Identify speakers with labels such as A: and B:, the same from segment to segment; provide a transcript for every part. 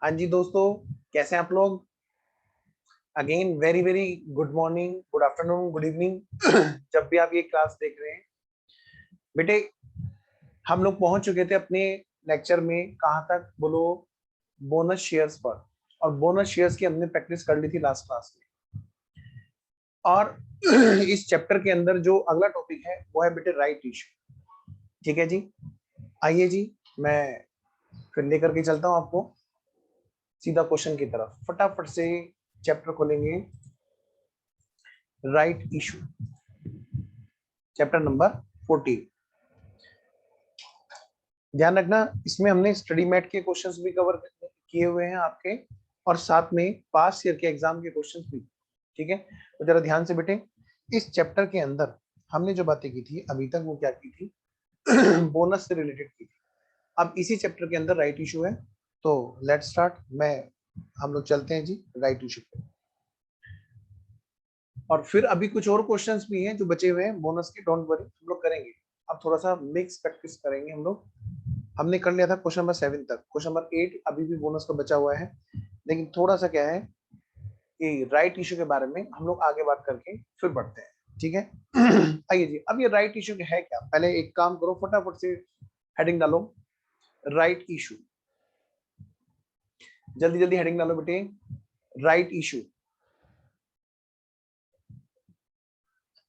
A: हाँ जी दोस्तों, कैसे हैं आप लोग। Again very very good morning, good afternoon, good evening जब भी आप ये क्लास देख रहे हैं। बेटे, हम लोग पहुंच चुके थे अपने लेक्चर में, कहाँ तक बोलो, बोनस शेयर्स पर। और बोनस शेयर्स की हमने प्रैक्टिस कर ली थी लास्ट क्लास में। और इस चैप्टर के अंदर जो अगला टॉपिक है वो है बेटे राइट इशू। ठीक है जी, आइए जी, मैं फिर लेकर के चलता हूँ आपको सीधा क्वेश्चन की तरफ। फटाफट से चैप्टर खोलेंगे, राइट इशू, चैप्टर नंबर 14। ध्यान रखना, इसमें हमने स्टडी मैट के क्वेश्चंस भी कवर किए हुए हैं आपके, और साथ में पास ईयर के एग्जाम के क्वेश्चंस भी। ठीक है, तो जरा ध्यान से बेटे, इस चैप्टर के अंदर हमने जो बातें की थी अभी तक, वो क्या की थी बोनस से रिलेटेड की थी। अब इसी चैप्टर के अंदर राइट इशू है, तो लेट्स स्टार्ट। हम लोग चलते हैं जी राइट इशू पे। और फिर अभी कुछ और क्वेश्चंस भी हैं जो बचे हुए हैं बोनस के, डोंट वरी, हम लोग करेंगे। अब थोड़ा सा मिक्स प्रैक्टिस करेंगे हम लोग। हमने कर लिया था क्वेश्चन नंबर 7 तक, क्वेश्चन नंबर 8 अभी भी बोनस का बचा हुआ है, लेकिन थोड़ा सा क्या है कि राइट इशू के बारे में हम लोग आगे बात करके फिर बढ़ते हैं। ठीक है आइए जी, अब ये राइट इशू है क्या, पहले एक काम करो, फटाफट से हेडिंग डालो, राइट इशू। जल्दी जल्दी हेडिंग डालो बेटे, राइट इशू।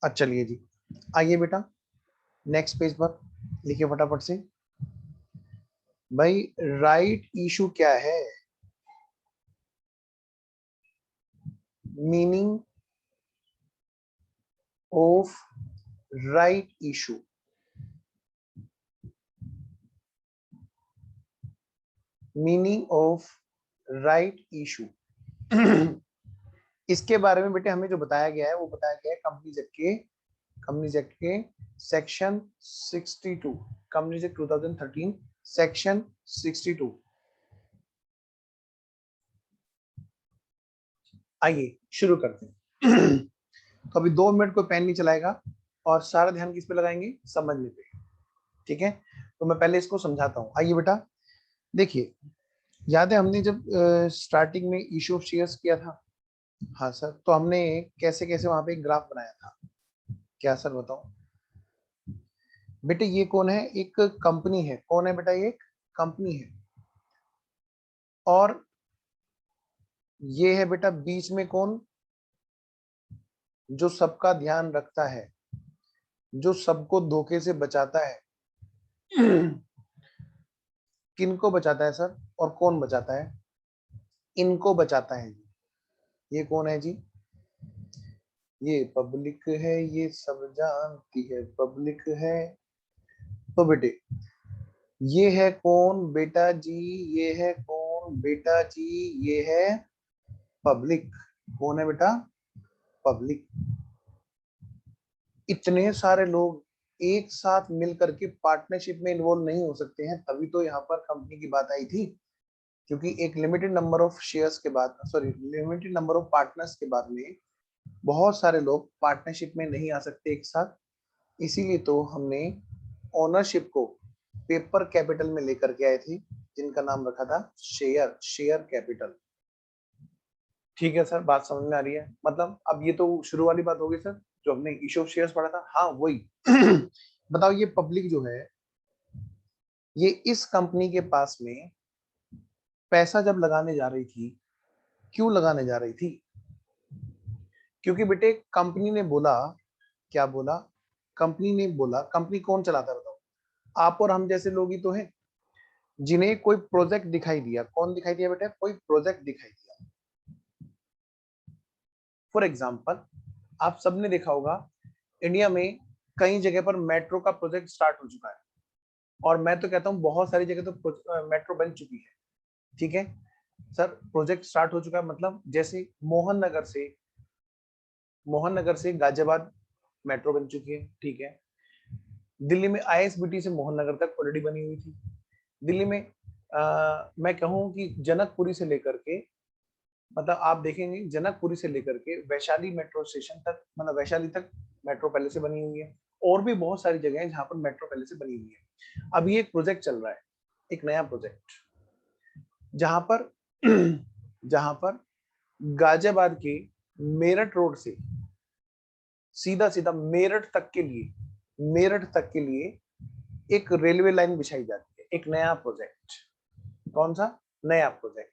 A: अच्छा चलिए जी, आइए बेटा नेक्स्ट पेज पर लिखिए फटाफट से। भाई राइट इशू क्या है, meaning of right issue. Meaning of right issue इसके बारे में बेटे हमें जो बताया गया है वो बताया गया है कंपनीज एक्ट के सेक्शन 62, कंपनीज एक्ट 2013 सेक्शन 62। आइए शुरू करते हैं तो अभी 2 मिनट कोई पेन नहीं चलाएगा, और सारा ध्यान किस पे लगाएंगे, समझने पे। ठीक है, तो मैं पहले इसको समझाता हूँ। आइए बेटा देखिए, याद है हमने जब स्टार्टिंग में इशू ऑफ शेयर्स किया था, हाँ सर, तो हमने कैसे कैसे वहां पे एक ग्राफ बनाया था। क्या सर बताओ बेटे, ये कौन है, एक कंपनी है। कौन है बेटा, ये एक कंपनी है। और ये है बेटा बीच में कौन, जो सबका ध्यान रखता है, जो सबको धोखे से बचाता है किनको बचाता है सर, और कौन बचाता है, इनको बचाता है। ये कौन है जी, ये पब्लिक है, ये सब जानती है पब्लिक है। तो बेटे ये है कौन बेटा जी, ये है कौन बेटा जी, ये है पब्लिक। कौन है बेटा, पब्लिक। इतने सारे लोग एक साथ मिलकर के पार्टनरशिप में इन्वॉल्व नहीं हो सकते हैं, तभी तो यहाँ पर कंपनी की बात आई थी। क्योंकि एक लिमिटेड नंबर ऑफ शेयर्स के बाद, sorry, limited number of partners के बाद में बहुत सारे लोग पार्टनरशिप में नहीं आ सकते एक साथ। इसीलिए तो हमने ओनरशिप को पेपर कैपिटल में लेकर के आए थे, जिनका नाम रखा था शेयर कैपिटल। ठीक है सर, बात समझ में आ रही है। मतलब अब ये तो शुरू वाली बात होगी सर, जो हमने इशू ऑफ शेयर्स पढ़ा था, हाँ वही बताओ, ये पब्लिक जो है, ये इस कंपनी के पास में पैसा जब लगाने जा रही थी, क्यों लगाने जा रही थी, क्योंकि बेटे कंपनी ने बोला, क्या बोला, कंपनी ने बोला, कंपनी कौन चलाता है बताओ, आप और हम जैसे लोग ही तो हैं, जिन्हें कोई प्रोजेक्ट दिखाई दिया। कौन दिखाई दिया बेटा, कोई प्रोजेक्ट दिखाई दिया। फॉर एग्जाम्पल, आप सबने देखा होगा इंडिया में कई जगह पर मेट्रो का प्रोजेक्ट स्टार्ट हो चुका है, और मैं तो कहता हूँ बहुत सारी जगह तो मेट्रो बन चुकी है। ठीक है सर, प्रोजेक्ट स्टार्ट हो चुका है, मतलब जैसे मोहन नगर से गाजियाबाद मेट्रो बन चुकी है। ठीक है, दिल्ली में आईएसबीटी से मोहन नगर तक ऑलरेडी बनी हुई थी। दिल्ली में मैं कहूँ कि जनकपुरी से लेकर के, मतलब आप देखेंगे जनकपुरी से लेकर के वैशाली मेट्रो स्टेशन तक, मतलब वैशाली तक मेट्रो पहले से बनी हुई है। और भी बहुत सारी जगह हैं जहां पर मेट्रो पहले से बनी हुई है। अभी एक प्रोजेक्ट चल रहा है, एक नया प्रोजेक्ट, जहां पर जहां पर गाजियाबाद के मेरठ रोड से सीधा सीधा मेरठ तक के लिए एक रेलवे लाइन बिछाई जाती है। एक नया प्रोजेक्ट। कौन सा नया प्रोजेक्ट?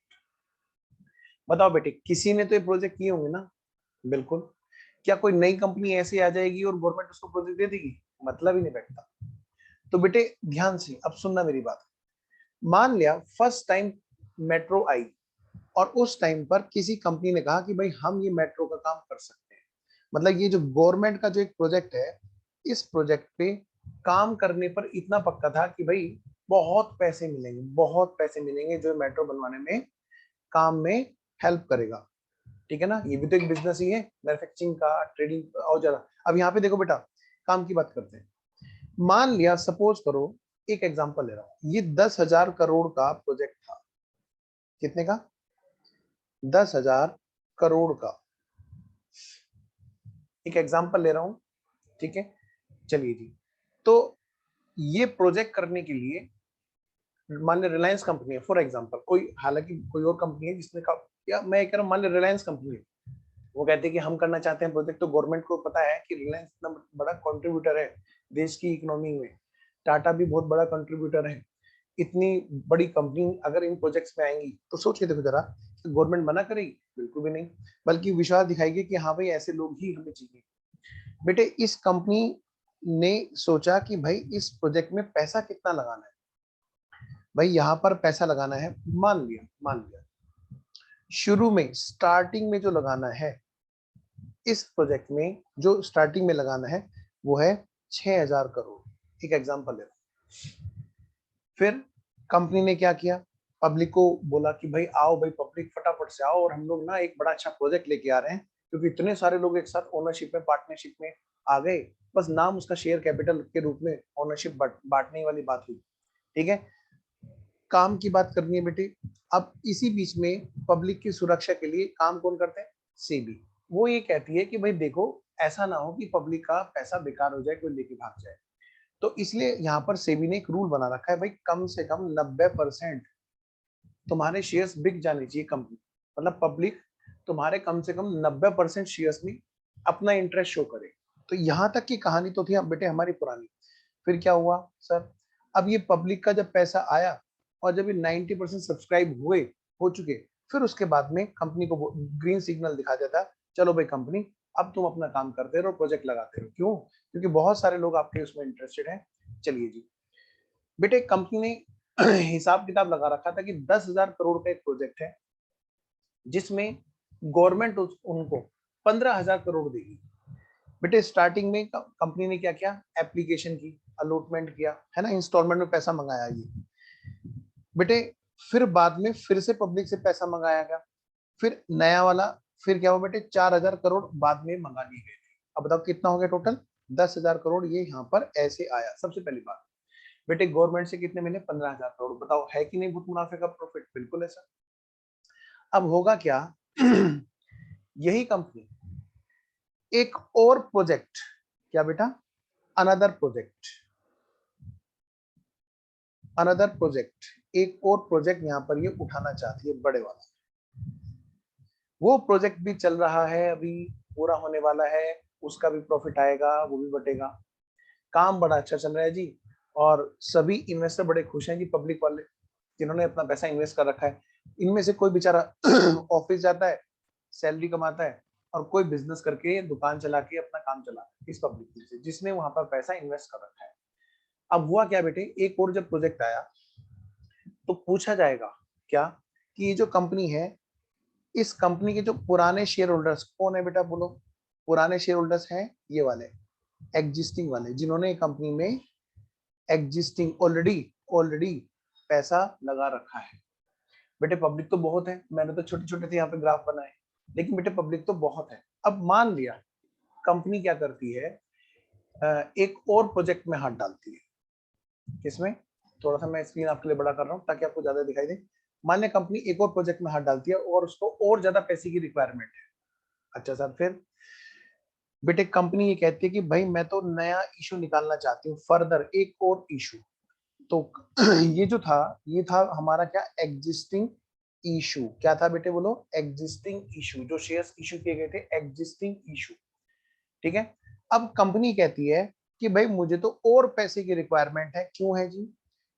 A: बताओ बेटे, किसी ने तो ये प्रोजेक्ट किए होंगे ना? बिल्कुल। क्या कोई नई कंपनी ऐसे आ जाएगी और गवर्नमेंट उसको प्रोजेक्ट दे देगी? मतलब ही नहीं बैठता। तो बेटे ध्यान से अब सुनना मेरी बात। मान लिया फर्स्ट टाइम मेट्रो आई और उस टाइम पर किसी कंपनी ने कहा कि भाई हम ये मेट्रो का काम कर सकते हैं। मतलब ये जो गवर्नमेंट का जो एक प्रोजेक्ट है, इस प्रोजेक्ट पे काम करने पर इतना पक्का था कि भाई बहुत पैसे मिलेंगे, बहुत पैसे मिलेंगे जो मेट्रो बनवाने में काम में हेल्प करेगा। ठीक है ना? ये भी तो एक बिजनेस ही है, मैन्युफैक्चरिंग का, ट्रेडिंग और ज्यादा। अब यहाँ पे देखो बेटा, काम की बात करते हैं। मान लिया, सपोज करो, एक एग्जांपल ले रहा हूं, ये 10,000 करोड़ का प्रोजेक्ट था। कितने का? 10,000 करोड़ का। एक एग्जांपल ले रहा हूं, ठीक है? चलिए जी। तो ये प्रोजेक्ट करने के लिए मान ली रिलायंस कंपनी है फॉर एग्जांपल, कोई हालांकि कोई और कंपनी है जिसने का, या मैं कह रहा हूँ मान ली रिलायंस कंपनी है, वो कहते हैं कि हम करना चाहते हैं प्रोजेक्ट। तो गवर्नमेंट को पता है कि रिलायंस इतना बड़ा कंट्रीब्यूटर है देश की इकोनॉमी में, टाटा भी बहुत बड़ा कंट्रीब्यूटर है। इतनी बड़ी कंपनी अगर इन प्रोजेक्ट्स में आएंगी तो सोच के देखो जरा, गवर्नमेंट मना करेगी? बिल्कुल भी नहीं, बल्कि विश्वास दिखाएगी कि हाँ भाई ऐसे लोग ही हमें चाहिए। बेटे इस कंपनी ने सोचा कि भाई इस प्रोजेक्ट में पैसा कितना लगाना है। भाई यहाँ पर पैसा लगाना है, मान लिया शुरू में स्टार्टिंग में जो लगाना है इस प्रोजेक्ट में, जो स्टार्टिंग में लगाना है वो है 6,000 करोड़। एक एग्जांपल ले। फिर कंपनी ने क्या किया? पब्लिक को बोला कि भाई आओ भाई, पब्लिक फटाफट से आओ और हम लोग ना एक बड़ा अच्छा प्रोजेक्ट लेके आ रहे हैं, क्योंकि इतने सारे लोग एक साथ ओनरशिप में, पार्टनरशिप में आ गए। बस नाम उसका शेयर कैपिटल के रूप में ओनरशिप बांटने वाली बात हुई। ठीक है? काम की बात करनी है बेटे। अब इसी बीच में पब्लिक की सुरक्षा के लिए काम कौन करते हैं? सेबी। वो ये कहती है कि भाई देखो, ऐसा ना हो कि पब्लिक का पैसा बेकार हो जाए, कोई लेके भाग जाए। तो इसलिए यहाँ पर सेबी ने एक रूल बना रखा है, भाई कम से कम 90% तुम्हारे शेयर्स बिक जाने चाहिए कंपनी, मतलब पब्लिक तुम्हारे कम से कम 90% शेयर्स में अपना इंटरेस्ट शो करे। तो यहाँ तक की कहानी तो थी अब बेटे हमारी पुरानी। फिर क्या हुआ सर? अब ये पब्लिक का जब पैसा आया और जब ये 90% सब्सक्राइब हुए, हो चुके, फिर उसके बाद में कंपनी को ग्रीन सिग्नल दिखा देता, चलो भाई कंपनी अब तुम अपना काम करते रहो, प्रोजेक्ट लगाते रहो। क्यों? क्योंकि बहुत सारे लोग आपके उसमें इंटरेस्टेड हैं। चलिए जी बेटे, कंपनी ने हिसाब किताब लगा रखा था कि 10,000 करोड़ का एक प्रोजेक्ट है जिसमें गवर्नमेंट उनको 15,000 करोड़ देगी। बेटे स्टार्टिंग में कंपनी ने क्या किया? एप्लीकेशन की, अलॉटमेंट किया, है ना, इंस्टॉलमेंट में पैसा मंगाया ये बेटे। फिर बाद में फिर से पब्लिक से पैसा मंगाया गया, फिर नया वाला, फिर क्या हुआ बेटे? 4,000 करोड़ बाद में मंगा लिए गए। अब बताओ कितना हो गया टोटल? 10,000 करोड़ ये यहाँ पर ऐसे आया। सबसे पहली बात बेटे, गवर्नमेंट से कितने मिले? 15,000 करोड़। बताओ है कि नहीं बहुत मुनाफे का प्रॉफिट? बिल्कुल ऐसा। अब होगा क्या? यही कंपनी एक और प्रोजेक्ट, क्या बेटा? अनदर प्रोजेक्ट, अनदर प्रोजेक्ट, एक और प्रोजेक्ट यहाँ पर ये उठाना चाहती है, बड़े वाला। वो प्रोजेक्ट भी चल रहा है, अभी पूरा होने वाला है, उसका भी प्रॉफिट आएगा, वो भी बटेगा। काम बड़ा अच्छा चल रहा है जी, और सभी इन्वेस्टर बड़े खुश हैं जी, पब्लिक वाले जिन्होंने अपना पैसा इन्वेस्ट कर रखा है। इनमें से कोई बेचारा ऑफिस जाता है, सैलरी कमाता है, और कोई बिजनेस करके दुकान चला के अपना काम चला इस पब्लिक में से, जिसने वहां पर पैसा इन्वेस्ट कर रखा है। अब हुआ क्या बेटे, एक और जब प्रोजेक्ट आया तो पूछा जाएगा क्या कि ये जो कंपनी है, इस कंपनी के जो पुराने शेयर होल्डर्स कौन है बेटा? बोलो। पुराने शेयर होल्डर्स हैं ये वाले, एग्जिस्टिंग वाले, जिन्होंने कंपनी में एग्जिस्टिंग ऑलरेडी ऑलरेडी पैसा लगा रखा है। बेटे पब्लिक तो बहुत है, मैंने तो छोटे छोटे थे यहाँ पे ग्राफ बनाए, लेकिन बेटे पब्लिक तो बहुत है। अब मान लिया कंपनी क्या करती है, एक और प्रोजेक्ट में हाथ डालती है। किसमें? थोड़ा सा मैं स्क्रीन आपके लिए बड़ा कर रहा हूँ ताकि आपको ज्यादा दिखाई दे। मान लिया कंपनी एक और प्रोजेक्ट में हाथ डालती है और उसको और ज्यादा पैसे की रिक्वायरमेंट है। अच्छा सर फिर? बेटे कंपनी ये कहती है कि भाई मैं तो नया इशू निकालना चाहती हूँ, फर्दर एक और इशू। तो ये जो था, ये था हमारा क्या? एग्जिस्टिंग इशू क्या था बेटे, बोलो एग्जिस्टिंग इशू, जो शेयर्स इशू किए गए थे एग्जिस्टिंग इशू। ठीक है, अब कंपनी कहती है कि भाई मुझे तो और पैसे की रिक्वायरमेंट है। क्यों है जी?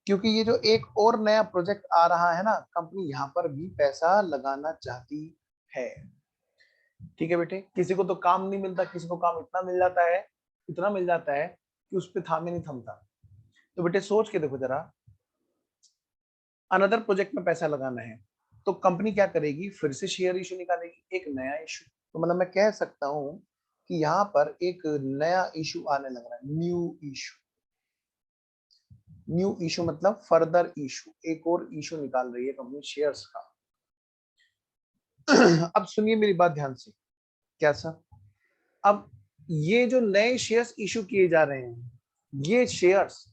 A: क्योंकि ये जो एक और नया प्रोजेक्ट आ रहा है ना, कंपनी यहाँ पर भी पैसा लगाना चाहती है। ठीक है बेटे, किसी को तो काम नहीं मिलता, किसी को काम इतना मिल जाता है, इतना मिल जाता है कि उस पर थामे नहीं थमता। तो बेटे सोच के देखो जरा, अनदर प्रोजेक्ट में पैसा लगाना है तो कंपनी क्या करेगी, फिर से शेयर इशू निकालेगी, एक नया इशू। तो मतलब मैं कह सकता हूं कि यहाँ पर एक नया इशू आने लग रहा है, न्यू इशू। न्यू इशू मतलब फर्दर इशू, एक और इशू निकाल रही है कंपनी शेयर्स का। अब सुनिए मेरी बात ध्यान से। क्या सर? अब ये जो नए शेयर्स इशू किए जा रहे हैं, ये शेयर्स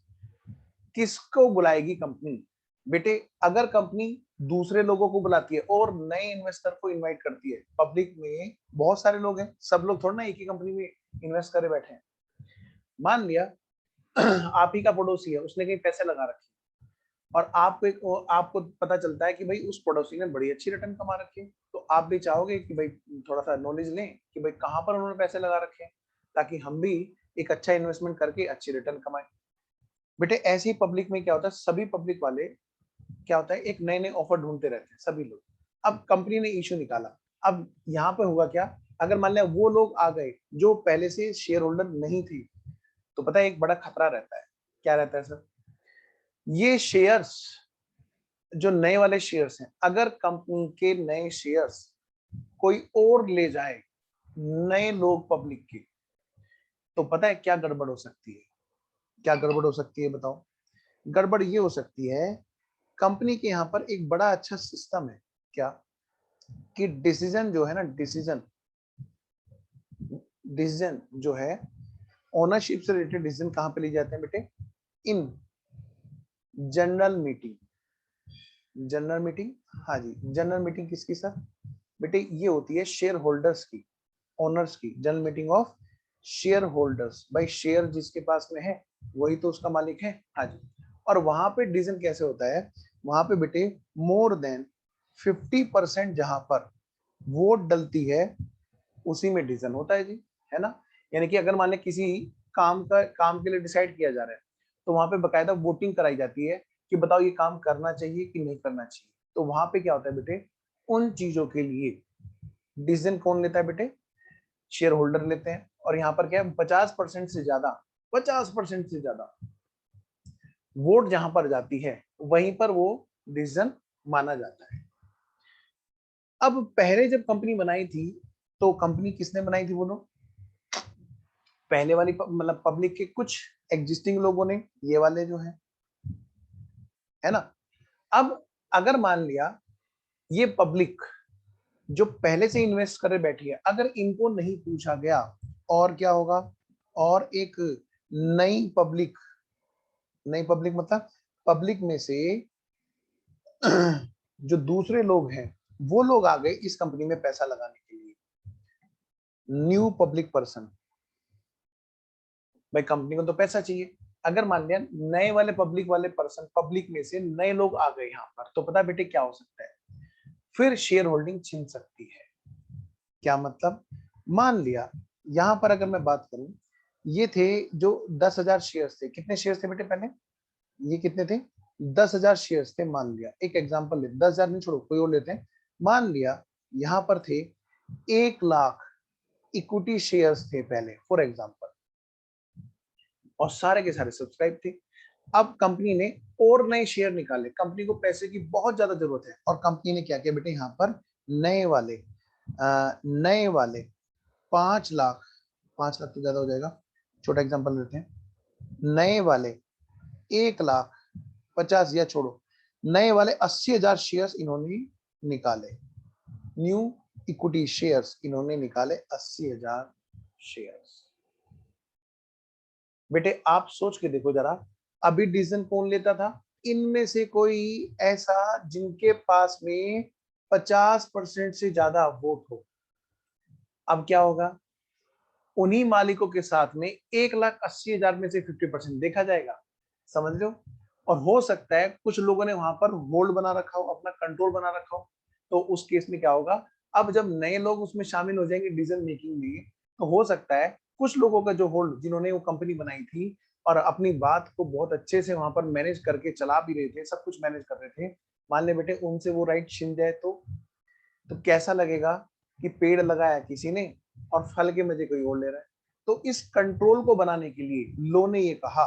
A: किसको बुलाएगी कंपनी? बेटे अगर कंपनी दूसरे लोगों को बुलाती है और नए इन्वेस्टर को इनवाइट करती है, पब्लिक में बहुत सारे लोग हैं, सब लोग थोड़ा ना एक ही कंपनी में इन्वेस्ट करे बैठे हैं। मान लिया आप ही का पड़ोसी है, उसने कहीं पैसे लगा रखे और आपको पता चलता है कि भाई उस पड़ोसी ने बड़ी अच्छी रिटर्न कमा रखी है, तो आप भी चाहोगे कि भाई थोड़ा सा नॉलेज लें कि भाई कहाँ पर उन्होंने पैसे लगा रखे हैं, ताकि हम भी एक अच्छा इन्वेस्टमेंट करके अच्छी रिटर्न कमाएं। बेटे ऐसे ही पब्लिक में क्या होता है, सभी पब्लिक वाले क्या होता है, एक नए नए ऑफर ढूंढते रहते हैं सभी लोग। अब कंपनी ने इशू निकाला, अब यहाँ पे हुआ क्या, अगर मान लिया वो लोग आ गए जो पहले से शेयर होल्डर नहीं थे, तो पता है एक बड़ा खतरा रहता है। क्या रहता है सर? ये शेयर्स, जो नए वाले शेयर्स हैं, अगर कंपनी के नए शेयर्स कोई और ले जाए, नए लोग पब्लिक के, तो पता है क्या गड़बड़ हो सकती है? क्या गड़बड़ हो सकती है बताओ? गड़बड़ ये हो सकती है, कंपनी के यहाँ पर एक बड़ा अच्छा सिस्टम है। क्या? कि डिसीजन जो है ना, डिसीजन डिसीजन जो है, ओनरशिप से रिलेटेड डिसीजन कहां पे लिए जाते हैं बेटे? In general meeting. General meeting, हाँ जी, जनरल मीटिंग किसकी सर? बेटे ये होती है शेयर होल्डर्स की, ओनर्स की, general meeting of share holders. भाई शेयर जिसके पास में है वही तो उसका मालिक है। हाँ जी, और वहां पे डिसीजन कैसे होता है? वहां पे बेटे मोर देन 50% जहां पर वोट डलती है उसी में डिसीजन होता है जी, है ना? यानी कि अगर मान लें किसी काम के लिए डिसाइड किया जा रहा है, तो वहां पे बकायदा वोटिंग कराई जाती है कि बताओ ये काम करना चाहिए कि नहीं करना चाहिए। तो वहां पे क्या होता है बेटे, उन चीजों के लिए डिसीजन कौन लेता है बेटे? शेयर होल्डर लेते हैं। और यहाँ पर क्या है, 50% से ज्यादा, 50% से ज्यादा वोट जहां पर जाती है वहीं पर वो डिसीजन माना जाता है। अब पहले जब कंपनी बनाई थी, तो कंपनी किसने बनाई थी बोलो? पहले वाली मतलब पब्लिक के कुछ एग्जिस्टिंग लोगों ने, ये वाले जो है ना। अब अगर मान लिया ये पब्लिक जो पहले से इन्वेस्ट करे बैठी है, अगर इनको नहीं पूछा गया, और क्या होगा? और एक नई पब्लिक, नई पब्लिक मतलब पब्लिक में से जो दूसरे लोग हैं वो लोग आ गए इस कंपनी में पैसा लगाने के लिए। न्यू पब्लिक पर्सन, भाई कंपनी को तो पैसा चाहिए। अगर मान लिया नए वाले पब्लिक वाले पर्सन, पब्लिक में से नए लोग आ गए यहाँ पर, तो पता बेटे क्या हो सकता है? फिर शेयर होल्डिंग छीन सकती है। क्या मतलब? मान लिया यहाँ पर अगर मैं बात करूं, ये थे जो 10,000 शेयर्स थे। कितने शेयर्स थे बेटे पहले? ये कितने थे? 10,000 शेयर्स थे। मान लिया एक एग्जांपल ले, 10,000 नहीं, छोड़ो कोई और लेते हैं। मान लिया यहाँ पर थे 1,00,000 इक्विटी शेयर्स थे पहले, फॉर एग्जाम्पल, और सारे के सारे सब्सक्राइब थे। अब कंपनी ने और नए शेयर निकाले, कंपनी को पैसे की बहुत ज्यादा जरूरत है, और कंपनी ने क्या किया बेटे, यहाँ पर नए वाले 5,00,000, 5,00,000 तो ज्यादा हो जाएगा, छोटा एग्जांपल लेते हैं। नए वाले 1,50,000, या छोड़ो, नए वाले 80,000 शेयर्स इन्होंने निकाले। न्यू इक्विटी शेयर्स इन्होंने निकाले 80,000 शेयर्स। बेटे आप सोच के देखो जरा, अभी डिसीजन कौन लेता था? इनमें से कोई ऐसा जिनके पास में 50% से ज्यादा वोट हो। अब क्या होगा? उन्हीं मालिकों के साथ में 1,80,000 में से 50% देखा जाएगा। समझ लो। और हो सकता है कुछ लोगों ने वहां पर होल्ड बना रखा हो, अपना कंट्रोल बना रखा हो, तो उस केस में क्या होगा, अब जब नए लोग उसमें शामिल हो जाएंगे डिसीजन मेकिंग में, तो हो सकता है कुछ लोगों का जो होल्ड, जिन्होंने वो कंपनी बनाई थी और अपनी बात को बहुत अच्छे से वहां पर मैनेज करके चला भी रहे थे, सब कुछ मैनेज कर रहे थे, मान ले बेटे उनसे वो राइट छिन जाए तो कैसा लगेगा कि पेड़ लगाया किसी ने और फल के मजे कोई और ले रहा है। तो इस कंट्रोल को बनाने के लिए लो ने ये कहा,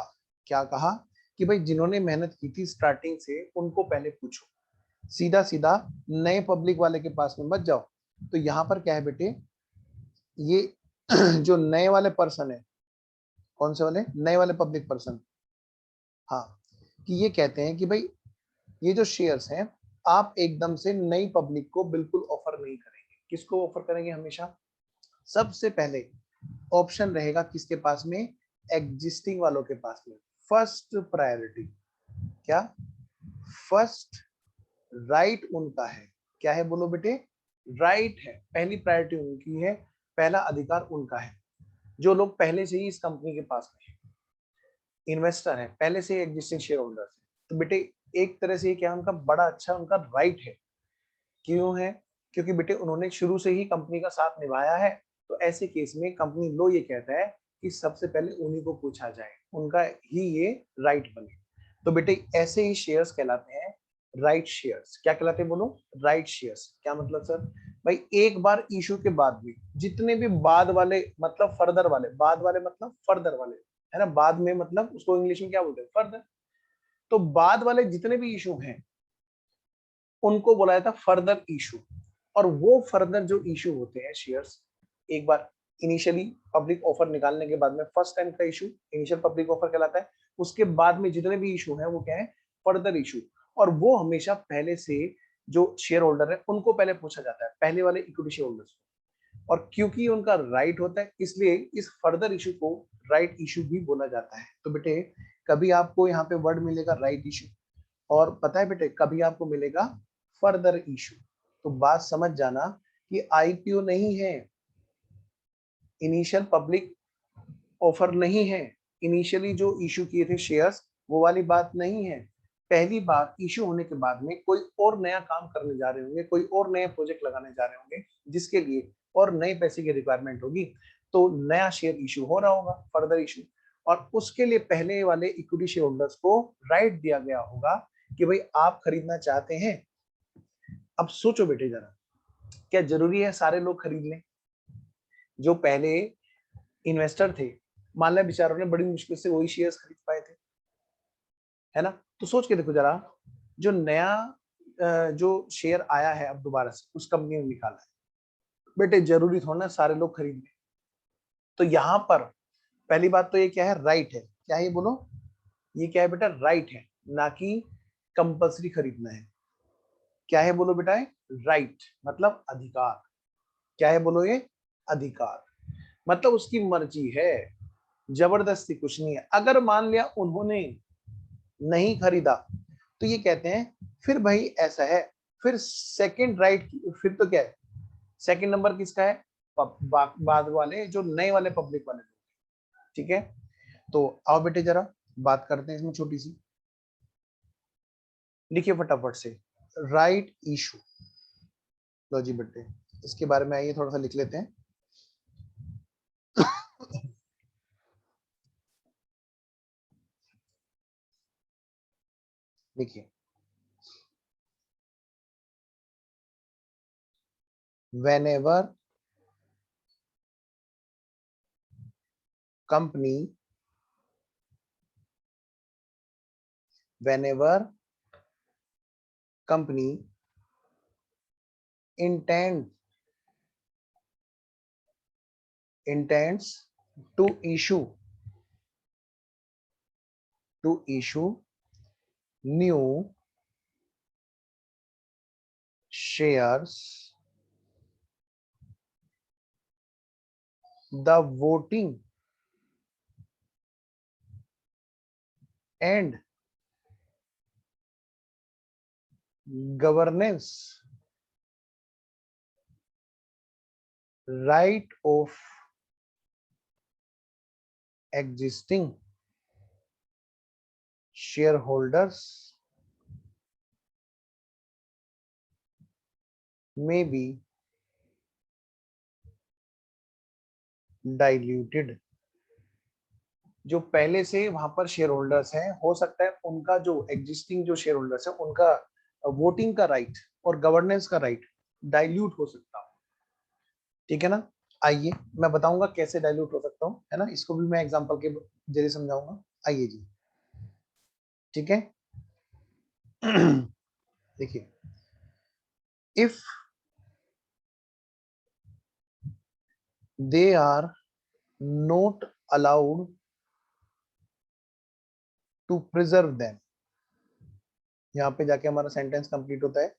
A: क्या कहा कि भाई जिन्होंने मेहनत की थी स्टार्टिंग से उनको पहले पूछो, सीधा सीधा नए पब्लिक वाले के पास में मत जाओ। तो यहाँ पर क्या है बेटे, ये जो नए वाले पर्सन है, कौन से वाले, नए वाले पब्लिक पर्सन, हाँ, कि ये कहते हैं कि भाई ये जो शेयर्स हैं आप एकदम से नई पब्लिक को बिल्कुल ऑफर नहीं करेंगे। किसको ऑफर करेंगे, हमेशा सबसे पहले ऑप्शन रहेगा किसके पास में, एग्जिस्टिंग वालों के पास में, फर्स्ट प्रायोरिटी। क्या, फर्स्ट राइट उनका है, क्या है बोलो बेटे, राइट है, पहली प्रायोरिटी उनकी है, पहला अधिकार उनका है। जो लोग पहले से ही इस कंपनी के पास में इन्वेस्टर है, पहले से एग्जिस्टिंग शेयर होल्डर है, तो बेटे एक तरह से क्या उनका बड़ा अच्छा उनका राइट है। क्यों है, क्योंकि बेटे उन्होंने शुरू से ही कंपनी का साथ निभाया है। तो ऐसे केस में कंपनी लो ये कहता है कि सबसे पहले उन्हीं को पूछा जाए, उनका ही ये राइट बने। तो बेटे ऐसे ही शेयर्स कहलाते हैं राइट शेयर्स। क्या कहलाते हैं बोलो, राइट शेयर्स। क्या मतलब सर, भाई एक बार इशू के बाद भी जितने भी बाद वाले, मतलब फर्दर वाले, बाद वाले मतलब फर्दर वाले, है ना, बाद में मतलब उसको इंग्लिश में क्या बोलते हैं, फर्दर। तो बाद वाले जितने भी इशू हैं उनको बोला जाता है फर्दर इशू। और वो फर्दर जो इशू होते हैं शेयर्स, एक बार इनिशियली पब्लिक ऑफर निकालने के बाद में फर्स्ट टाइम का इशू इनिशियल पब्लिक ऑफर कहलाता है। उसके बाद में जितने भी इशू हैं वो क्या है, फर्दर इशू। और वो हमेशा पहले से जो शेयर होल्डर है उनको पहले पूछा जाता है, पहले वाले इक्विटी शेयर होल्डर्स को। और क्योंकि उनका राइट होता है इसलिए इस फर्दर इशू को राइट इशू भी बोला जाता है। तो बेटे कभी आपको यहाँ पे वर्ड मिलेगा राइट इशू, और पता है बेटे कभी आपको मिलेगा फर्दर इशू। तो बात समझ जाना कि आईपीओ नहीं है, इनिशियल पब्लिक ऑफर नहीं है, इनिशियली जो इशू किए थे शेयर्स वो वाली बात नहीं है। पहली बार इशू होने के बाद में कोई और नया काम करने जा रहे होंगे, कोई और नया प्रोजेक्ट लगाने जा रहे होंगे जिसके लिए और नए पैसे की रिक्वायरमेंट होगी, तो नया शेयर इशू हो रहा होगा, फर्दर इशू। और उसके लिए पहले वाले इक्विटी शेयर होल्डर्स को राइट दिया गया होगा कि भाई आप खरीदना चाहते हैं। अब सोचो बेटे जरा, क्या जरूरी है सारे लोग खरीद लें? जो पहले इन्वेस्टर थे, मान लिया बेचारों ने बड़ी मुश्किल से वही शेयर्स खरीद पाए थे, है ना। तो सोच के देखो जरा, जो नया जो शेयर आया है अब दोबारा से उस कंपनी ने निकाला है, बेटे जरूरी थोड़ा ना सारे लोग खरीद लें। तो यहाँ पर पहली बात तो ये क्या है, राइट है। क्या है ये बोलो, ये क्या है बेटा, राइट है, ना कि कंपल्सरी खरीदना है। क्या है बोलो बेटा, राइट मतलब अधिकार। क्या है बोलो, ये अधिकार, मतलब उसकी मर्जी है, जबरदस्ती कुछ नहीं है। अगर मान लिया उन्होंने नहीं खरीदा तो ये कहते हैं फिर भाई ऐसा है, फिर सेकंड राइट, फिर तो क्या है, सेकंड नंबर किसका है, बाद वाले जो नए वाले पब्लिक वाले लोग। ठीक है, तो आओ बेटे जरा बात करते हैं इसमें छोटी सी, लिखिए फटाफट से, राइट इशू। लो जी बेटे, इसके बारे में आइए थोड़ा सा लिख लेते हैं। देखिए, whenever company whenever company intend intends to issue new shares, the voting and governance right of existing shareholders may be diluted। जो पहले से वहां पर शेयर होल्डर्स हैं, हो सकता है उनका जो एग्जिस्टिंग जो शेयर होल्डर्स है उनका वोटिंग का राइट और गवर्नेंस का राइट डाइल्यूट हो सकता हो। ठीक है ना। आइए मैं बताऊंगा कैसे डाइल्यूट हो सकता हूँ, है ना, इसको भी मैं एग्जांपल के जरिए समझाऊंगा। आइए जी। ठीक है। देखिए, if they are not allowed to preserve them, यहां पे जाके हमारा सेंटेंस कंप्लीट होता है।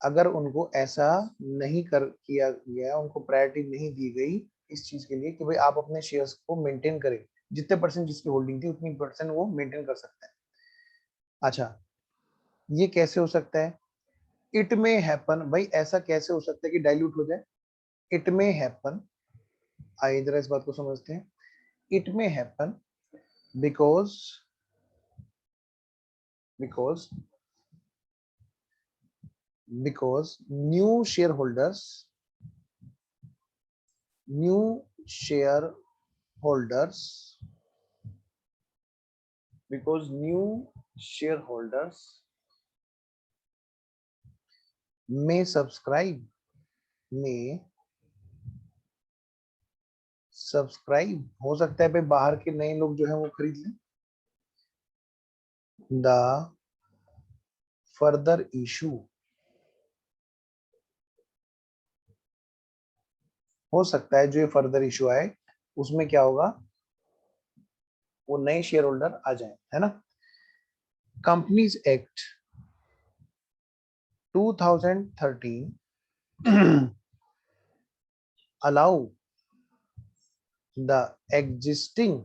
A: अगर उनको ऐसा नहीं कर किया गया, उनको प्रायोरिटी नहीं दी गई इस चीज के लिए कि भाई आप अपने शेयर्स को मेंटेन करें, जितने परसेंट जिसकी होल्डिंग थी उतनी परसेंट वो मेंटेन कर सकता है। अच्छा, ये कैसे हो सकता है? इट में हैपन, भाई ऐसा कैसे हो सकता है कि डाइल्यूट हो जाए? इट में हैपन, आइए जरा इस बात को समझते हैं। इट में happen because because because new share holders new share holders because new shareholders may subscribe हो सकता है भाई बाहर के नए लोग जो है वो खरीद लें। द फर्दर इशू, हो सकता है जो ये फर्दर इशू आए उसमें क्या होगा, वो नए शेयर होल्डर आ जाए, है ना। Companies act 2013 allow the existing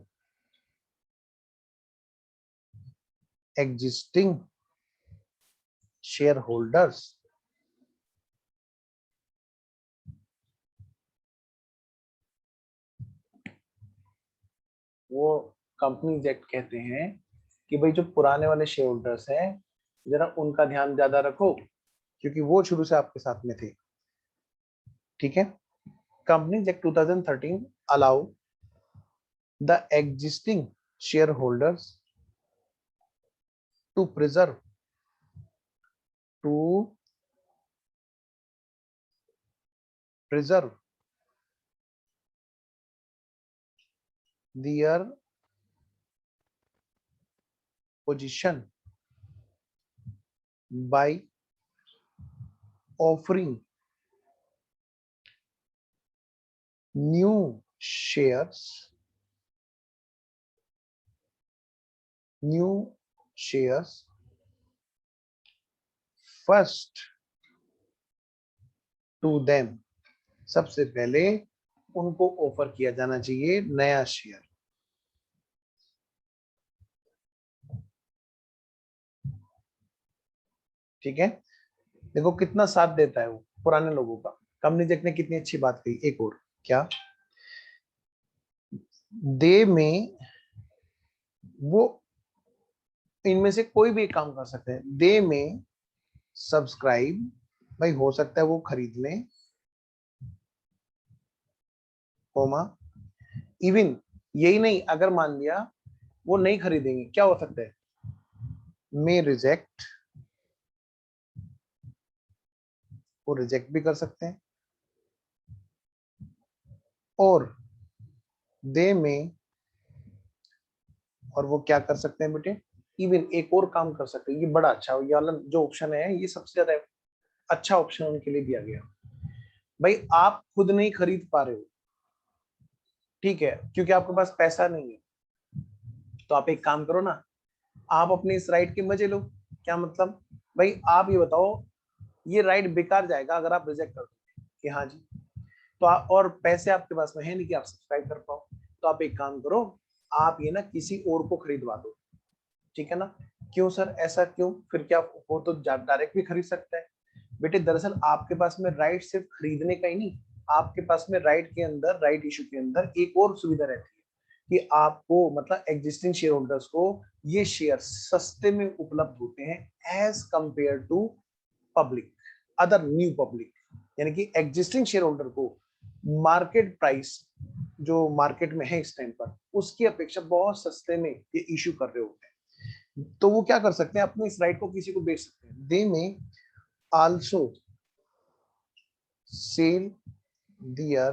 A: shareholders वो कंपनीज एक्ट कहते हैं कि भाई जो पुराने वाले शेयर होल्डर्स हैं जरा उनका ध्यान ज्यादा रखो, क्योंकि वो शुरू से आपके साथ में थे। ठीक है। Companies act 2013 allow the existing shareholders to preserve their position by offering new shares first to them, सबसे पहले उनको ऑफर किया जाना चाहिए नया शेयर। ठीक है। देखो कितना साथ देता है वो पुराने लोगों का। कंपनी जेक ने कितनी अच्छी बात कही, एक और क्या, दे में, वो इनमें से कोई भी एक काम कर सकते हैं। दे में सब्सक्राइब, भाई हो सकता है वो खरीद लें, कोमा, इवन यही नहीं, अगर मान लिया वो नहीं खरीदेंगे क्या हो सकता है, मे रिजेक्ट, वो रिजेक्ट भी कर सकते हैं। और दे में, और वो क्या कर सकते हैं बेटे, इवन एक और काम कर सकते हैं। ये बड़ा अच्छा, ये वाला जो ऑप्शन है ये सबसे ज्यादा अच्छा ऑप्शन उनके लिए दिया गया। भाई आप खुद नहीं खरीद पा रहे हो, ठीक है, क्योंकि आपके पास पैसा नहीं है, तो आप एक काम करो ना, आप अपने इस राइट के मजे लो। क्या मतलब, भाई आप ये बताओ, ये राइट बेकार जाएगा अगर आप रिजेक्ट कर दो कि हाँ जी, तो और पैसे आपके पास में है नहीं कि आप सब्सक्राइब कर पाओ, तो आप एक काम करो, आप ये ना किसी और को खरीदवा दो। ठीक है ना। क्यों सर, ऐसा क्यों, फिर क्या वो तो डायरेक्ट भी खरीद सकता है। बेटे दरअसल आपके पास में राइट सिर्फ खरीदने का ही नहीं, आपके पास में राइट के अंदर, राइट इशू के अंदर एक और सुविधा रहती है, कि आपको मतलब एग्जिस्टिंग शेयर होल्डर्स को ये शेयर सस्ते में उपलब्ध होते हैं as compare to public, other new public. यानी कि एग्जिस्टिंग शेयर होल्डर को मार्केट प्राइस जो मार्केट में है इस टाइम पर उसकी अपेक्षा बहुत सस्ते में ये इश्यू कर रहे होते हैं, तो वो क्या कर सकते हैं, अपने इस राइट को किसी को बेच सकते हैं। They may also sell their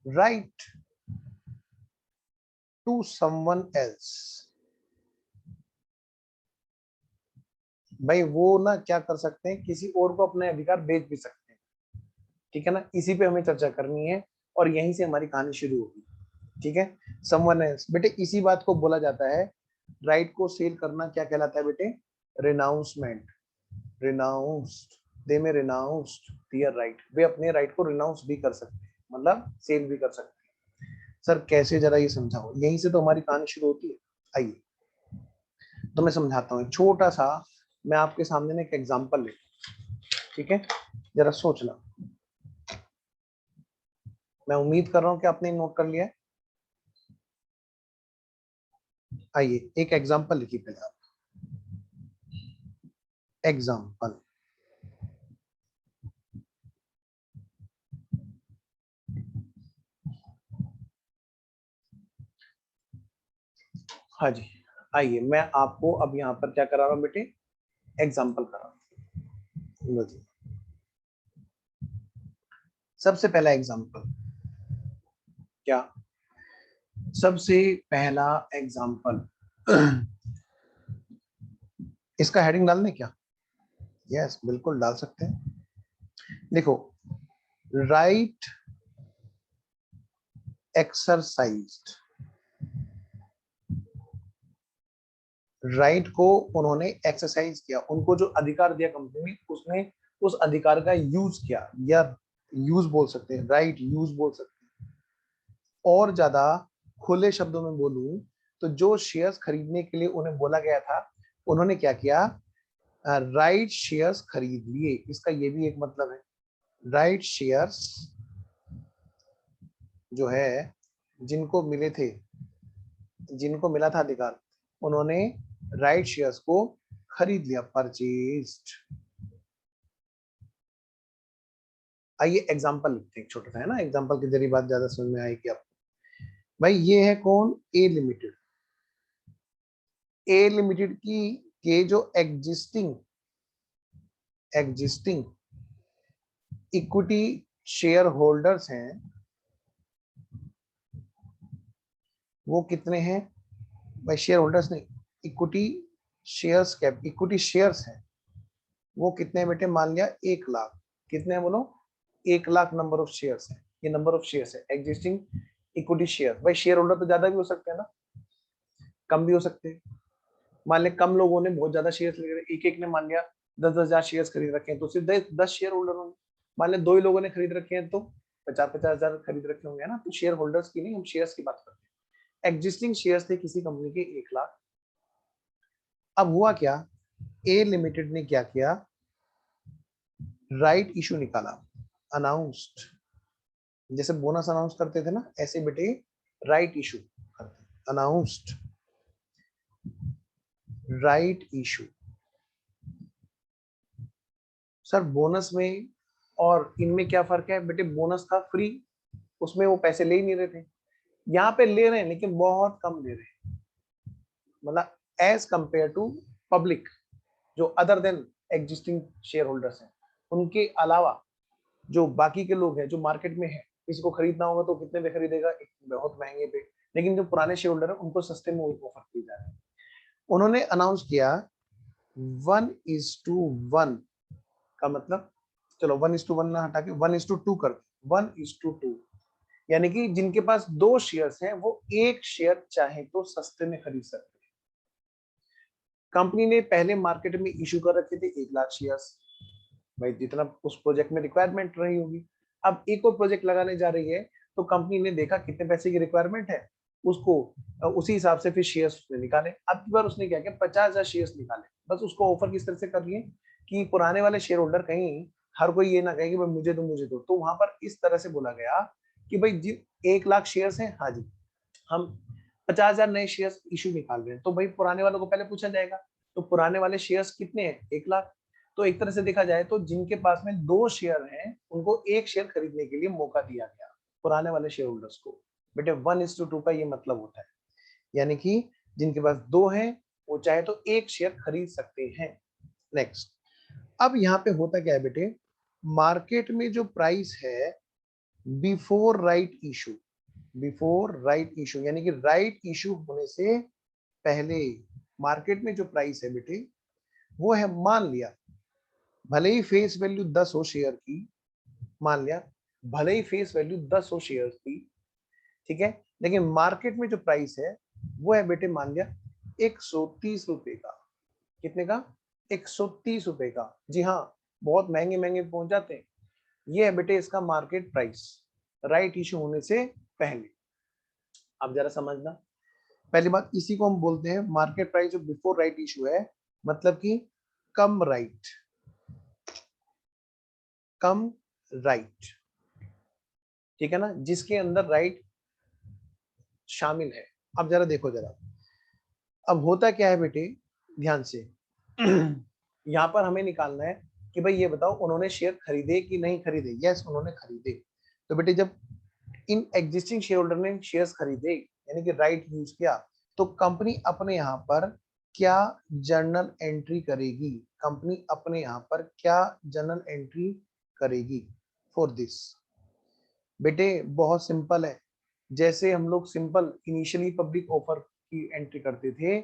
A: right to someone else. भाई वो ना क्या कर सकते हैं, किसी और को अपने अधिकार बेच भी सकते हैं, ठीक है ना। इसी पे हमें चर्चा करनी है और यहीं से हमारी कहानी शुरू होगी, ठीक है। समवन एल्स, बेटे इसी बात को बोला जाता है, राइट को सेल करना क्या कहलाता है बेटे, रिनाउंसमेंट। रिनाउंस्ड, दे में रिनाउंस्ड दियर राइट, वे अपने राइट को रिनाउंस भी कर सकते हैं, मतलब सेल भी कर सकते हैं। सर कैसे, जरा ये समझाओ, यहीं से तो हमारी कहानी शुरू होती है। आइए तो मैं समझाता हूँ, छोटा सा मैं आपके सामने ना एक एग्जांपल ले, ठीक है, जरा सोचना। मैं उम्मीद कर रहा हूं कि आपने नोट कर लिया है। आइए एक एग्जांपल लिखिए पहले आप, एग्जांपल। हाँ जी, आइए मैं आपको अब यहाँ पर क्या करा रहा हूँ बेटे, एग्जांपल करा रहा हूँ। सबसे पहला एग्जांपल क्या, सबसे पहला एग्जांपल इसका हेडिंग डालने क्या, यस बिल्कुल डाल सकते हैं। देखो, राइट एक्सरसाइज्ड, राइट को उन्होंने एक्सरसाइज किया, उनको जो अधिकार दिया कंपनी ने, उसने उस अधिकार का यूज किया, या यूज बोल सकते हैं, राइट यूज बोल सकते हैं। और ज्यादा खुले शब्दों में बोलूं तो जो शेयर्स खरीदने के लिए उन्हें बोला गया था, उन्होंने क्या किया, राइट शेयर्स खरीद लिए। इसका ये भी एक मतलब है, राइट शेयर्स जो है जिनको मिले थे, जिनको मिला था अधिकार, उन्होंने राइट शेयर्स को खरीद लिया, परचेज्ड। आइए एग्जांपल लिखते हैं छोटा सा, है ना, एग्जांपल के जरिए बात ज्यादा समझ में आएगी आपको। भाई ये है कौन, ए लिमिटेड। ए लिमिटेड की के जो existing existing equity share holders हैं, वो कितने हैं भाई, शेयर होल्डर्स नहीं, equity shares, cap equity shares हैं, वो कितने हैं बेटे, मान लिया 1 लाख। कितने हैं बोलो, 1 लाख नंबर ऑफ शेयर्स है, ये नंबर ऑफ शेयर्स है एग्जिस्टिंग इक्विटी शेयर। भाई शेयर होल्डर तो ज्यादा भी हो सकते हैं ना, कम भी हो सकते हैं। मान लिया कम लोगों ने बहुत ज्यादा शेयर्स ले रखे, एक एक ने मान लिया 10,000 शेयर्स खरीद रखे हैं, तो सिर्फ 10 शेयर होल्डर होंगे। मान लिया 2 ही लोगों ने खरीद रखे हैं तो 50,000 खरीद रखे होंगे, है ना। तो शेयर होल्डर्स की नहीं, हम शेयर्स की बात करते हैं। एग्जिस्टिंग शेयर्स थे किसी कंपनी के 1 लाख। अब हुआ क्या, ए लिमिटेड ने क्या किया, राइट इशू निकाला, अनाउंस्ड, जैसे बोनस अनाउंस करते थे ना, ऐसे बेटे राइट इशू करते, announced right issue. Sir bonus में और इनमें क्या फर्क है बेटे, बोनस था फ्री, उसमें वो पैसे ले ही नहीं रहे थे, यहाँ पे ले रहे हैं लेकिन बहुत कम ले रहे हैं, मतलब एज कंपेयर टू पब्लिक, जो other than existing share holders हैं, उनके अलावा जो बाकी के लोग हैं जो मार्केट में है, किसी को खरीदना होगा तो कितने पे खरीदेगा, एक बहुत महंगे पे, लेकिन जो पुराने शेयर होल्डर है उनको सस्ते में ऑफर की जा रही है। उन्होंने अनाउंस किया 1:1 का मतलब, चलो 1:1 ना हटा के 1:2 कर, 1:2, यानी कि जिनके पास 2 शेयर्स हैं वो एक शेयर चाहे तो सस्ते में खरीद सकते हैं। कंपनी ने पहले मार्केट में इशू कर रखे थे 1 लाख शेयर्स, भाई जितना उस प्रोजेक्ट में रिक्वायरमेंट रही होगी। अब एक और प्रोजेक्ट लगाने जा रही है, तो कंपनी ने देखा कितने पैसे की रिक्वायरमेंट है, उसको उसी हिसाब से फिर शेयर्स उसने निकाले। अब की बार उसने क्या किया, 50,000 शेयर्स निकाले। बस उसको ऑफर किस तरह से कर रही है कि पुराने वाले शेयर होल्डर कहीं हर कोई ये ना कहे कि भाई मुझे दो मुझे दो, तो वहां पर इस तरह से बोला गया कि भाई जिन 1 लाख शेयर्स हैं, हाँ जी, हम 50,000 नए शेयर्स इशू निकाल रहे हैं, तो भाई पुराने वालों को पहले पूछा जाएगा, तो पुराने वाले शेयर्स कितने हैं? 1,00,000। तो एक तरह से देखा जाए तो जिनके पास में 2 शेयर हैं, उनको 1 शेयर खरीदने के लिए मौका दिया गया, पुराने वाले शेयर होल्डर्स को। बेटे 1:2 का ये मतलब होता है, यानी कि जिनके पास 2 हैं, वो चाहे तो 1 शेयर खरीद सकते हैं। नेक्स्ट, अब यहाँ पे होता क्या है बेटे, मार्केट में जो प्राइस है before right issue, before right issue यानी कि राइट इशू होने से पहले मार्केट में जो प्राइस है बेटे, वो है, मान लिया भले ही फेस वैल्यू 10 हो शेयर की, मान लिया भले ही फेस वैल्यू 10 हो शेयर की, ठीक है, लेकिन मार्केट में जो प्राइस है वो है बेटे, मान लिया 130 रुपए का। कितने का? 130 रुपए का। जी हाँ, बहुत महंगे महंगे पहुंच जाते हैं। ये है बेटे इसका मार्केट प्राइस, राइट इशू होने से पहले। अब जरा समझना, पहली बात, इसी को हम बोलते हैं मार्केट प्राइस जो बिफोर राइट इशू है, मतलब कि कम राइट, कम राइट, ठीक है ना, जिसके अंदर राइट शामिल है। अब जरा देखो जरा, अब होता क्या है बेटे, ध्यान से यहाँ पर हमें निकालना है कि भाई ये बताओ उन्होंने शेयर खरीदे कि नहीं खरीदे। यस, उन्होंने खरीदे। तो बेटे जब इन एग्जिस्टिंग शेयर होल्डर ने शेयर्स खरीदे यानी कि राइट यूज किया, तो कंपनी अपने यहाँ पर क्या जर्नल एंट्री करेगी, कंपनी अपने यहाँ पर क्या जर्नल एंट्री करेगी फॉर दिस। बेटे बहुत सिंपल है, जैसे हम लोग सिंपल इनिशियली पब्लिक ऑफर की एंट्री करते थे,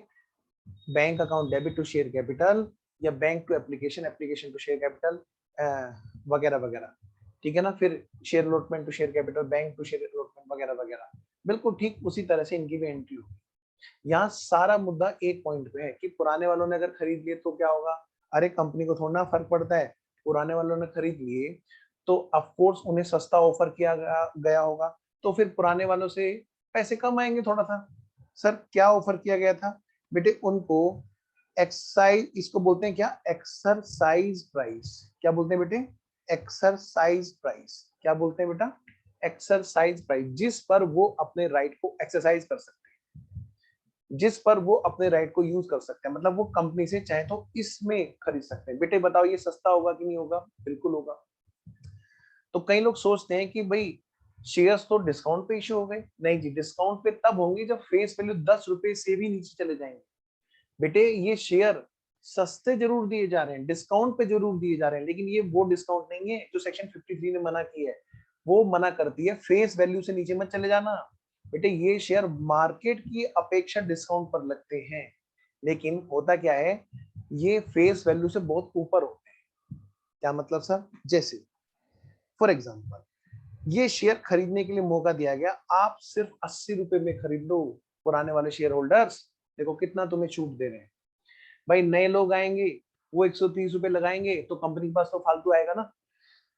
A: bank account debit to share capital, या bank to application, application to share capital, वगैरह वगैरह, ठीक है ना, फिर share allotment to share capital, bank to share allotment वगैरह वगैरह, बिल्कुल ठीक उसी तरह से इनकी भी एंट्री होगी। यहाँ सारा मुद्दा एक पॉइंट पे है कि पुराने वालों ने अगर खरीद लिए तो क्या होगा। अरे कंपनी को थोड़ा ना फर्क पड़ता है, पुराने वालों ने खरीद लिए तो ऑफकोर्स उन्हें सस्ता ऑफर किया गया होगा, तो फिर पुराने वालों से पैसे कम आएंगे थोड़ा सा। सर क्या ऑफर किया गया था बेटे, उनको एक्सरसाइज, इसको बोलते हैं क्या, एक्सरसाइज प्राइस। क्या बोलते हैं बेटे? Exercise price. क्या बोलते हैं बेटा? एक्सरसाइज प्राइस, जिस पर वो अपने राइट को एक्सरसाइज कर सकते हैं, जिस पर वो अपने राइट को यूज कर सकते हैं, मतलब वो कंपनी से चाहे तो इसमें खरीद सकते हैं। बेटे बताओ ये सस्ता होगा कि नहीं होगा? बिल्कुल होगा। तो कई लोग सोचते हैं कि भाई शेयर्स तो डिस्काउंट पे इशू हो गए। नहीं जी, डिस्काउंट पे तब होंगे जब फेस वैल्यू 10 रुपए से भी नीचे चले जाएंगे। बेटे ये शेयर सस्ते जरूर दिए जा रहे हैं, डिस्काउंट पे जरूर दिए जा रहे हैं, लेकिन ये वो डिस्काउंट नहीं है जो सेक्शन 53 ने मना की है। वो मना करती है फेस वैल्यू से नीचे मत चले जाना। बेटे ये शेयर मार्केट की अपेक्षा डिस्काउंट पर लगते हैं, लेकिन होता क्या है, ये फेस वैल्यू से बहुत ऊपर होते हैं। क्या मतलब सर? जैसे फॉर एग्जाम्पल ये शेयर खरीदने के लिए मौका दिया गया, आप सिर्फ 80 रुपए में खरीद लो पुराने वाले शेयर होल्डर्स। देखो कितना तुम्हें छूट दे रहे हैं। भाई नए लोग आएंगे, वो 130 रुपए लगाएंगे तो कंपनी के पास तो फालतू आएगा ना।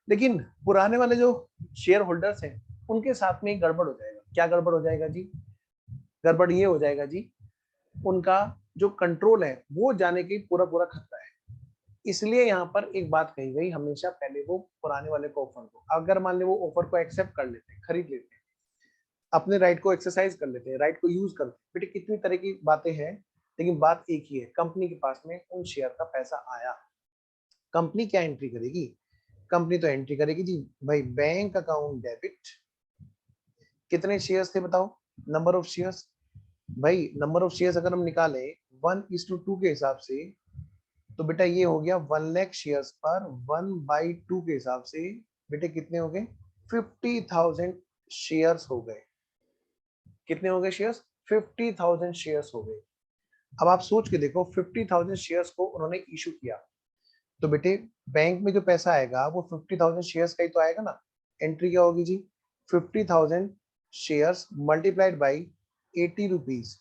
A: लेकिन पुराने वाले जो शेयर होल्डर्स हैं उनके साथ में एक गड़बड़ हो जाएगा। क्या गड़बड़ हो जाएगा जी? गड़बड़ ये हो जाएगा जी, उनका जो कंट्रोल है वो जाने की पूरा पूरा खतरा है। इसलिए यहाँ पर एक बात कही गई, हमेशा पहले वो पुराने वाले को ऑफर को, अगर मान ले वो ऑफर को एक्सेप्ट कर लेते हैं, खरीद लेते हैं, अपने राइट को एक्सरसाइज कर लेते हैं, राइट को यूज करते हैं, बेटे कितनी तरह की बातें हैं, लेकिन बात एक ही है, कंपनी के पास में उन शेयर का पैसा आया, कंपनी क्या एंट्री करेगी? कंपनी तो एंट्री करेगी जी भाई बैंक अकाउंट डेबिट, कितने शेयर्स थे बताओ, नंबर ऑफ शेयर्स। भाई नंबर ऑफ शेयर्स अगर हम निकालें 1:2 के हिसाब से, तो बेटा ये हो गया 1 लाख शेयर्स पर 1/2 के हिसाब से, बेटे कितने हो गए? 50,000 शेयर्स हो गए। कितने हो गए शेयर्स? 50,000 शेयर्स हो गए। अब आप सोच के देखो 50,000 शेयर्स को उन्होंने इशू किया, तो बेटे बैंक में जो पैसा आएगा वो 50,000 शेयर्स का ही तो आएगा ना। एंट्री क्या होगी जी? 50,000 शेयर्स मल्टीप्लाइड बाई 80 रुपीज,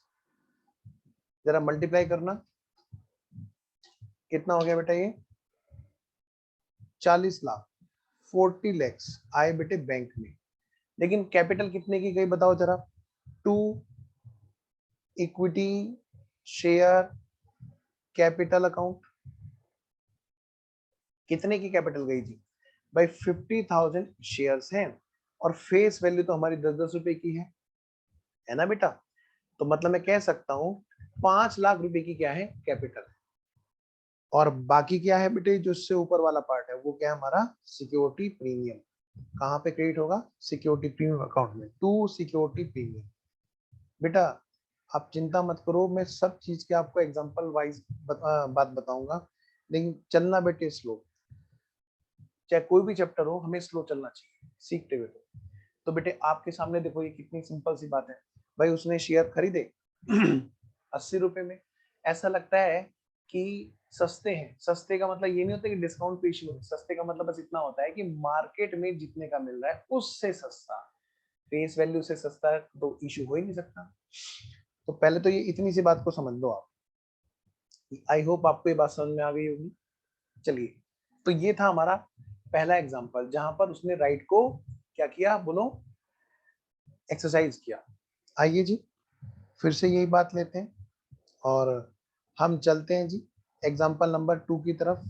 A: जरा मल्टीप्लाई करना, कितना हो गया बेटा? ये 40 लाख, 40 लैक्स आए बेटे बैंक में। लेकिन कैपिटल कितने की गई बताओ जरा? 2 इक्विटी शेयर कैपिटल अकाउंट, कितने की कैपिटल गई जी? भाई 50,000 शेयर्स हैं और फेस वैल्यू तो हमारी 10-10 रुपए की है। है ना बेटा। तो मतलब मैं कह सकता हूँ 5 लाख रुपए की क्या है, कैपिटल। और बाकी क्या है बेटे, जो इससे ऊपर वाला पार्ट है वो क्या है हमारा, सिक्योरिटी प्रीमियम। कहाँ पे क्रेडिट होगा, सिक्योरिटी प्रीमियम अकाउंट में, टू सिक्योरिटी प्रीमियम। बेटा आप चिंता मत करो, मैं सब चीज के आपको एग्जांपल वाइज बात बताऊंगा, लेकिन चलना बेटे स्लो। चाहे कोई भी चैप्टर हो, हमें स्लो चलना चाहिए सीखते हुए। तो बेटे आपके सामने देखो, ये कितनी सिंपल सी बात है। भाई उसने शेयर खरीदे 80 रुपए में। ऐसा लगता है कि सस्ते हैं। सस्ते का मतलब ये नहीं होता कि डिस्काउंट पे इशू है। सस्ते का मतलब बस इतना होता है कि मार्केट में जितने का मिल रहा है उससे सस्ता। फेस वैल्यू से सस्ता तो इशू हो ही नहीं सकता। तो पहले तो ये इतनी सी बात को समझ लो आप। आई होप आपको ये बात समझ में आ गई होगी। चलिए, तो ये था हमारा पहला एग्जांपल जहां पर उसने राइट को क्या किया, बोलो, एक्सरसाइज किया। आइए जी, फिर से यही बात लेते हैं और हम चलते हैं जी एग्जांपल नंबर 2 की तरफ।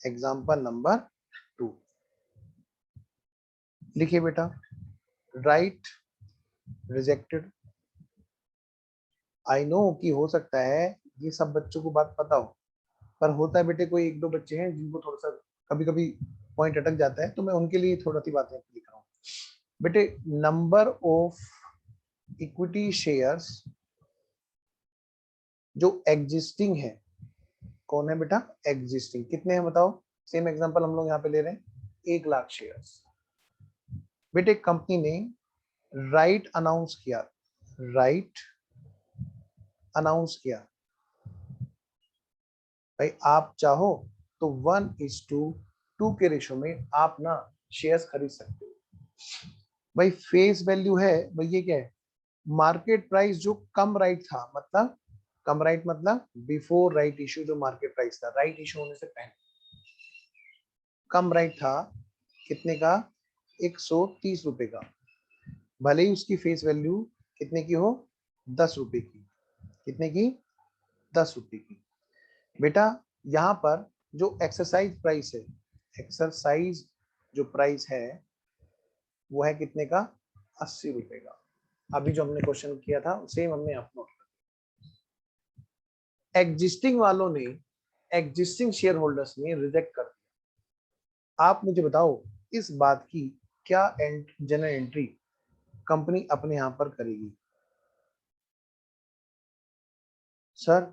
A: एग्जांपल नंबर 2 लिखिए बेटा, राइट रिजेक्टेड। आई नो कि हो सकता है ये सब बच्चों को बात पता हो, पर होता है बेटे कोई एक दो बच्चे हैं जिनको थोड़ा सा कभी कभी पॉइंट अटक जाता है, तो मैं उनके लिए थोड़ा सी बातें लिख रहा हूँ। बेटे नंबर ऑफ इक्विटी शेयर्स जो एग्जिस्टिंग है, कौन है बेटा, एग्जिस्टिंग, कितने हैं बताओ। सेम एग्जांपल हम लोग यहाँ पे ले रहे हैं, 1 लाख शेयर्स। बेटे कंपनी ने राइट अनाउंस किया, राइट अनाउंस किया। भाई आप चाहो तो 1:2 के रेशो में आप ना शेयर्स खरीद सकते हो। भाई फेस वैल्यू है, भाई ये क्या है, मार्केट प्राइस जो कम राइट था, मतलब कम राइट मतलब बिफोर राइट इशू जो मार्केट प्राइस था, राइट इशू होने से पहले कम राइट था, कितने का, 130 रुपए का। भले ही उसकी फेस वैल्यू कितने की हो, 10 रुपए की। कितने की, 10 रुपए की। बेटा यहाँ पर जो एक्सरसाइज प्राइस है, एक्सरसाइज जो प्राइस है वो है कितने का, 80 रुपए का। अभी जो हमने क्वेश्चन किया था सेम हमने आप नोट कर। एग्जिस्टिंग वालों ने, एग्जिस्टिंग शेयर होल्डर्स ने रिजेक्ट कर दिया। आप मुझे बताओ इस बात की क्या जनरल एंट्री कंपनी अपने यहां पर करेगी। सर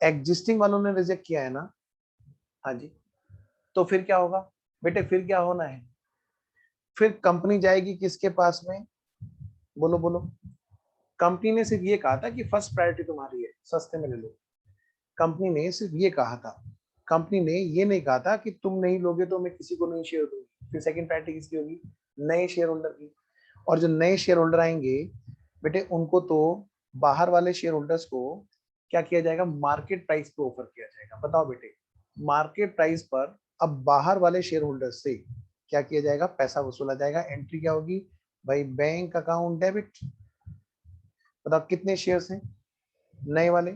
A: एग्जिस्टिंग वालों ने रिजेक्ट किया है ना, हाँ जी, तो फिर क्या होगा बेटे, फिर क्या होना है, फिर कंपनी जाएगी किसके पास में, बोलो बोलो। कंपनी ने सिर्फ ये कहा था कि फर्स्ट प्रायोरिटी तुम्हारी है, सस्ते में ले लो। कंपनी ने सिर्फ ये कहा था, कंपनी ने ये नहीं कहा था कि तुम नहीं लोगे तो मैं किसी को नहीं शेयर दूंगी। फिर सेकंड प्रायोरिटी किसकी होगी, नए शेयर होल्डर की। और जो नए शेयर होल्डर आएंगे बेटे उनको तो बाहर वाले शेयर होल्डर्स को क्या किया जाएगा, मार्केट प्राइस पे ऑफर किया जाएगा। बताओ बेटे, मार्केट प्राइस पर अब बाहर वाले शेयर होल्डर्स से क्या किया जाएगा, पैसा वसूला जाएगा। एंट्री क्या होगी भाई, बैंक अकाउंट डेबिट। बताओ कितने शेयर्स हैं नए वाले,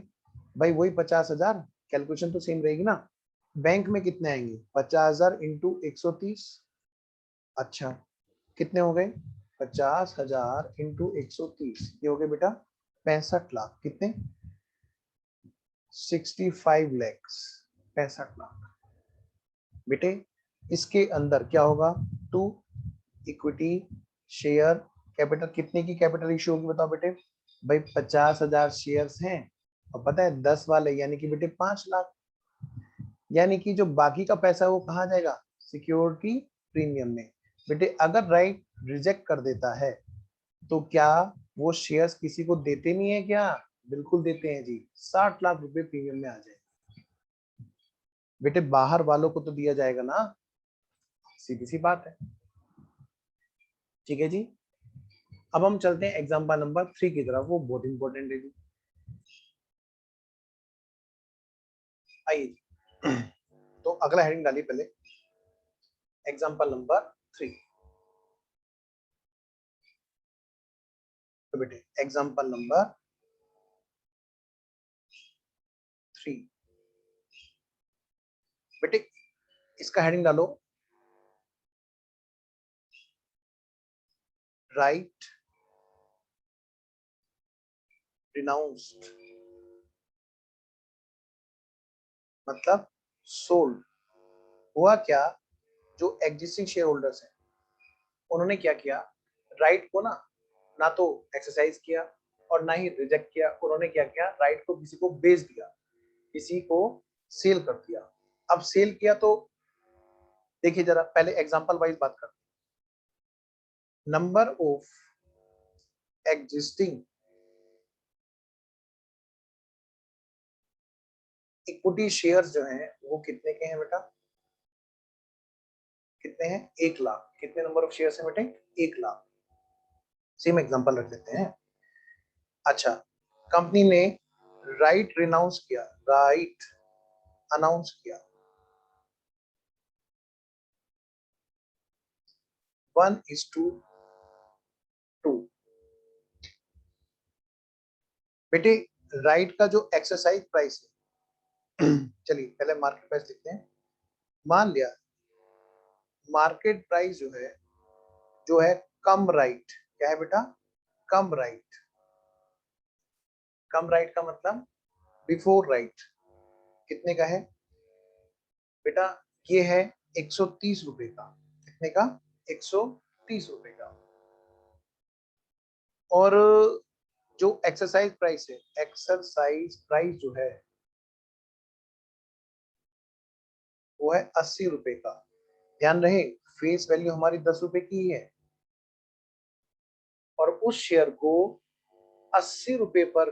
A: भाई वही 50,000। कैलकुलेशन तो सेम रहेगी ना। बैंक में कितने आएंगे, 50,000 इंटू 130। अच्छा कितने हो गए, 50,000 इंटू 130, ये हो गए बेटा 65 लाख। कितने, 65 लैक्स, 65 लाख। बेटे इसके अंदर क्या होगा, टू इक्विटी शेयर कैपिटल। कितने की कैपिटल इश्यू होगी बताओ बेटे, भाई 50,000 शेयर्स हैं और पता है 10 वाले यानी कि बेटे 5 लाख। यानी कि जो बाकी का पैसा है वो कहाँ जाएगा, सिक्योरिटी प्रीमियम में। बेटे अगर राइट रिजेक्ट कर देता है तो क्या वो शेयर्स किसी को देते नहीं है क्या, बिल्कुल देते हैं जी। 60 लाख रुपए प्रीमियम में आ जाए। बेटे बाहर वालों को तो दिया जाएगा ना, सीधी सी बात है। ठीक है जी, अब हम चलते हैं एग्जाम्पल नंबर 3 की तरफ, वो बहुत इंपॉर्टेंट है जी। आइए तो अगला हेडिंग डालिए पहले, एग्जाम्पल नंबर 3। तो बेटे एग्जाम्पल नंबर 3, बेटे इसका हेडिंग डालो, राइट रिनाउंस्ड मतलब सोल्ड। हुआ क्या, जो एग्जिस्टिंग शेयर होल्डर्स हैं उन्होंने क्या किया, राइट को ना तो एक्सरसाइज किया और ना ही रिजेक्ट किया, उन्होंने क्या किया, राइट को किसी को बेच दिया, किसी को सेल कर दिया। अब सेल किया तो देखिए जरा पहले एग्जांपल वाइज बात करते हैं। Number of existing equity shares जो हैं वो कितने के हैं बेटा, कितने हैं, 1 लाख। कितने नंबर ऑफ शेयर्स हैं बेटे, 1 लाख। सेम एग्जांपल रख लेते हैं। अच्छा, कंपनी ने राइट रिनाउंस किया, राइट अनाउंस किया 1:2। बेटे राइट का जो एक्सरसाइज प्राइस है चलिए पहले मार्केट प्राइस लिखते हैं। मान लिया मार्केट प्राइस जो है कम राइट, क्या है बेटा, कम राइट। कम राइट का मतलब बिफोर राइट कितने का है बेटा, ये है 130 रुपए का। कितने का, 130 रुपए का। और जो एक्सरसाइज प्राइस है, एक्सरसाइज प्राइस जो है वो है 80 रुपए का। ध्यान रहे फेस वैल्यू हमारी 10 रुपए की ही है और उस शेयर को 80 रुपए पर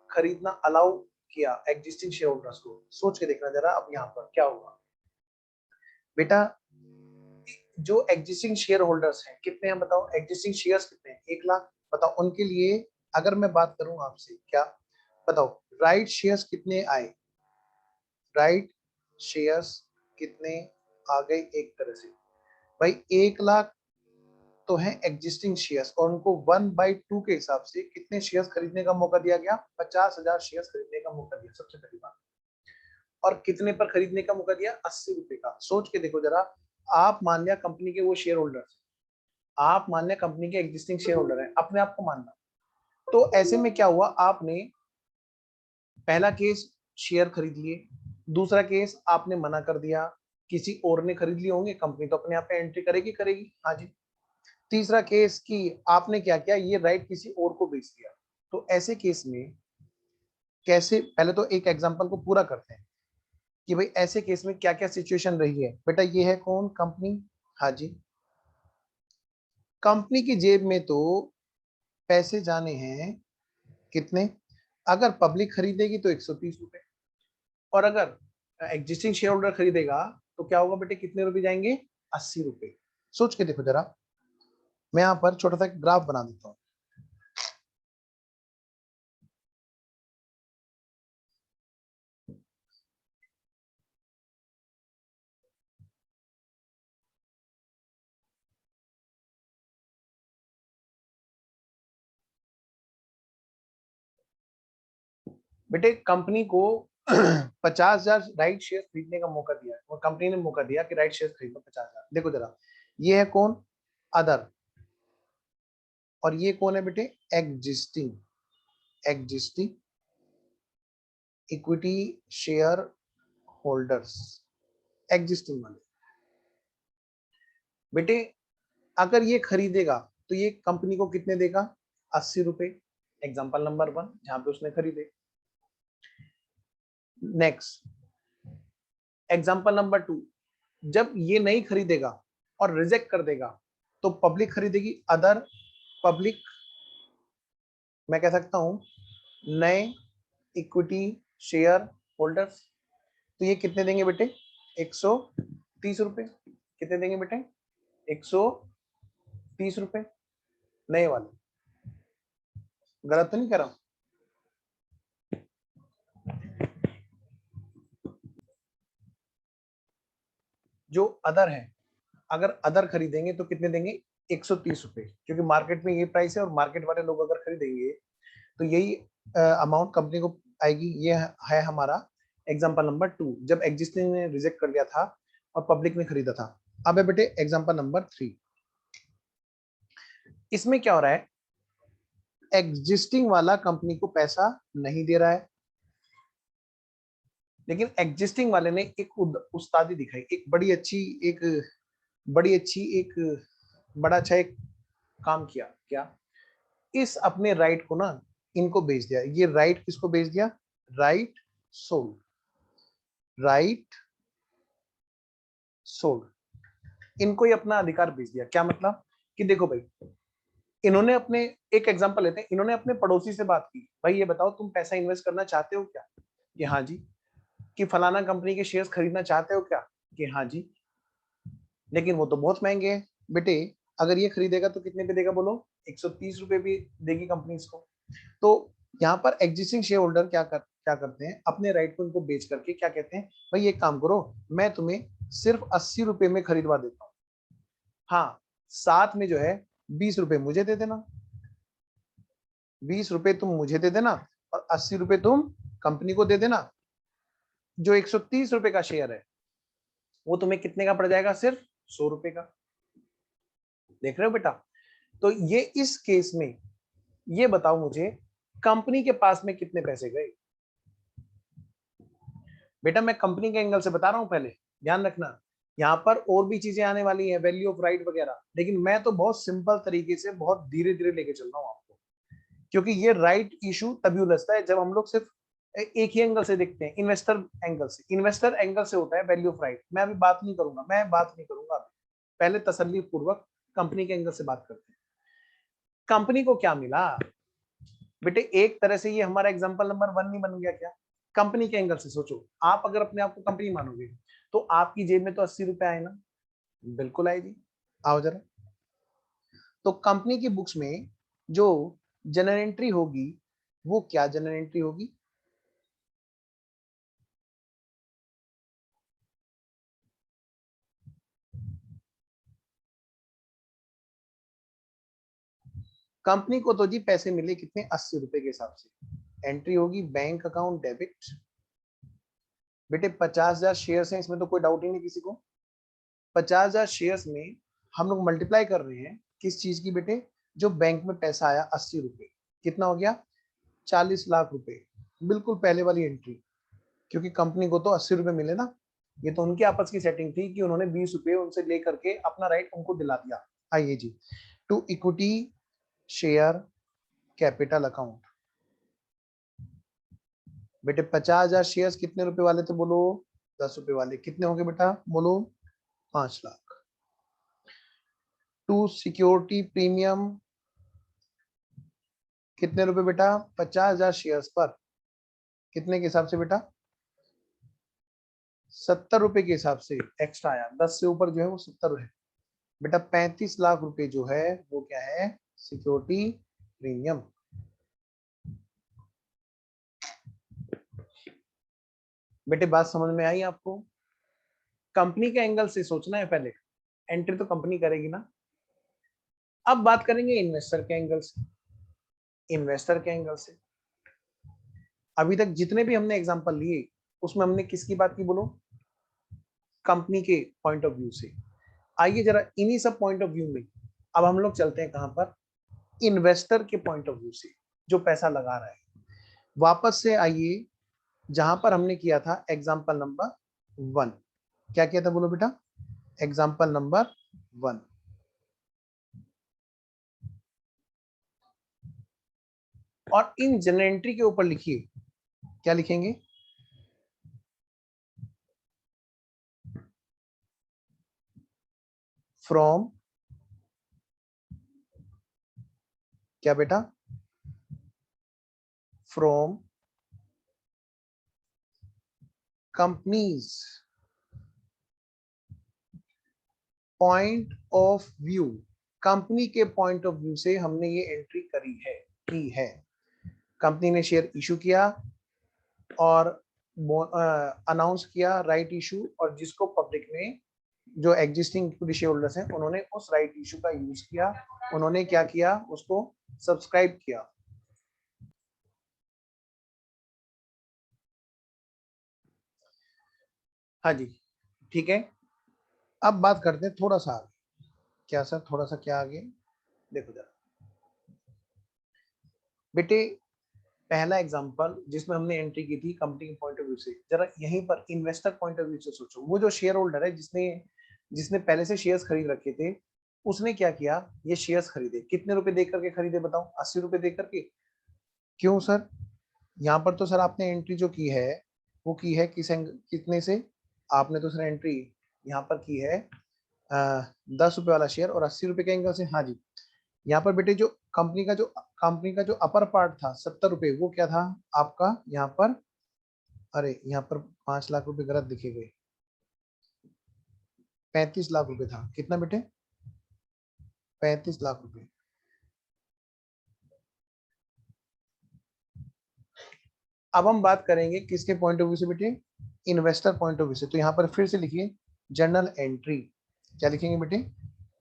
A: खरीदना अलाउ किया एग्जिस्टिंग शेयर होल्डर्स को। सोच के देखना जरा अब यहाँ पर क्या होगा बेटा। जो एग्जिस्टिंग शेयर होल्डर्स हैं कितने हैं बताओ, एग्जिस्टिंग शेयर्स कितने हैं, 1 लाख। बताओ उनके लिए अगर मैं बात करूं आपसे, क्या बताओ, राइट शेयर्स कितने आए, राइट शेयर्स कितने आ गए एक तरह से भाई, 1 लाख तो है एग्जिस्टिंग शेयर्स और उनको 1/2 के हिसाब से कितने शेयर्स खरीदने का मौका दिया गया, 50,000 शेयर्स खरीदने का मौका दिया सबसे पहली बात। और कितने पर खरीदने का मौका दिया, 80 रुपए का। सोच के देखो जरा, आप मान लिया कंपनी के वो शेयर होल्डर्स, आप मान लिया कंपनी के एग्जिस्टिंग शेयर होल्डर है, अपने आप को मानना। तो ऐसे में क्या हुआ, आपने पहला केस शेयर खरीद लिए, दूसरा केस आपने मना कर दिया, किसी और ने खरीद लिए होंगे, कंपनी तो अपने आप पे एंट्री करेगी करेगी, हाँ जी। तीसरा केस की आपने क्या किया, ये राइट किसी और को बेच दिया। तो ऐसे केस में कैसे, पहले तो एक एग्जांपल को पूरा करते हैं कि भाई ऐसे केस में क्या क्या सिचुएशन रही है। बेटा ये है कौन, कंपनी, हाँ जी। कंपनी की जेब में तो पैसे जाने हैं कितने, अगर पब्लिक खरीदेगी तो 130 रुपए और अगर एग्जिस्टिंग शेयर होल्डर खरीदेगा तो क्या होगा बेटे, कितने रुपए जाएंगे, 80 रुपए। सोच के देखो जरा, मैं यहाँ पर छोटा सा ग्राफ बना देता हूँ। बेटे कंपनी को 50,000 राइट शेयर खरीदने का मौका दिया और कंपनी ने मौका दिया कि राइट शेयर खरीदो 50,000। देखो जरा, ये है कौन, अदर, और ये कौन है बेटे, existing, existing equity share holders, existing वाले। बेटे अगर ये खरीदेगा तो ये कंपनी को कितने देगा, 80 रुपए। एग्जाम्पल नंबर 1 जहां पे उसने खरीदे। नेक्स्ट एग्जाम्पल नंबर 2, जब ये नहीं खरीदेगा और रिजेक्ट कर देगा तो पब्लिक खरीदेगी, अदर पब्लिक, मैं कह सकता हूं नए इक्विटी शेयर होल्डर्स। तो ये कितने देंगे बेटे, 130 रुपए। कितने देंगे बेटे, 130 रुपए नए वाले। गलत तो नहीं कर रहा हूं, जो अदर है, अगर अदर खरीदेंगे तो कितने देंगे, 130 रुपए, क्योंकि मार्केट में ये प्राइस है और मार्केट वाले लोग अगर खरीदेंगे तो यही अमाउंट कंपनी को आएगी। ये है हमारा एग्जांपल नंबर 2, जब एग्जिस्टिंग ने रिजेक्ट कर दिया था और पब्लिक ने खरीदा था। अब है बेटे एग्जांपल नंबर 3, इसमें क्या हो रहा है, एग्जिस्टिंग वाला कंपनी को पैसा नहीं दे रहा है, लेकिन एग्जिस्टिंग वाले ने एक उस्तादी दिखाई, एक बड़ी अच्छी एक बड़ा अच्छा एक काम किया। क्या? इस अपने राइट को ना इनको बेच दिया। ये राइट किसको बेच दिया? राइट सोल्ड, राइट सोल्ड, इनको ही अपना अधिकार बेच दिया। क्या मतलब कि देखो भाई, इन्होंने अपने, एक एग्जांपल लेते हैं, इन्होंने अपने पड़ोसी से बात की, भाई ये बताओ तुम पैसा इन्वेस्ट करना चाहते हो क्या? कि हाँ जी। कि फलाना कंपनी के शेयर्स खरीदना चाहते हो क्या? कि हाँ जी। लेकिन वो तो बहुत महंगे हैं बेटे, अगर ये खरीदेगा तो कितने पे देगा बोलो? 130 रुपए भी देगी कंपनी इसको। तो यहाँ पर एग्जिस्टिंग शेयर होल्डर क्या करते हैं, अपने राइट को इनको बेच करके क्या कहते हैं, भाई एक काम करो, मैं तुम्हें सिर्फ 80 रुपए में खरीदवा देता हूँ, हाँ साथ में जो है 20 रुपए मुझे दे देना, 20 रुपए तुम मुझे दे देना और 80 रुपए तुम कंपनी को दे देना। जो 130 रुपए का शेयर है वो तुम्हें कितने का पड़ जाएगा? सिर्फ 100 रुपए का। देख रहे हो बेटा? तो ये इस केस में, ये बताओ मुझे, कंपनी के पास में कितने पैसे गए? बेटा मैं कंपनी के एंगल से बता रहा हूं, पहले ध्यान रखना। यहाँ पर और भी चीजें आने वाली हैं, वैल्यू ऑफ राइट वगैरह, लेकिन मैं तो बहुत सिंपल तरीके से बहुत धीरे धीरे लेके चल रहा हूँ आपको, क्योंकि ये राइट इशू तभी उलझता है जब हम लोग सिर्फ एक ही एंगल से देखते हैं, इन्वेस्टर एंगल से। इन्वेस्टर एंगल से होता है वैल्यू ऑफ राइट। मैं अभी बात नहीं करूंगा, अभी पहले तसल्ली पूर्वक कंपनी के एंगल से बात करते हैं। कंपनी को क्या मिला बेटे? एक तरह से ये हमारा एग्जांपल नंबर 1 नहीं बन गया क्या? कंपनी के एंगल से सोचो, आप अगर अपने आप को कंपनी मानोगे तो आपकी जेब में तो 80 रुपए आए ना? बिल्कुल आए जी। आओ जरा। तो कंपनी की बुक्स में जो जनरल एंट्री होगी वो क्या जनरल एंट्री होगी? कंपनी को तो जी पैसे मिले कितने? 80 रुपए के हिसाब से। एंट्री होगी बैंक अकाउंट डेबिट। बेटे 50,000 शेयर्स हैं, इसमें तो कोई डाउट ही नहीं किसी को। 50,000 शेयर्स में हम लोग मल्टीप्लाई कर रहे हैं किस चीज की बेटे? जो बैंक में पैसा आया 80 रुपए, कितना हो गया? 40 लाख रुपए। बिल्कुल पहले वाली एंट्री, क्योंकि कंपनी को तो 80 रुपए मिले ना। ये तो उनकी आपस की सेटिंग थी कि उन्होंने 20 रुपए उनसे लेकर के अपना राइट उनको दिला दिया। आइए जी, to equity share capital account. बेटे 50,000 शेयर्स कितने रुपए वाले थे बोलो? 10 रुपए वाले। कितने होंगे बेटा बोलो? 5 लाख। टू सिक्योरिटी प्रीमियम कितने रुपए बेटा? 50,000 शेयर्स पर कितने के हिसाब से बेटा? 70 रुपए के हिसाब से एक्स्ट्रा आया, 10 से ऊपर जो है वो 70 है बेटा। 35 लाख रुपए जो है वो क्या है? Security premium. बेटे बात समझ में आई आपको? कंपनी के एंगल से सोचना है पहले, एंट्री तो कंपनी करेगी ना। अब बात करेंगे इन्वेस्टर के एंगल से। इन्वेस्टर के एंगल से अभी तक जितने भी हमने एग्जांपल लिए उसमें हमने किसकी बात की बोलो? कंपनी के पॉइंट ऑफ व्यू से। आइए जरा इन्हीं सब पॉइंट ऑफ व्यू में अब हम लोग चलते हैं कहां पर? इन्वेस्टर के पॉइंट ऑफ व्यू से, जो पैसा लगा रहा है। वापस से आइए जहां पर हमने किया था एग्जाम्पल नंबर 1। क्या किया था बोलो बेटा? Example number 1। और इन जनरल एंट्री के ऊपर लिखिए, क्या लिखेंगे? फ्रॉम, क्या बेटा? From companies point of view. Company के पॉइंट ऑफ व्यू से हमने ये एंट्री की है। कंपनी ने शेयर इशू किया और अनाउंस किया राइट इशू, और जिसको पब्लिक में, जो एग्जिस्टिंग इक्विटी शेयर होल्डर्स हैं, उन्होंने उस राइट इशू का यूज किया। उन्होंने क्या किया? उसको सब्सक्राइब किया। हाँ जी, ठीक है। अब बात करते हैं थोड़ा सा आगे। क्या सर? थोड़ा सा क्या आगे? देखो जरा, बेटे पहला एग्जांपल जिसमें हमने एंट्री की थी कंपनी के पॉइंट ऑफ व्यू से, जरा यहीं पर इन्वेस्टर पॉइंट ऑफ व्यू से सोचो। वो जो शेयर होल्डर है जिसने जिसने पहले से शेयर्स खरीद रखे थे, उसने क्या किया, ये शेयर्स खरीदे। कितने रुपए दे करके खरीदे बताओ? 80 रुपए दे करके। क्यों सर? यहाँ पर तो सर आपने एंट्री जो की है वो की है कितने से? आपने तो सर एंट्री यहाँ पर की है 10 रुपए वाला शेयर और 80 रुपए के एंगल से। हाँ जी, यहाँ पर बेटे जो कंपनी का जो अपर पार्ट था 70 रुपए, वो क्या था आपका यहाँ पर? अरे यहाँ पर 5 लाख रुपए गलत दिखे गए, 35 लाख रुपए था। कितना बेटे? 35 लाख रुपए। अब हम बात करेंगे किसके पॉइंट ऑफ व्यू से बेटे? इन्वेस्टर पॉइंट ऑफ व्यू से। तो यहाँ पर फिर से लिखिए जर्नल एंट्री। क्या लिखेंगे बेटे?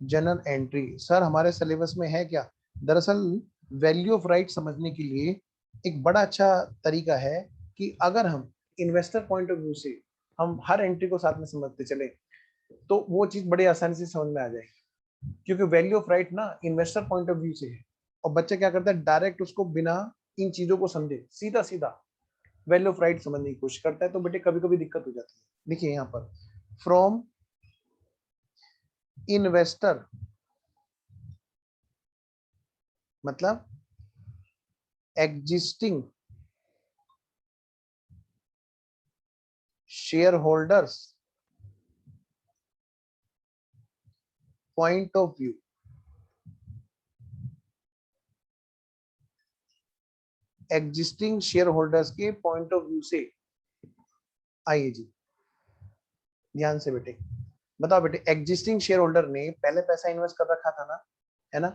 A: Journal entry. सर हमारे सिलेबस में है क्या? दरअसल वैल्यू ऑफ राइट समझने के लिए एक बड़ा अच्छा तरीका है कि अगर हम इन्वेस्टर पॉइंट ऑफ व्यू से हम हर एंट्री को साथ में समझते चले तो वो चीज बड़ी आसानी से समझ में आ जाएगी। क्योंकि वैल्यू ऑफ राइट ना इन्वेस्टर पॉइंट ऑफ व्यू से है, और बच्चा क्या करता है, डायरेक्ट उसको बिना इन चीजों को समझे सीधा सीधा वैल्यू ऑफ राइट समझने की कोशिश करता है, तो बेटे कभी कभी दिक्कत हो जाती है। देखिए यहाँ पर फ्रॉम इन्वेस्टर मतलब existing share holders point of view. Existing share holders के पॉइंट ऑफ व्यू से। आइए जी ध्यान से बेटे बताओ। बेटे एग्जिस्टिंग शेयर होल्डर ने पहले पैसा इन्वेस्ट कर रखा था ना, है ना?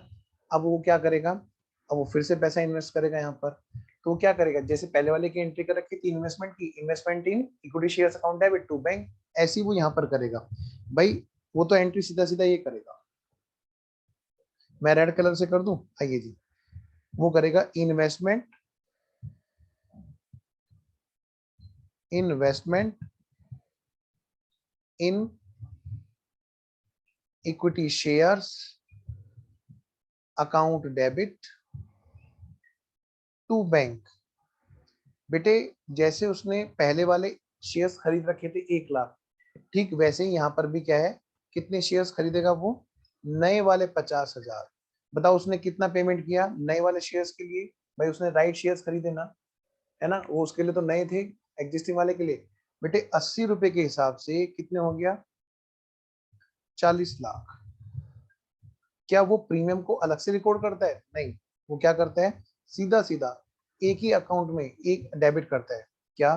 A: अब वो क्या करेगा? अब वो फिर से पैसा इन्वेस्ट करेगा यहाँ पर। तो वो क्या करेगा, जैसे पहले वाले की एंट्री कर रखी थी इन्वेस्टमेंट की, investment in equity shares account debit to bank, ऐसी वो यहाँ पर करेगा। भाई वो तो एंट्री सीधा सीधा ये करेगा। मैं रेड कलर से कर दूं? आइए जी, वो करेगा investment in equity shares account debit to bank. बेटे जैसे उसने पहले वाले शेयर्स खरीद रखे थे 1 लाख, ठीक वैसे ही यहाँ पर भी क्या है, कितने शेयर्स खरीदेगा वो? नए वाले 50,000। बताओ उसने कितना पेमेंट किया नए वाले शेयर्स के लिए? भाई उसने राइट शेयर्स खरीदे ना, है ना? वो उसके लिए तो नए थे, एग्जिस्टिंग वाले के लिए। बेटे 80 रुपए के हिसाब से कितने हो गया? 40 लाख। क्या वो प्रीमियम को अलग से रिकॉर्ड करता है? नहीं, वो क्या करता है, सीधा सीधा एक ही अकाउंट में एक डेबिट करता है। क्या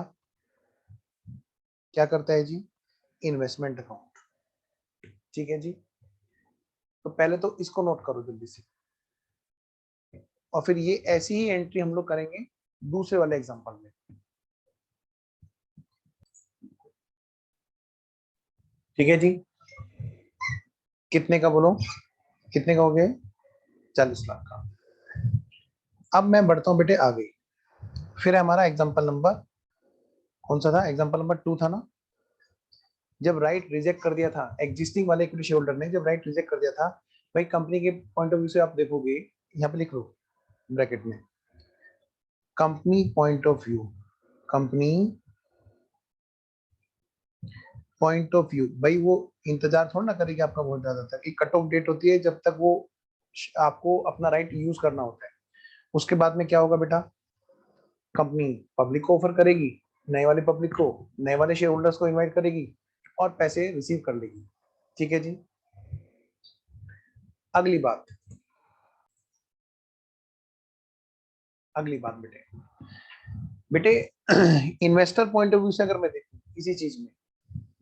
A: क्या करता है जी? Investment account. ठीक है जी, तो पहले तो इसको नोट करो जल्दी से, और फिर ये ऐसी ही एंट्री हम लोग करेंगे दूसरे वाले एग्जांपल में। ठीक है जी, कितने का बोलो? कितने का हो गया? 40 लाख का। अब मैं बढ़ता हूं बेटे आगे। फिर हमारा एग्जांपल नंबर कौन सा था? एग्जांपल नंबर 2 था ना। जब राइट रिजेक्ट कर दिया था एग्जिस्टिंग वाले इक्विटी शेयर होल्डर ने, जब राइट रिजेक्ट कर दिया था, भाई कंपनी के पॉइंट ऑफ व्यू से आप देखोगे, यहाँ पे लिख लो ब्रैकेट में, company point of view. Company point of view, भाई वो इंतजार थोड़ा ना करेगी आपका बहुत ज्यादा तक। एक कट ऑफ डेट होती है जब तक वो आपको अपना राइट यूज करना होता है। उसके बाद में क्या होगा बेटा? कंपनी पब्लिक को ऑफर करेगी, नए वाले पब्लिक को, नए वाले शेयर होल्डर्स को इनवाइट करेगी और पैसे रिसीव कर लेगी। ठीक है जी, अगली बात। अगली बात बेटे, बेटे इन्वेस्टर पॉइंट ऑफ व्यू से अगर मैं देखूं इसी चीज में,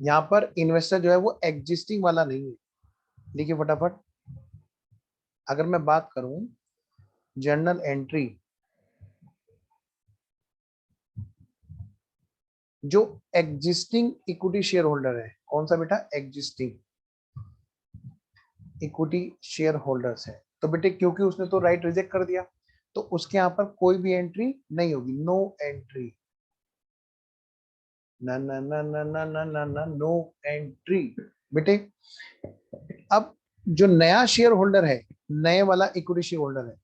A: यहाँ पर इन्वेस्टर जो है वो एग्जिस्टिंग वाला नहीं है। देखिए फटाफट, अगर मैं बात करूं जर्नल एंट्री, जो एग्जिस्टिंग इक्विटी शेयर होल्डर है, कौन सा बेटा? एग्जिस्टिंग इक्विटी शेयर होल्डर्स है। तो बेटे क्योंकि उसने तो राइट रिजेक्ट कर दिया, तो उसके यहाँ पर कोई भी एंट्री नहीं होगी, नो एंट्री। ना ना ना ना ना ना ना ना नो एंट्री बेटे। अब जो नया शेयर होल्डर है, नए वाला इक्विटी शेयर होल्डर है,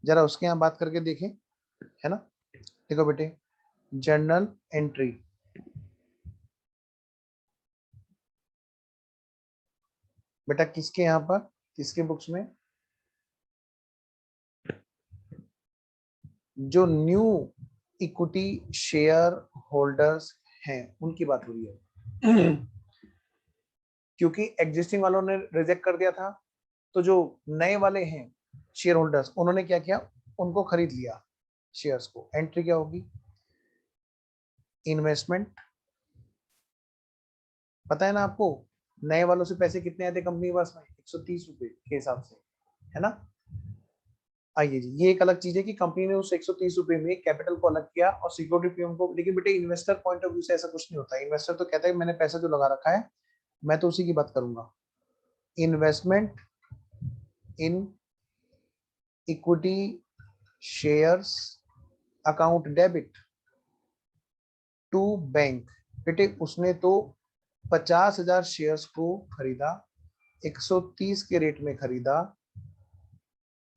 A: जरा उसके यहाँ बात करके देखें, है ना। देखो बेटे, जर्नल एंट्री, बेटा किसके यहाँ पर, किसके बुक्स में, जो न्यू इक्विटी शेयर होल्डर्स हैं उनकी बात हो रही है। क्योंकि एग्जिस्टिंग वालों ने रिजेक्ट कर दिया था, तो जो नए वाले हैं शेयर होल्डर्स, उन्होंने क्या किया, उनको खरीद लिया शेयर्स को। एंट्री क्या होगी, इन्वेस्टमेंट, पता है ना आपको, नए वालों से पैसे कितने आए थे कंपनी के पास में, 130 रुपए के हिसाब से, है ना। आइए जी, ये एक अलग चीज है कि कंपनी ने उस 130 रुपए में कैपिटल को अलग किया और सिक्योरिटी प्रीमियम को। लेकिन बेटे इन्वेस्टर पॉइंट ऑफ व्यू से ऐसा कुछ नहीं होता। इन्वेस्टर तो कहता है मैंने पैसा जो लगा रखा है मैं तो उसी की बात करूंगा। Investment in equity shares account debit to bank. बेटे उसने तो 50,000 शेयर्स को खरीदा, 130 के रेट में खरीदा,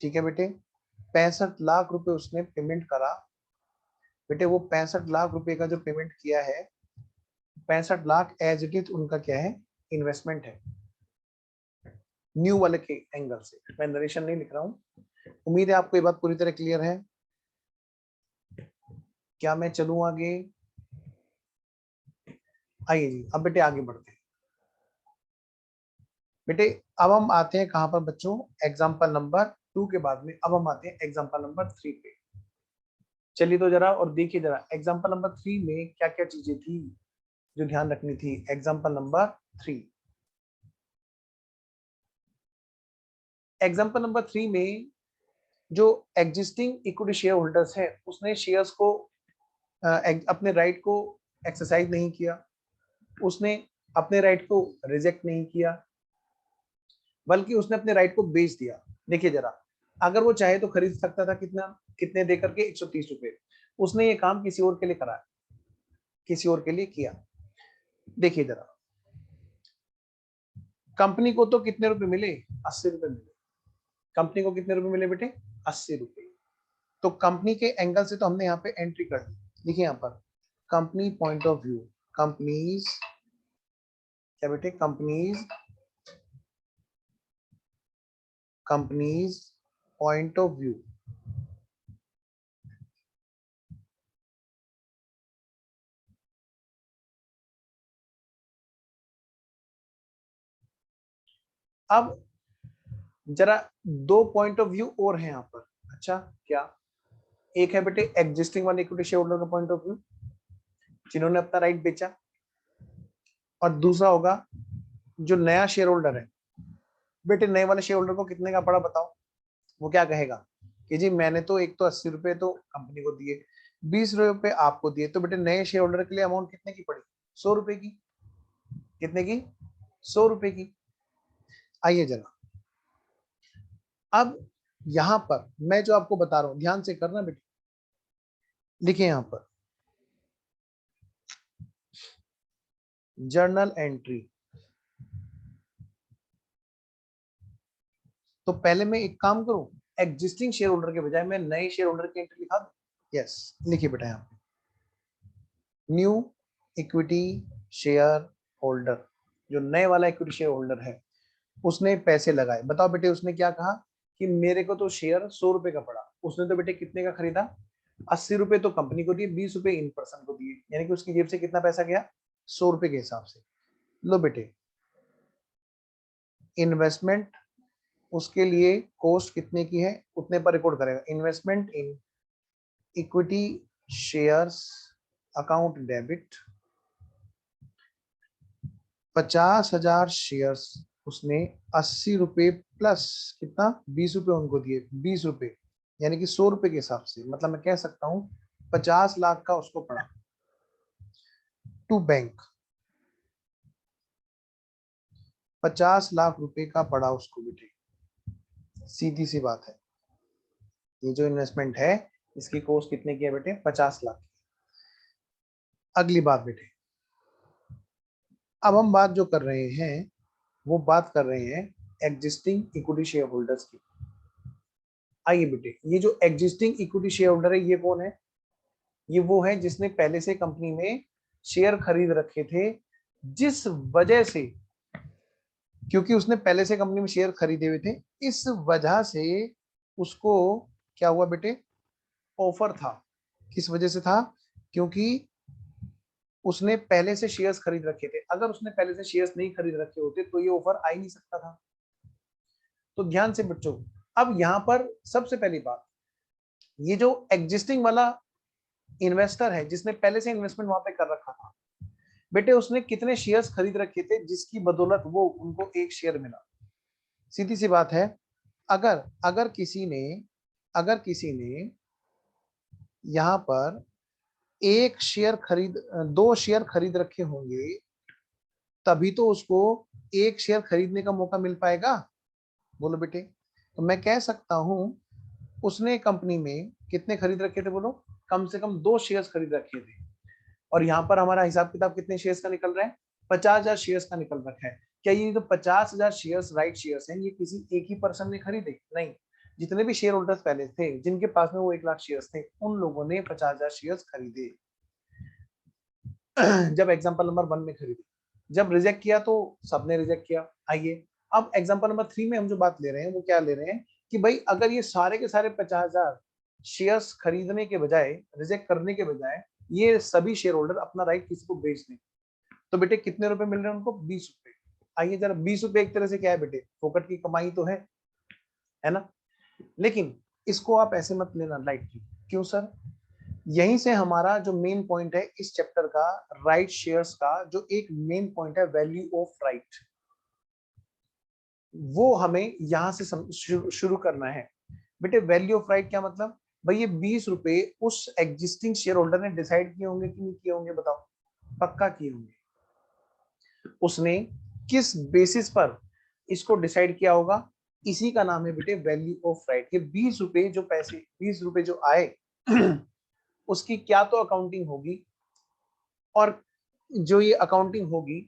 A: ठीक है बेटे। 65 लाख रुपए उसने पेमेंट करा। बेटे वो 65 लाख रुपए का जो पेमेंट किया है, 65 लाख एज इट इज उनका क्या है, इन्वेस्टमेंट है। न्यू वाले के एंगल से मैं नरेशन नहीं लिख रहा हूं। उम्मीद है आपको ये बात पूरी तरह क्लियर है। क्या मैं चलूं आगे, आइए जी अब बेटे आगे बढ़ते हैं। बेटे अब हम आते हैं कहां पर बच्चों, एग्जाम्पल नंबर 2 के बाद में अब हम आते हैं एग्जाम्पल नंबर 3 पे। चलिए तो जरा और देखिए जरा एग्जाम्पल नंबर 3 में क्या क्या चीजें थी जो ध्यान रखनी थी। एग्जाम्पल नंबर 3, एग्जाम्पल नंबर 3 में जो एग्जिस्टिंग इक्विटी शेयर होल्डर्स है उसने शेयर्स को अपने राइट को एक्सरसाइज नहीं किया, उसने अपने राइट को रिजेक्ट नहीं किया, बल्कि उसने अपने राइट को बेच दिया। देखिए जरा, अगर वो चाहे तो खरीद सकता था, कितना, कितने दे करके, 130 रुपए। उसने ये काम किसी और के लिए करा, किसी और के लिए किया। देखिए जरा, कंपनी को तो कितने रुपए मिले, 80 रुपए मिले। कंपनी को कितने रुपए मिले बेटे, 80 रुपए। तो कंपनी के एंगल से तो हमने यहाँ पे एंट्री कर दी। देखिए यहाँ पर company point of view, companies, क्या बेटे, companies, companies point of view. अब जरा दो पॉइंट ऑफ व्यू और है यहाँ पर। अच्छा क्या, एक है बेटे एग्जिस्टिंग वाले इक्विटी शेयर होल्डर का पॉइंट ऑफ व्यू जिन्होंने अपना राइट बेचा, और दूसरा होगा जो नया शेयर होल्डर है। बेटे नए वाले शेयर होल्डर को कितने का पड़ा बताओ, वो क्या कहेगा कि जी मैंने तो एक तो 80 रुपए तो कंपनी को दिए, 20 रुपए आपको दिए, तो बेटे नए शेयर होल्डर के लिए अमाउंट कितने की पड़ी, 100 रुपए की। कितने की, 100 रुपए की। आइए जरा, अब यहां पर मैं जो आपको बता रहा हूं ध्यान से करना बेटे। देखिए यहां पर जर्नल एंट्री, तो पहले मैं एक काम करूं, एग्जिस्टिंग शेयर होल्डर के बजाय मैं नए शेयर होल्डर की एंट्री लिखा दूं। यस, लिखिए बेटा यहाँ पे न्यू इक्विटी शेयर होल्डर, जो नए वाला इक्विटी शेयर होल्डर है उसने पैसे लगाए। बताओ बेटे उसने क्या कहा कि मेरे को तो शेयर 100 रुपए का पड़ा। उसने तो बेटे कितने का खरीदा, 80 रुपए तो कंपनी को दिए, 20 रुपए इन पर्सन को दिए, यानी कि उसकी जेब से कितना पैसा गया, 100 रुपए के हिसाब से। लो बेटे, इन्वेस्टमेंट उसके लिए कॉस्ट कितने की है उतने पर रिकॉर्ड करेगा। Investment in equity shares account debit, 50,000 shares उसने 80 रुपए प्लस कितना, 20 रुपए उनको दिए, 20 रुपए यानी कि 100 रुपए के हिसाब से, मतलब मैं कह सकता हूं 50 लाख का उसको पड़ा टू बैंक। 50 लाख रुपए का पड़ा उसको बेटे, सीधी सी बात है। ये जो इन्वेस्टमेंट है इसकी कॉस्ट कितने की है बेटे, 50 लाख। अगली बात बेटे, अब हम बात जो कर रहे हैं वो बात कर रहे हैं एग्जिस्टिंग इक्विटी शेयर होल्डर्स की। आइए बेटे, ये जो एग्जिस्टिंग इक्विटी शेयर होल्डर है ये कौन है? ये वो है जिसने पहले से कंपनी में शेयर खरीद रखे थे, जिस वजह से, क्योंकि उसने पहले से कंपनी में शेयर खरीदे हुए थे, इस वजह से उसको क्या हुआ बेटे? ऑफर था। किस वजह से था? क्योंकि उसने पहले से शेयर्स खरीद रखे थे। अगर उसने पहले से शेयर्स नहीं खरीद रखे होते तो ये ऑफर आ ही नहीं सकता था। तो ध्यान से बच्चों, अब यहां पर सबसे पहली बात, ये जो एग्जिस्टिंग वाला इन्वेस्टर है जिसने पहले से इन्वेस्टमेंट वहां पे कर रखा था, बेटे उसने कितने शेयर्स खरीद रखे थे जिसकी बदौलत वो उनको एक शेयर मिला? सीधी सी बात है, अगर अगर किसी ने यहां पर एक शेयर खरीद, दो शेयर खरीद रखे होंगे, तभी तो उसको एक शेयर खरीदने का मौका मिल पाएगा। बोलो बेटे। तो मैं कह सकता हूं उसने कंपनी में कितने खरीद रखे थे? बोलो। कम से कम दो शेयर्स खरीद रखे थे। और यहाँ पर हमारा हिसाब किताब कितने शेयर्स का निकल रहा है? 50,000 शेयर्स का निकल रखा है। क्या ये जो 50,000 शेयर्स राइट शेयर्स हैं, ये किसी एक ही पर्सन ने खरीदे? नहीं, जितने भी शेयर होल्डर्स पहले थे जिनके पास में वो 1 लाख शेयर्स थे, उन लोगों ने 50,000 शेयर्स खरीदे। जब एग्जांपल नंबर 1 में खरीदे, जब रिजेक्ट किया तो सबने रिजेक्ट किया। आइए अब एग्जांपल नंबर 3 में हम जो बात ले रहे हैं वो क्या ले रहे हैं कि भाई अगर ये सारे के सारे 50,000 शेयर्स खरीदने के बजाय, रिजेक्ट करने के बजाय, ये सभी शेयर होल्डर अपना राइट किसी को बेच दें, तो बेटे कितने रुपए मिल रहे हैं उनको? 20 रुपए। आइए जरा, 20 रुपए एक तरह से क्या है बेटे? फोकट की कमाई तो है ना? लेकिन इसको आप ऐसे मत लेना लाइटली। क्यों सर? यहीं से हमारा जो मेन पॉइंट है इस चैप्टर का, राइट शेयर्स का जो एक मेन पॉइंट है, वैल्यू ऑफ राइट, वो हमें यहां से शुरू करना है। बेटे वैल्यू ऑफ राइट क्या मतलब? भाई ये 20 रुपए उस एग्जिस्टिंग शेयर होल्डर ने डिसाइड किए होंगे कि नहीं किए होंगे? बताओ। पक्का किए होंगे। उसने किस बेसिस पर इसको डिसाइड किया होगा? इसी का नाम है बेटे वैल्यू ऑफ राइट। ये 20 रुपए जो पैसे, 20 रुपए जो आए उसकी क्या तो अकाउंटिंग होगी, और जो ये अकाउंटिंग होगी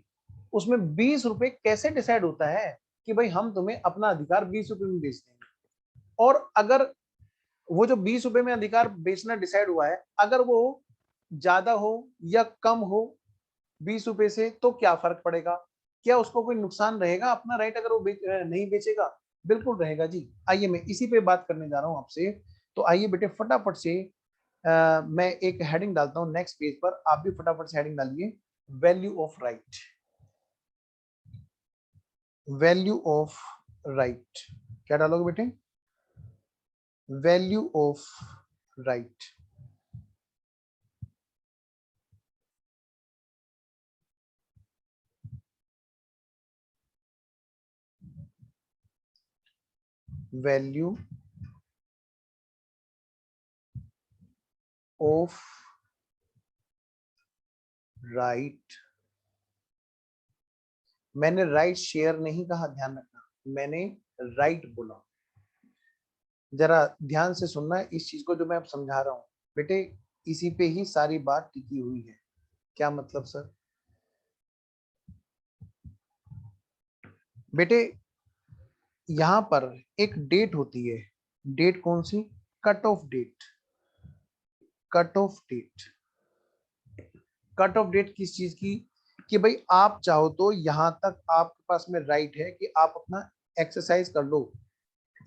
A: उसमें 20 रुपए कैसे डिसाइड होता है कि भाई हम तुम्हें अपना अधिकार 20 रुपए में बेच देंगे। और अगर वो जो 20 रुपए में अधिकार बेचना डिसाइड हुआ है, अगर वो ज्यादा हो या कम हो 20 रुपए से, तो क्या फर्क पड़ेगा? क्या उसको कोई नुकसान रहेगा अपना राइट अगर वो नहीं बेचेगा? बिल्कुल रहेगा जी। आइए मैं इसी पे बात करने जा रहा हूं आपसे। तो आइए बेटे फटाफट से मैं एक हेडिंग डालता हूं नेक्स्ट पेज पर, आप भी फटाफट से हेडिंग डालिए, value of right. Value of right क्या डालोगे बेटे? Value of right. Value of right. मैंने राइट शेयर नहीं कहा, ध्यान रखना, मैंने राइट बोला। जरा ध्यान से सुनना इस चीज को जो मैं अब समझा रहा हूं बेटे, इसी पे ही सारी बात टिकी हुई है। क्या मतलब सर? बेटे यहां पर एक डेट होती है, डेट कौन सी? Cut off date. Cut off date. Cut off date किस चीज की? कि भाई आप चाहो तो यहां तक आपके पास में राइट है कि आप अपना एक्सरसाइज कर लो,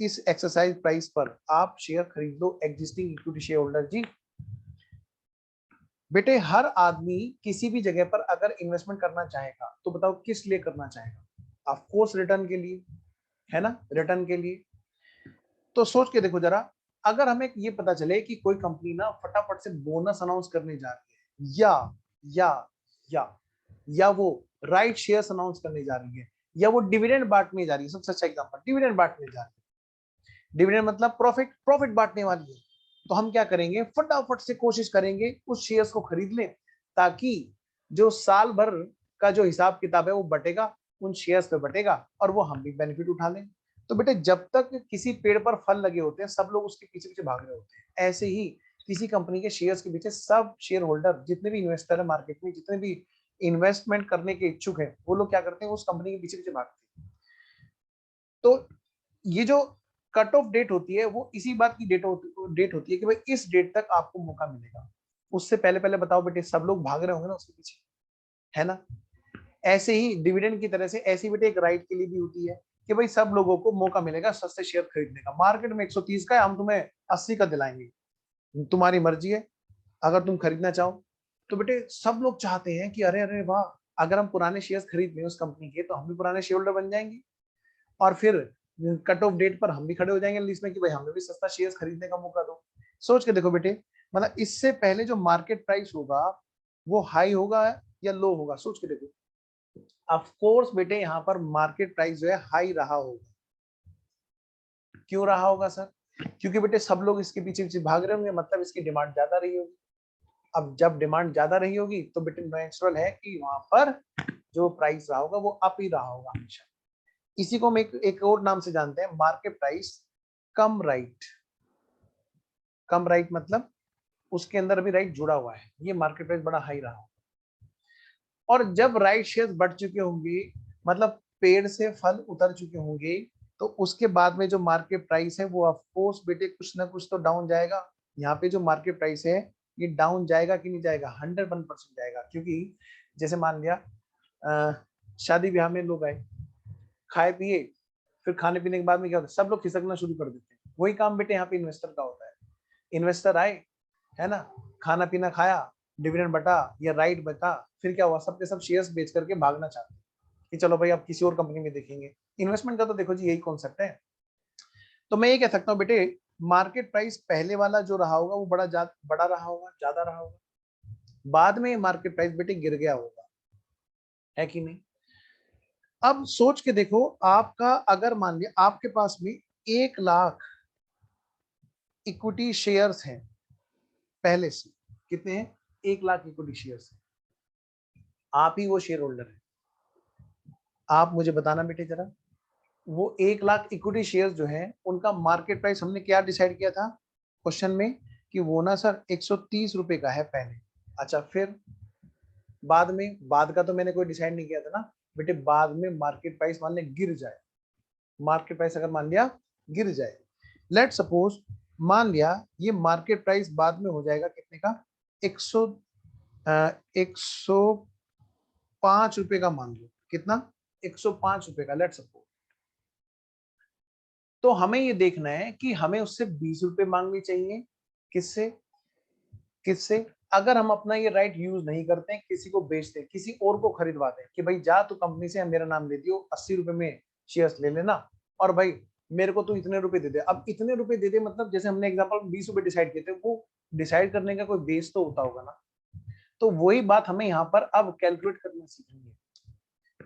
A: इस एक्सरसाइज प्राइस पर आप शेयर खरीद लो एग्जिस्टिंग इक्विटी शेयर होल्डर जी। बेटे हर आदमी किसी भी जगह पर अगर इन्वेस्टमेंट करना चाहेगा तो बताओ किस लिए करना चाहेगा? ऑफ कोर्स रिटर्न के लिए, है ना? रिटर्न के लिए। तो सोच के देखो जरा, अगर हमें ये पता चले कि कोई कंपनी ना फटाफट से बोनस अनाउंस करने जा रही है, या या या वो राइट शेयर्स अनाउंस करने जा रही है, या वो डिविडेंड बांटने जा रही है, सबसे अच्छा एग्जांपल डिविडेंड बांटने जा रही है। डिविडेंड मतलब प्रॉफिट, प्रॉफिट बांटने वाली है। तो हम क्या करेंगे? फटाफट से कोशिश करेंगे उस शेयर्स को खरीद लें, ताकि जो साल भर का जो हिसाब किताब है वो बटेगा, उन शेयर्स पे बटेगा, और वो हम भी बेनिफिट उठा लें। तो बेटे जब तक किसी पेड़ पर फल लगे होते हैं सब लोग उसके पीछे पीछे भाग रहे होते हैं। ऐसे ही किसी कंपनी के शेयर्स के पीछे सब शेयर होल्डर, जितने भी इन्वेस्टर है मार्केट में, जितने भी इन्वेस्टमेंट करने के इच्छुक है, वो लोग क्या करते हैं? उस कंपनी के पीछे पीछे भागते हैं। तो ये जो कट ऑफ डेट होती है वो इसी बात की डेट होती है कि भाई इस डेट तक आपको मौका मिलेगा। उससे पहले पहले बताओ बेटे, सब लोग भाग रहे होंगे ना उसके पीछे, है ना। ऐसे ही डिविडेंड की तरह से ऐसी बेटे एक राइट के लिए भी होती है कि भाई सब लोगों को मौका मिलेगा सस्ते शेयर खरीदने का। मार्केट में 130 का है, हम तुम्हें 80 का दिलाएंगे, तुम्हारी मर्जी है। अगर तुम खरीदना चाहो तो बेटे सब लोग चाहते हैं कि अरे अरे वाह, अगर हम पुराने शेयर्स खरीद लें उस कंपनी के तो हम भी पुराने शेयर होल्डर बन जाएंगे, और फिर कट ऑफ डेट पर हम भी खड़े हो जाएंगे लिस्ट में कि भाई हमें भी सस्ता शेयर्स खरीदने का मौका दो। सोच के देखो बेटे, मतलब इससे पहले जो मार्केट प्राइस होगा वो हाई होगा या लो होगा, सोच के देखो। ऑफ कोर्स बेटे यहाँ पर मार्केट प्राइस जो है हाई रहा होगा। क्यों रहा होगा सर? क्योंकि बेटे सब लोग इसके पीछे पीछे भाग रहे होंगे, मतलब इसकी डिमांड ज्यादा रही होगी। अब जब डिमांड ज्यादा रही होगी तो बेटे नेचुरल है कि वहां पर जो प्राइस रहा होगा वो अप ही रहा होगा हमेशा। इसी को हम एक और नाम से जानते हैं, मार्केट प्राइस कम राइट। कम राइट मतलब उसके अंदर भी राइट जुड़ा हुआ है, ये मार्केट प्राइस बड़ा हाई रहा। और जब राइट शेयर्स बढ़ चुके होंगे, मतलब पेड़ से फल उतर चुके होंगे, तो उसके बाद में जो मार्केट प्राइस है वो ऑफ कोर्स बेटे कुछ ना कुछ तो डाउन जाएगा। यहाँ पे जो मार्केट प्राइस है ये डाउन जाएगा कि नहीं जाएगा? 101% जाएगा। क्योंकि जैसे मान लिया शादी ब्याह में लोग आए, खाए पिए, फिर खाने पीने के बाद में क्या होता है, सब लोग खिसकना शुरू कर देते हैं। वही काम बेटे यहाँ पे इन्वेस्टर का होता है। इन्वेस्टर आए, है ना, खाना पीना खाया, डिविडेंड बटा या राइट बटा, फिर क्या हुआ, सबके सब शेयर्स बेच करके भागना चाहते हैं कि चलो भाई अब किसी और कंपनी में देखेंगे। इन्वेस्टमेंट का तो देखो जी यही कॉन्सेप्ट है। तो मैं ये कह सकता हूँ बेटे, मार्केट प्राइस पहले वाला जो रहा होगा वो बड़ा रहा होगा, ज्यादा रहा होगा। बाद में मार्केट प्राइस बेटे गिर गया होगा, है कि नहीं? अब सोच के देखो, आपका अगर मान लिया आपके पास में 1 लाख इक्विटी शेयर्स हैं पहले से। कितने हैं? 1 लाख इक्विटी शेयर्स। आप ही वो शेयर होल्डर है। आप मुझे बताना बेटे जरा, वो 1 लाख इक्विटी शेयर्स जो है उनका मार्केट प्राइस हमने क्या डिसाइड किया था क्वेश्चन में, कि वो ना सर 130 रुपए का है पहले। अच्छा, फिर बाद का तो मैंने कोई डिसाइड नहीं किया था ना बेटे। बाद में मार्केट प्राइस मान लिया गिर जाए, मार्केट प्राइस अगर मान लिया गिर जाए, लेट सपोज मान लिया ये मार्केट प्राइस बाद में हो जाएगा कितने का, 105 रुपए का मान लो। कितना? 105 रुपए का, लेट सपोज। तो हमें ये देखना है कि हमें उससे 20 रुपए मांगने चाहिए। किससे? किससे? अगर हम अपना ये राइट यूज नहीं करते हैं, किसी को बेचते हैं, किसी और को खरीदवाते हैं कि भाई जा तू कंपनी से मेरा नाम ले दियो, 80 रुपए में शेयर्स ले लेना, और भाई मेरे को तू इतने रुपए दे दे। अब इतने रुपए दे दे मतलब जैसे हमने एग्जांपल 20 रुपए डिसाइड किए थे, वो डिसाइड करने का कोई बेस तो होता होगा ना। तो वही बात हमें यहाँ पर अब कैलकुलेट करना सीखनी है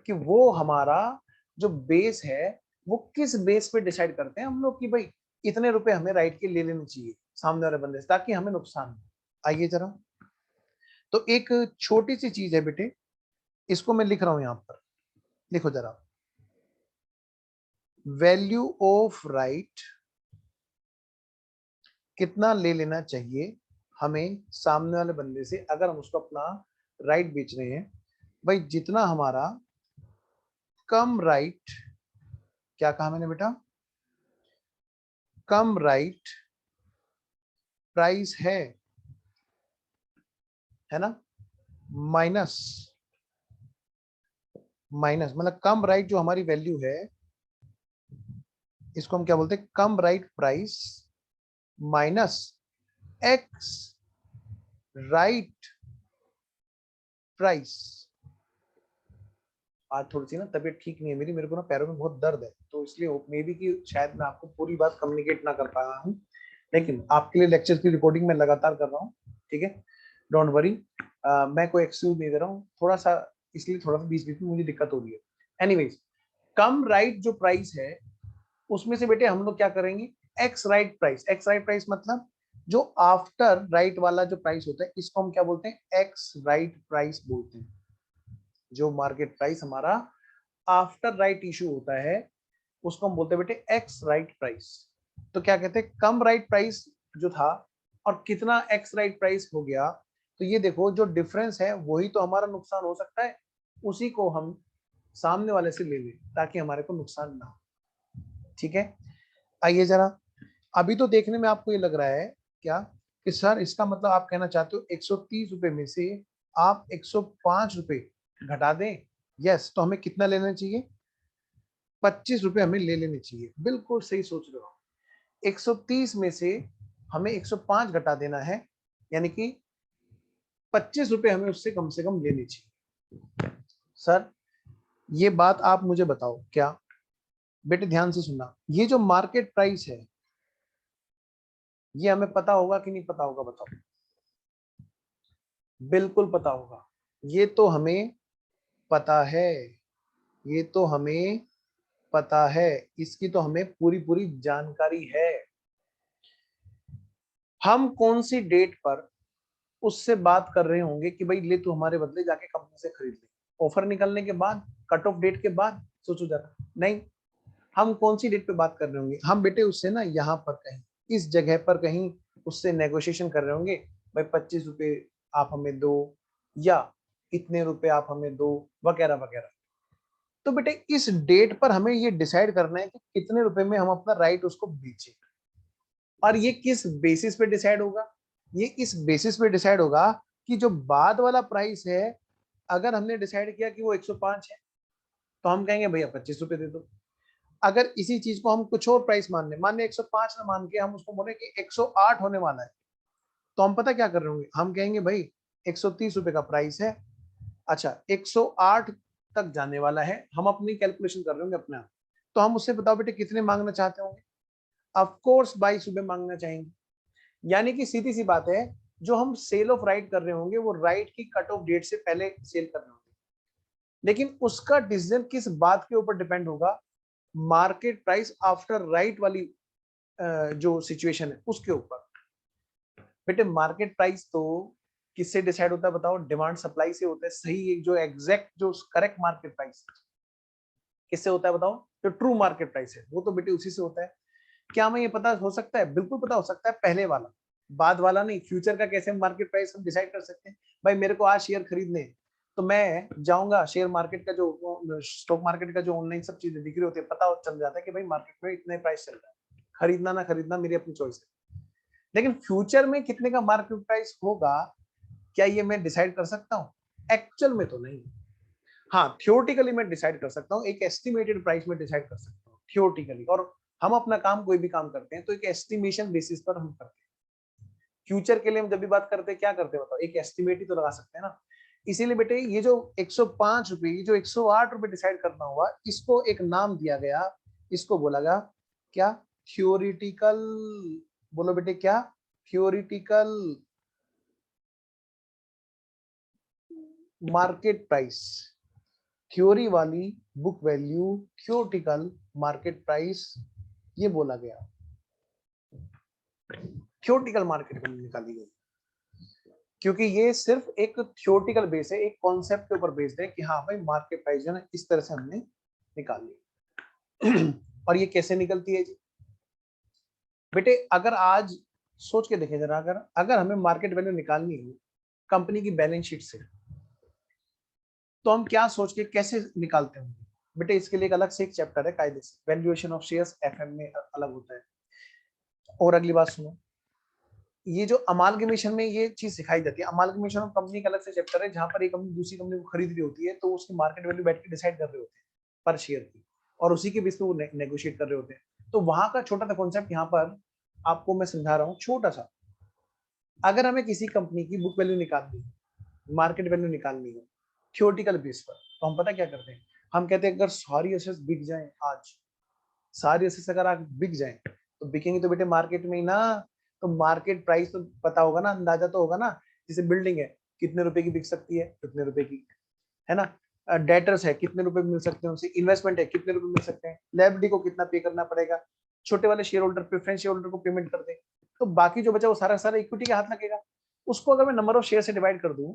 A: कि वो हमारा जो बेस है वो किस बेस पे डिसाइड करते हैं हम लोग कि भाई इतने रुपए हमें राइट के ले लेने चाहिए सामने वाले बंदे से, ताकि हमें नुकसान हो। आइए जरा, तो एक छोटी सी चीज है बेटे, इसको मैं लिख रहा हूं यहां पर, लिखो जरा। वैल्यू ऑफ राइट कितना ले लेना चाहिए हमें सामने वाले बंदे से अगर हम उसको अपना राइट बेच रहे हैं? भाई जितना हमारा कम राइट, क्या कहा मैंने बेटा, कम राइट प्राइस है ना, माइनस, माइनस मतलब कम राइट जो हमारी वैल्यू है, इसको हम क्या बोलते हैं, cum right price minus ex right price. आज थोड़ी सी ना तबीयत ठीक नहीं है मेरी, मेरे को ना पैरों में बहुत दर्द है, तो इसलिए मे बी कि शायद मैं आपको पूरी बात कम्युनिकेट ना कर पाया हूँ, लेकिन आपके लिए लेक्चर की रिकॉर्डिंग मैं लगातार कर रहा हूँ। ठीक है, डोंट वरी, मैं कोई एक्सक्यूज नहीं दे रहा हूँ, थोड़ा सा इसलिए थोड़ा सा बीच बीच में मुझे दिक्कत हो रही है। एनीवेज, कम राइट जो प्राइस है उसमें से बेटे हम लोग क्या करेंगे, x right price. X right price मतलब जो आफ्टर राइट वाला जो प्राइस होता है इसको हम क्या बोलते हैं, एक्स राइट प्राइस बोलते हैं। जो मार्केट प्राइस हमारा आफ्टर राइट इशू होता है उसको हम बोलते हैं बेटे एक्स राइट प्राइस। तो क्या कहते हैं, कम राइट प्राइस जो था और कितना एक्स राइट प्राइस हो गया, तो ये देखो जो डिफरेंस है वही तो हमारा नुकसान हो सकता है, उसी को हम सामने वाले से ले लें ताकि हमारे को नुकसान ना हो। ठीक है, आइए जरा, अभी तो देखने में आपको ये लग रहा है क्या कि सर इसका मतलब आप कहना चाहते हो 130 रुपए में से आप 105 रुपए घटा दें। यस, तो हमें कितना लेना चाहिए? 25 रुपए हमें ले लेने चाहिए। बिल्कुल सही सोच रहे हो। 130 में से हमें 105 घटा देना है, यानी कि 25 रुपए हमें उससे कम से कम लेने चाहिए। सर ये बात आप मुझे बताओ, क्या बेटे ध्यान से सुनना, ये जो मार्केट प्राइस है ये हमें पता होगा कि नहीं पता होगा बताओ? बिल्कुल पता होगा। ये तो हमें पता है, ये तो हमें पता है, इसकी तो हमें पूरी पूरी जानकारी है। हम कौन सी डेट पर उससे बात कर रहे होंगे कि भाई ले तू हमारे बदले जाके कंपनी से खरीद ले? ऑफर निकलने के बाद, कट ऑफ डेट के बाद? सोचो जरा। नहीं, हम कौन सी डेट पे बात कर रहे होंगे? हम बेटे उससे ना यहाँ पर कहीं, इस जगह पर कहीं उससे नेगोशिएशन कर रहे होंगे, भाई 25 रुपए आप हमें दो, या इतने रुपए आप हमें दो, वगैरह वगैरह। तो बेटे इस डेट पर हमें ये डिसाइड करना है कि कितने रुपए में हम अपना राइट उसको बेचें। और ये किस बेसिस पे डिसाइड होगा? ये इस बेसिस पे डिसाइड होगा कि जो बाद वाला प्राइस है, अगर हमने डिसाइड किया कि वो 105 है, तो हम कहेंगे भैया 25 रुपए दे दो। अगर इसी चीज को हम कुछ और प्राइस मान ले 105 ना मान के हम उसको बोले कि 108 होने वाला है, तो हम पता क्या कर रहे होंगे? हम कहेंगे भाई 130 रुपए का प्राइस है, अच्छा 108 तक जाने वाला है, हम अपनी कैलकुलेशन कर रहे होंगे अपने आप। तो हम उससे बताओ बेटे कितने मांगना चाहते होंगे? ऑफ कोर्स 22 रुपए मांगना चाहेंगे। यानी कि सीधी सी बात है, जो हम सेल ऑफ राइट कर रहे होंगे वो राइट की कट ऑफ डेट से पहले सेल कर रहे होंगे। लेकिन उसका डिसीजन किस बात के ऊपर डिपेंड होगा? मार्केट प्राइस आफ्टर राइट वाली जो सिचुएशन है उसके ऊपर। बेटे मार्केट प्राइस तो किससे डिसाइड होता है बताओ? डिमांड सप्लाई से होता है। सही, एक जो एग्जैक्ट जो करेक्ट मार्केट प्राइस किससे होता है बताओ? जो ट्रू मार्केट प्राइस है वो तो बेटे उसी से होता है। क्या हमें ये पता हो सकता है? बिल्कुल पता हो सकता है, पहले वाला, बाद वाला नहीं। फ्यूचर का कैसे मार्केट प्राइस हम डिसाइड कर सकते हैं? भाई मेरे को आज शेयर खरीदने, तो मैं जाऊंगा शेयर मार्केट का जो स्टॉक मार्केट का जो ऑनलाइन सब चीजें दिख रही होती है, पता चल जाता है कि भाई मार्केट में इतने प्राइस चल रहा है, खरीदना ना खरीदना मेरी अपनी चॉइस है। लेकिन फ्यूचर में कितने का मार्केट प्राइस होगा, क्या ये मैं डिसाइड कर सकता हूँ? एक्चुअल में तो नहीं। हाँ, थियोरेटिकली मैं डिसाइड कर सकता हूँ, एक एस्टिमेटेड प्राइस में डिसाइड कर सकता हूँ थियोरेटिकली। और हम अपना काम, कोई भी काम करते हैं तो एक एस्टिमेशन बेसिस पर हम करते हैं। फ्यूचर के लिए हम जब भी बात करते हैं क्या करते हैं बताओ? एक एस्टिमेट ही तो लगा सकते हैं ना। इसीलिए बेटे ये जो 105 रुपए, ये जो 108 रुपए डिसाइड करना हुआ, इसको एक नाम दिया गया, इसको बोला गया क्या? थियोरिटिकल। बोलो बेटे क्या? Theoretical market price. थ्योरी वाली book value, theoretical market price, ये बोला गया। थियोरिटिकल मार्केट वैल्यू निकाली गई क्योंकि ये सिर्फ एक थियोरिटिकल बेस है, एक कॉन्सेप्ट के ऊपर बेस्ड है कि हाँ भाई मार्केट प्राइस जो है इस तरह से हमने निकाल ली। और ये कैसे निकलती है जी? बेटे अगर आज सोच के देखें जरा, अगर अगर हमें मार्केट वैल्यू निकालनी हो कंपनी की बैलेंस शीट से, तो हम क्या सोच के कैसे निकालते होंगे? बेटे इसके लिए एक अलग से एक चैप्टर है कायदे से, वैल्यूएशन ऑफ शेयर्स एफएम में अलग होता है। और अगली बात सुनो, ये जो अमालगमेशन में ये चीज सिखाई जाती है, अमालगमेशन ऑफ कंपनी का अलग से चैप्टर है, जहां पर एक कंपनी दूसरी कंपनी को खरीद रही होती है, तो उसकी मार्केट वैल्यू बैठ के डिसाइड कर रहे होते हैं पर शेयर की, और उसी के बेस पे वो नेगोशिएट कर रहे होते हैं। तो वहां का छोटा सा कॉन्सेप्ट यहाँ पर आपको मैं समझा रहा हूँ, छोटा सा। अगर हमें किसी कंपनी की बुक वैल्यू निकालनी है, मार्केट वैल्यू निकालनी है थियोरटिकल बेस पर, तो हम पता क्या करते हैं? हम कहते हैं अगर सारी एसेट्स बिक जाए आज, सारी एसेट्स अगर आज बिक जाए, तो बिकेंगे तो बेटे मार्केट में ही ना। तो मार्केट प्राइस तो पता होगा ना, अंदाजा तो होगा ना। जैसे बिल्डिंग है, कितने रुपए की बिक सकती है, कितने रुपए की, है ना। डेटर्स है, कितने रुपए मिल सकते हैं उनसे। इन्वेस्टमेंट है, कितने रुपए मिल सकते हैं। लायबिलिटी को कितना पे करना पड़ेगा, छोटे वाले share holder, preference share holder को पेमेंट कर दे, तो बाकी जो बचा वो सारा सारा इक्विटी के हाथ लगेगा। उसको अगर मैं नंबर ऑफ शेयर से डिवाइड कर दूं,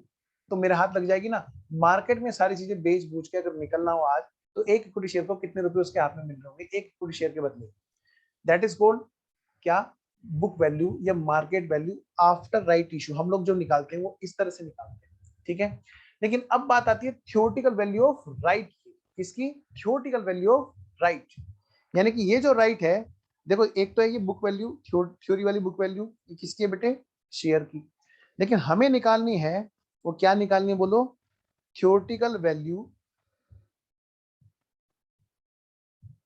A: तो मेरे हाथ लग जाएगी ना। मार्केट में सारी चीजें बेच बूझ के अगर निकलना हो आज, तो एक इक्विटी शेयर को कितने रुपए उसके हाथ में मिल रहे होंगे एक इक्विटी शेयर के बदले। दैट इज कॉल्ड क्या? बुक वैल्यू या market value after right issue. हम लोग जो निकालते हैं वो इस तरह से निकालते हैं, ठीक है। लेकिन अब बात आती है थियोरटिकल वैल्यू ऑफ राइट की। किसकी? Theoretical value of right. यानी कि ये जो राइट है, देखो एक तो है ये बुक वैल्यू, थ्योरी वाली बुक वैल्यू, ये किसकी है बेटे, शेयर की। लेकिन हमें निकालनी है, वो क्या निकालनी है बोलो, थ्योरेटिकल वैल्यू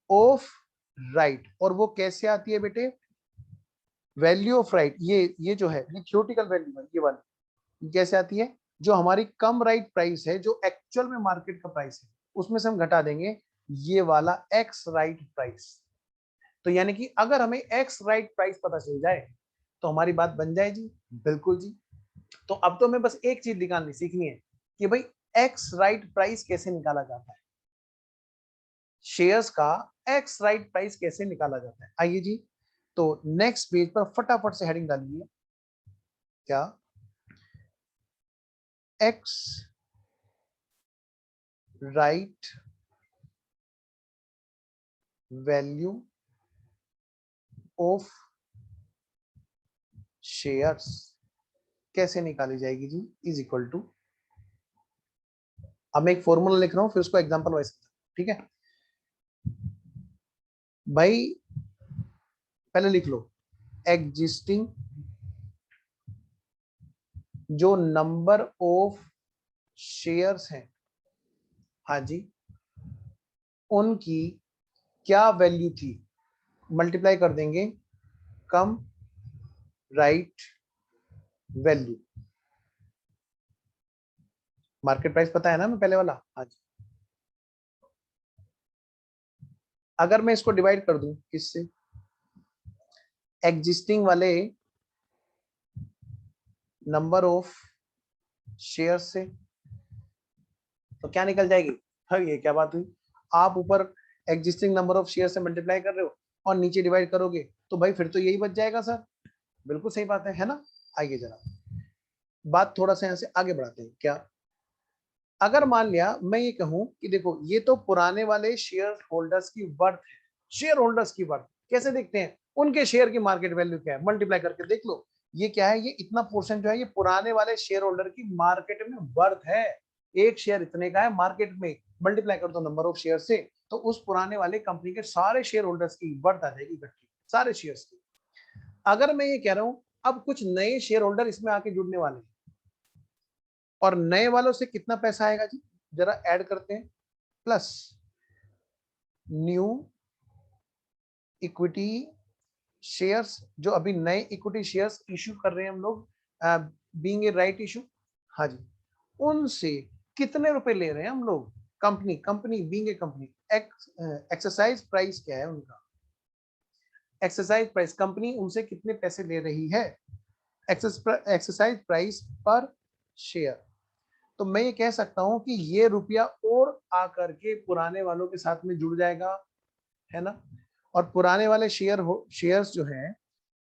A: ऑफ राइट। और वो कैसे आती है बेटे, वैल्यू ऑफ राइट, ये जो है ये थ्योरेटिकल वैल्यू है, ये वाली कैसे आती है, जो हमारी कम राइट प्राइस है, जो एक्चुअल में मार्केट का प्राइस है, उसमें से हम घटा देंगे ये वाला एक्स राइट प्राइस। तो यानी कि अगर हमें एक्स राइट प्राइस पता चल जाए तो हमारी बात बन जाए जी, बिल्कुल जी। तो अब तो हमें बस एक चीज निकालनी सीखनी है कि भाई एक्स राइट प्राइस कैसे निकाला जाता है, शेयर्स का एक्स राइट प्राइस कैसे निकाला जाता है। आइए जी, तो नेक्स्ट पेज पर फटाफट से हेडिंग डालिए, क्या, x right value of shares कैसे निकाली जाएगी जी, इज इक्वल टू, अब मैं एक फॉर्मूला लिख रहा हूं फिर उसको एग्जांपल वाइज, ठीक है भाई, पहले लिख लो एग्जिस्टिंग, जो नंबर ऑफ शेयर्स हैं, हाँ जी, उनकी क्या वैल्यू थी, मल्टीप्लाई कर देंगे कम राइट वैल्यू, मार्केट प्राइस पता है ना मैं पहले वाला, हाँ जी। अगर मैं इसको डिवाइड कर दूं किससे, एग्जिस्टिंग वाले नंबर ऑफ शेयर से, तो क्या निकल जाएगी, हाँ ये क्या बात हुई, आप ऊपर एग्जिस्टिंग नंबर ऑफ शेयर से मल्टीप्लाई कर रहे हो और नीचे डिवाइड करोगे तो भाई फिर तो यही बच जाएगा सर, बिल्कुल सही बात है ना। आइए जरा बात थोड़ा सा यहाँ से आगे बढ़ाते हैं, क्या, अगर मान लिया मैं ये कहूं कि देखो ये तो पुराने वाले शेयर होल्डर्स की वर्थ है, शेयर होल्डर्स की वर्थ कैसे देखते हैं, उनके शेयर की मार्केट वैल्यू क्या है, मल्टीप्लाई करके देख लो, ये क्या है, ये इतना पोर्शन जो है ये पुराने वाले शेयर होल्डर की मार्केट में वर्थ है, एक शेयर इतने का है मार्केट में, मल्टीप्लाई कर दो नंबर ऑफ शेयर से, तो उस पुराने वाले कंपनी के सारे शेयर होल्डर्स की वर्थ आ जाएगी इकट्ठी, सारे शेयर्स की। अगर मैं ये कह रहा हूं अब कुछ नए शेयर होल्डर इसमें आके जुड़ने वाले हैं, और नए वालों से कितना पैसा आएगा जी, जरा ऐड करते हैं, प्लस न्यू इक्विटी शेयर्स, जो अभी नए इक्विटी शेयर्स इश्यू कर रहे हैं हम लोग, बीइंग ए राइट इशू, हाँ जी, उनसे कितने रुपए ले रहे हैं हम लोग, company company being a company, exercise price क्या है उनका, एक्सरसाइज प्राइस कंपनी उनसे कितने पैसे ले रही है, एक्सरसाइज प्राइस पर शेयर। तो मैं ये कह सकता हूं कि ये रुपया और आकर के पुराने वालों के साथ में जुड़ जाएगा, है ना, और पुराने वाले शेयर्स जो हैं,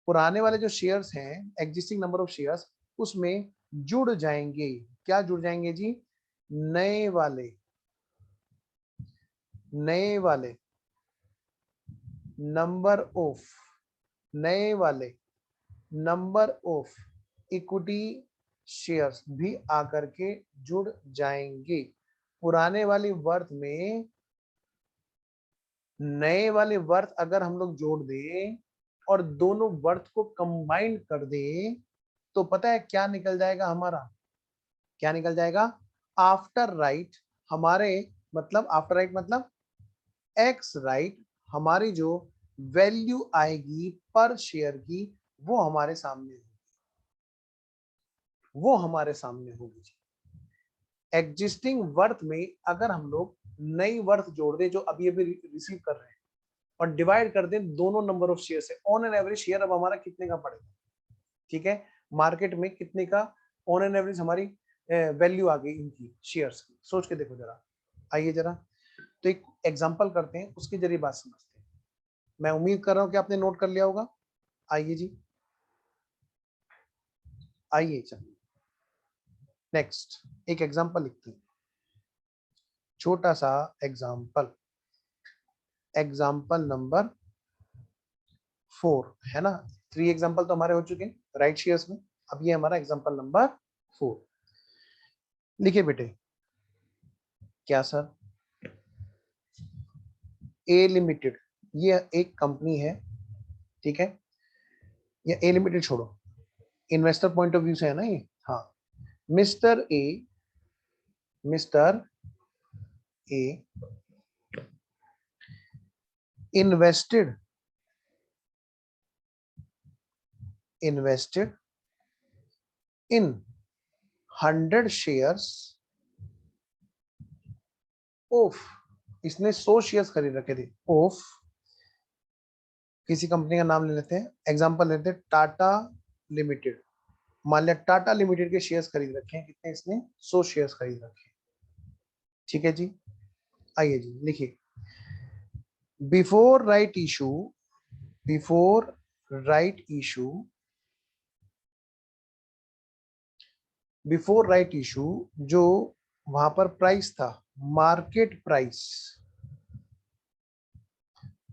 A: पुराने वाले जो शेयर्स हैं, एग्जिस्टिंग नंबर ऑफ शेयर्स, उसमें जुड़ जाएंगे, क्या जुड़ जाएंगे जी, नए वाले, नए वाले नंबर ऑफ, नए वाले नंबर ऑफ इक्विटी शेयर्स भी आकर के जुड़ जाएंगे, पुराने वाली वर्थ में नए वाले वर्थ अगर हम लोग जोड़ दें और दोनों वर्थ को कंबाइन कर दें तो पता है क्या निकल जाएगा हमारा, क्या निकल जाएगा, आफ्टर राइट, हमारे मतलब आफ्टर राइट मतलब एक्स राइट, हमारी जो वैल्यू आएगी पर शेयर की वो हमारे सामने होगी, वो हमारे सामने होगी। एग्जिस्टिंग वर्थ में अगर हम लोग नई वर्थ जोड़ दें जो अभी अभी रिसीव कर रहे हैं और डिवाइड कर दें दोनों नंबर ऑफ शेयर से, ऑन एन एवरेज शेयर अब हमारा कितने का पड़ेगा, ठीक है, मार्केट में कितने का ऑन एन एवरेज हमारी वैल्यू आ गई इनकी शेयर्स की, सोच के देखो जरा। आइए जरा तो एक एग्जांपल करते हैं, उसके जरिए बात समझते हैं, मैं उम्मीद कर रहा हूं कि आपने नोट कर लिया होगा। आइए जी, आइए चलिए नेक्स्ट एक एग्जांपल लिखते हैं, छोटा सा एग्जांपल, एग्जांपल नंबर 4, है ना, 3 एग्जांपल तो हमारे हो चुके हैं राइट शेयर्स में, अब ये हमारा एग्जांपल नंबर 4, लिखिए बेटे, क्या सर, ए लिमिटेड, ये एक कंपनी है, ठीक है, या ए लिमिटेड छोड़ो, इन्वेस्टर पॉइंट ऑफ व्यू से है ना ये। हाँ, mister A invested in 100 shares of, इसने 100 शेयर्स खरीद रखे थे ऑफ, किसी कंपनी का नाम ले लेते हैं, एग्जांपल लेते हैं टाटा लिमिटेड। मान लिया टाटा लिमिटेड के शेयर्स खरीद रखे हैं, कितने इसने, 100 शेयर्स खरीद रखे हैं। ठीक है जी, आइए जी लिखिए, before right issue, before right issue, before right issue, जो वहां पर प्राइस था, market price,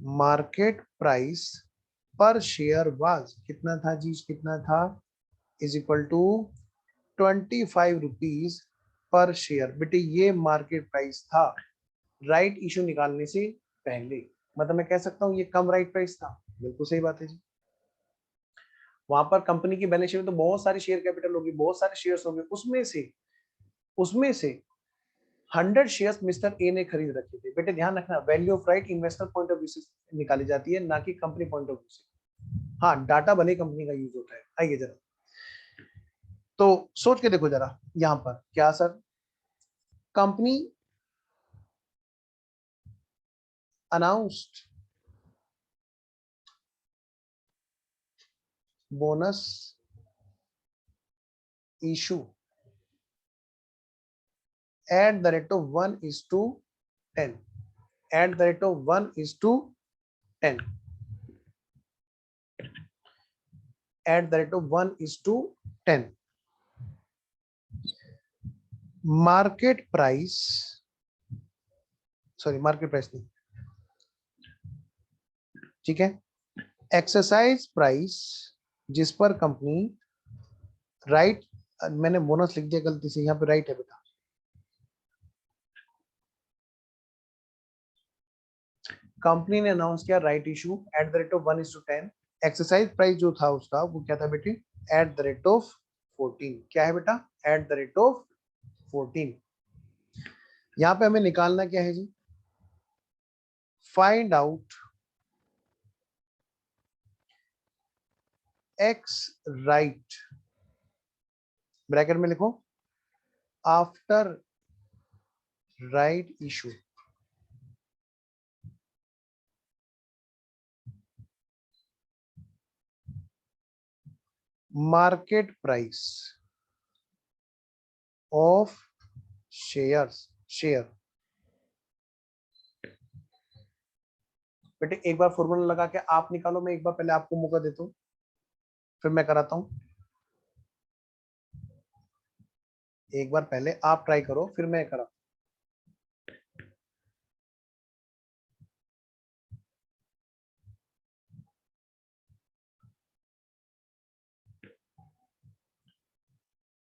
A: market price per share was, कितना था जी, कितना था, is equal to 25 rupees per share. बेटे ये मार्केट प्राइस था राइट इशू निकालने से पहले, मतलब मैं कह सकता हूं ये कम राइट प्राइस था। बिल्कुल सही बात है जी, वहां पर कंपनी की बैलेंस शीट में तो बहुत सारे शेयर कैपिटल होगी, बहुत सारे शेयर्स होंगे, उसमें से 100 शेयर्स मिस्टर ए ने खरीद रखे थे। बेटे ध्यान रखना, value of right investor point of view से निकाली जाती है, ना कि कंपनी पॉइंट ऑफ व्यू से। हाँ, डाटा भले कंपनी का यूज होता है। आइए जरा, तो सोच के देखो जरा, यहां पर क्या sir, company announced bonus issue at the rate of 1:10, at the rate of 1:10, at the rate of 1:10, market price, sorry market price नहीं, ठीक है, एक्सरसाइज प्राइस जिस पर कंपनी राइट, मैंने बोनस लिख दिया गलती से, यहाँ पे राइट है बेटा, कंपनी ने अनाउंस किया right issue at the rate of 1:10, exercise price जो था उसका वो क्या था बेटे, एट द रेट ऑफ 14, क्या है बेटा, एट द रेट ऑफ 14। यहाँ पे हमें निकालना क्या है जी, find out ex right, bracket में लिखो, after right issue, market price of shares, share. बेटे एक बार फॉर्मूला लगा के आप निकालो, मैं एक बार पहले आपको मौका देता हूं, फिर मैं कराता हूं। एक बार पहले आप ट्राई करो, फिर मैं करा।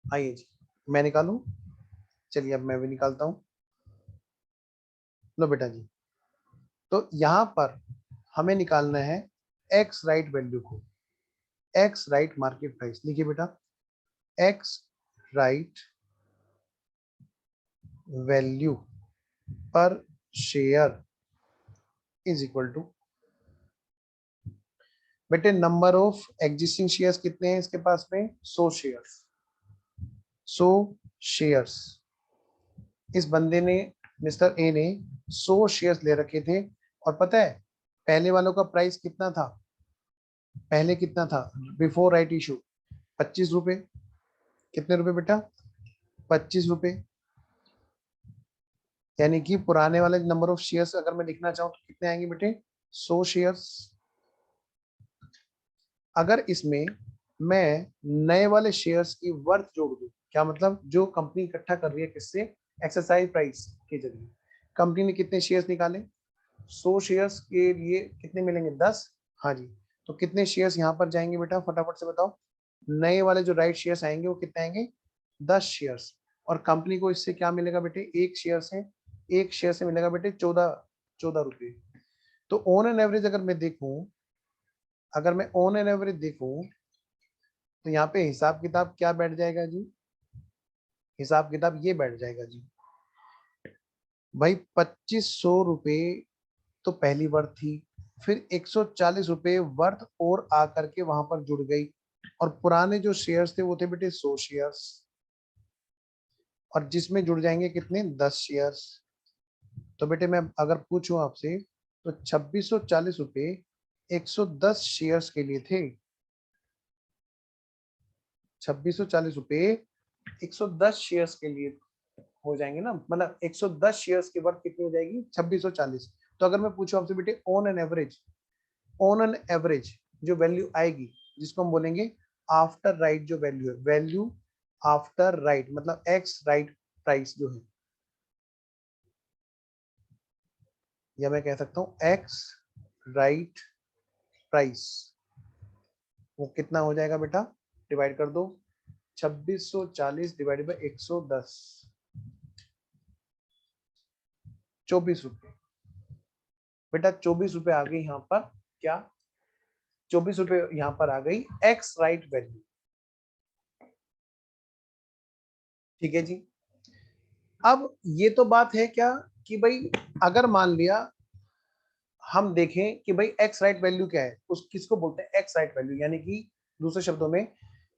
A: आइए जी, मैं निकालूं, चलिए अब मैं भी निकालता हूं। लो बेटा जी, तो यहां पर हमें निकालना है एक्स राइट वैल्यू को, एक्स राइट मार्केट प्राइस, लिखिए बेटा, एक्स राइट वैल्यू पर शेयर इज इक्वल टू, बेटे नंबर ऑफ एग्जिस्टिंग शेयर्स कितने हैं इसके पास में, 100 शेयर्स, 100 शेयर्स, इस बंदे ने, मिस्टर ए ने 100 शेयर्स ले रखे थे, और पता है पहले वालों का प्राइस कितना था, पहले कितना था बिफोर राइट इशू, 25 रुपए, कितने रुपए बेटा, 25 रुपए, यानी कि पुराने वाले नंबर ऑफ शेयर्स अगर मैं लिखना चाहूँ तो कितने आएंगे बेटे, 100 शेयर्स। अगर इसमें मैं नए वाले शेयर्स की वर्थ जोड़ दूं, क्या मतलब, जो कंपनी इकट्ठा कर रही है किससे, एक्सरसाइज प्राइस के जरिए, कंपनी ने कितने शेयर्स निकाले, 100 शेयर्स के लिए कितने मिलेंगे, 10। हाँ जी, तो कितने शेयर्स यहाँ पर जाएंगे बेटा, फटाफट से बताओ, नए वाले जो राइट शेयर्स आएंगे वो कितने आएंगे, 10 शेयर्स, और कंपनी को इससे क्या मिलेगा बेटे, एक शेयर से मिलेगा बेटे 14 रुपए। तो ऑन एन एवरेज अगर मैं देखूं, अगर मैं ऑन एन एवरेज देखूं तो यहाँ पे हिसाब किताब क्या बैठ जाएगा जी, हिसाब किताब ये बैठ जाएगा जी भाई 2500 रुपये तो पहली वर्थ थी, फिर 140 रुपये वर्थ और आकर के वहां पर जुड़ गई, और पुराने जो शेयर्स थे वो थे बेटे 100 शेयर्स, और जिसमें जुड़ जाएंगे कितने 10 शेयर्स। तो बेटे मैं अगर पूछूं आपसे तो 2640 रुपये 110 शेयर्स के लिए थे। 2640 रुपये 110 शेयर्स के लिए हो जाएंगे ना, मतलब 110 शेयर्स की वर्थ कितनी हो जाएगी 2640। तो अगर मैं पूछूं आपसे बेटे ऑन एन एवरेज जो वैल्यू आएगी जिसको हम बोलेंगे आफ्टर राइट जो वैल्यू है, वैल्यू आफ्टर राइट मतलब एक्स राइट प्राइस जो है, या मैं कह सकता हूं एक्स राइट प्राइस, वो कितना हो जाएगा बेटा, डिवाइड कर दो 2640 डिवाइडेड बाई 110, 24 रुपये। बेटा 24 रुपये आ गई यहाँ पर, क्या 24 रुपये यहाँ पर आ गई एक्स राइट वैल्यू। ठीक है जी। अब ये तो बात है क्या कि भाई अगर मान लिया हम देखें कि भाई एक्स राइट वैल्यू क्या है, उस किसको बोलते हैं एक्स राइट वैल्यू, यानी कि दूसरे शब्दों में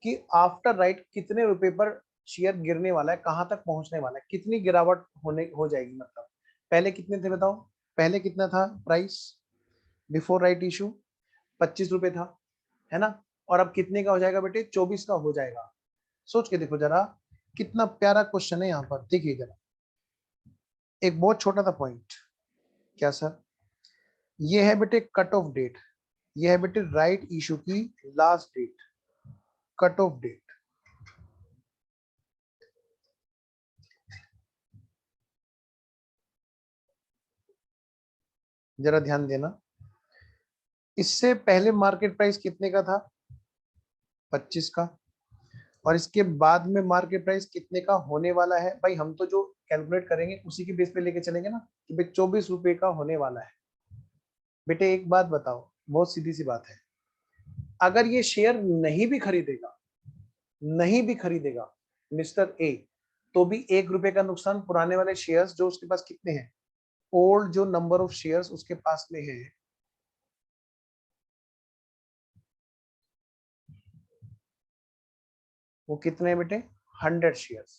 A: कि आफ्टर राइट कितने रुपए पर शेयर गिरने वाला है, कहां तक पहुंचने वाला है, कितनी गिरावट होने हो जाएगी, मतलब पहले कितने थे बताओ, पहले कितना था प्राइस बिफोर राइट इशू 25 रुपए था, है ना, और अब कितने का हो जाएगा बेटे 24 का हो जाएगा। सोच के देखो जरा, कितना प्यारा क्वेश्चन है यहाँ पर, देखिए जरा एक बहुत छोटा सा पॉइंट। क्या सर, ये है बेटे कट ऑफ डेट, ये है बेटे राइट इशू की last date, cut off date. जरा ध्यान देना, इससे पहले मार्केट प्राइस कितने का था 25 का, और इसके बाद में मार्केट प्राइस कितने का होने वाला है, भाई हम तो जो कैलकुलेट करेंगे उसी के बेस पे लेके चलेंगे ना कि भाई 24 रुपए का होने वाला है। बेटे एक बात बताओ, बहुत सीधी सी बात है, अगर ये शेयर नहीं भी खरीदेगा, नहीं भी खरीदेगा मिस्टर ए, तो भी 1 रुपए का नुकसान, पुराने वाले शेयर्स जो उसके पास कितने हैं, ओल्ड जो नंबर ऑफ शेयर्स उसके पास में है, वो कितने बेटे 100 शेयर्स।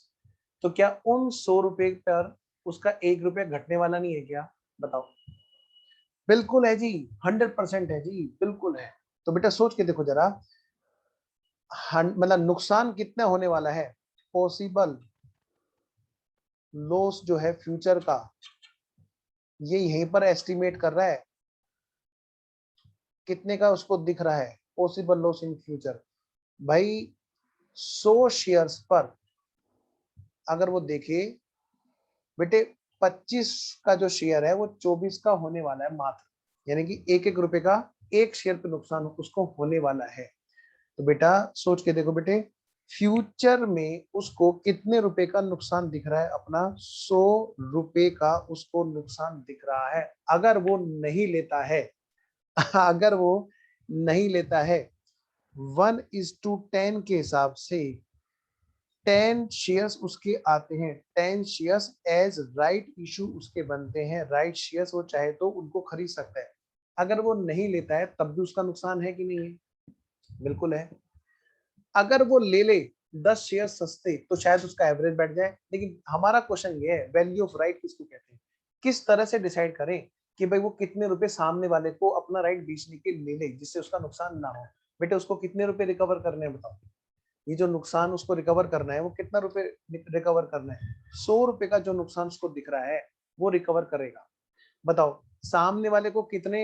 A: तो क्या उन 100 रुपए पर उसका 1 रुपया घटने वाला नहीं है क्या, बताओ। बिल्कुल है जी, 100% है जी, बिल्कुल है। तो बेटा सोच के देखो जरा, मतलब नुकसान कितना होने वाला है, पॉसिबल लॉस जो है फ्यूचर का, ये यहीं पर एस्टिमेट कर रहा है, कितने का उसको दिख रहा है पॉसिबल लॉस इन फ्यूचर। भाई 100 शेयर्स पर अगर वो देखे बेटे 25 का जो शेयर है वो 24 का होने वाला है मात्र, यानी कि 1-1 रुपए का एक शेयर पे नुकसान उसको होने वाला है। तो बेटा सोच के देखो बेटे, फ्यूचर में उसको कितने रुपए का नुकसान दिख रहा है, अपना 100 रुपए का उसको नुकसान दिख रहा है, अगर वो नहीं लेता है अगर वो नहीं लेता है 1:10 के हिसाब से 10 शेयर्स उसके आते हैं, 10 शेयर्स एज राइट इशू उसके बनते हैं, राइट शेयर्स वो चाहे तो उनको खरीद सकता है। अगर वो नहीं लेता है तब भी उसका नुकसान है कि नहीं है, बिल्कुल है। अगर वो ले ले 10 शेयर सस्ते तो शायद उसका एवरेज बैठ जाए, लेकिन हमारा क्वेश्चन ये है वैल्यू ऑफ राइट किसको कहते हैं, किस तरह से डिसाइड करें कि भाई वो कितने रुपए सामने वाले को अपना राइट बेचने के ले ले जिससे उसका नुकसान ना हो। बेटे उसको कितने रुपए रिकवर करने हैं बताओ, ये जो नुकसान उसको रिकवर करना है वो कितना रुपए रिकवर करना है, 100 रुपए का जो नुकसान उसको दिख रहा है वो रिकवर करेगा। बताओ सामने वाले को कितने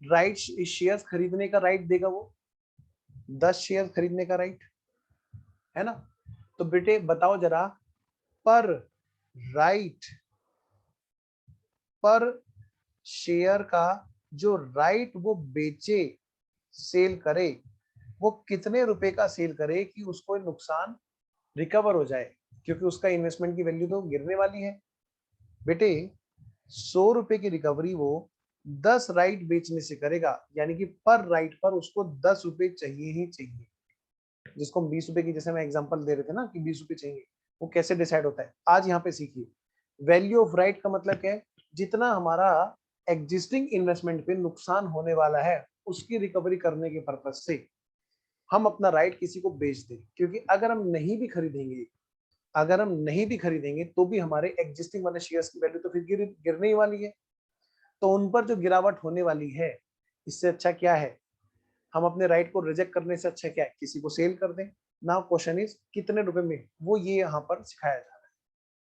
A: राइट शेयर्स खरीदने का राइट देगा, वो 10 शेयर खरीदने का राइट, है ना। तो बेटे बताओ जरा, पर राइट पर शेयर का जो राइट वो बेचे सेल करे, वो कितने रुपए का सेल करे कि उसको नुकसान रिकवर हो जाए, क्योंकि उसका इन्वेस्टमेंट की वैल्यू तो गिरने वाली है। बेटे 100 रुपए की रिकवरी वो 10 राइट बेचने से करेगा, यानी कि पर राइट पर उसको 10 रुपए चाहिए ही चाहिए। जिसको हम 20 रुपए की, जैसे मैं एग्जांपल दे रहे थे ना कि 20 रुपए चाहिए, वो कैसे डिसाइड होता है आज यहाँ पे सीखिए। वैल्यू ऑफ राइट का मतलब क्या है, जितना हमारा एग्जिस्टिंग इन्वेस्टमेंट पे नुकसान होने वाला है उसकी रिकवरी करने के पर्पज से हम अपना राइट किसी को बेच दें। क्योंकि अगर हम नहीं भी खरीदेंगे, अगर हम नहीं भी खरीदेंगे तो भी हमारे एग्जिस्टिंग वाले शेयर्स की वैल्यू तो फिर गिरने ही वाली है। तो उन पर जो गिरावट होने वाली है, इससे अच्छा क्या है, हम अपने राइट को रिजेक्ट करने से अच्छा क्या है, किसी को सेल कर दें। नाउ क्वेश्चन इज कितने रुपए में, वो ये यहाँ पर सिखाया जा रहा है।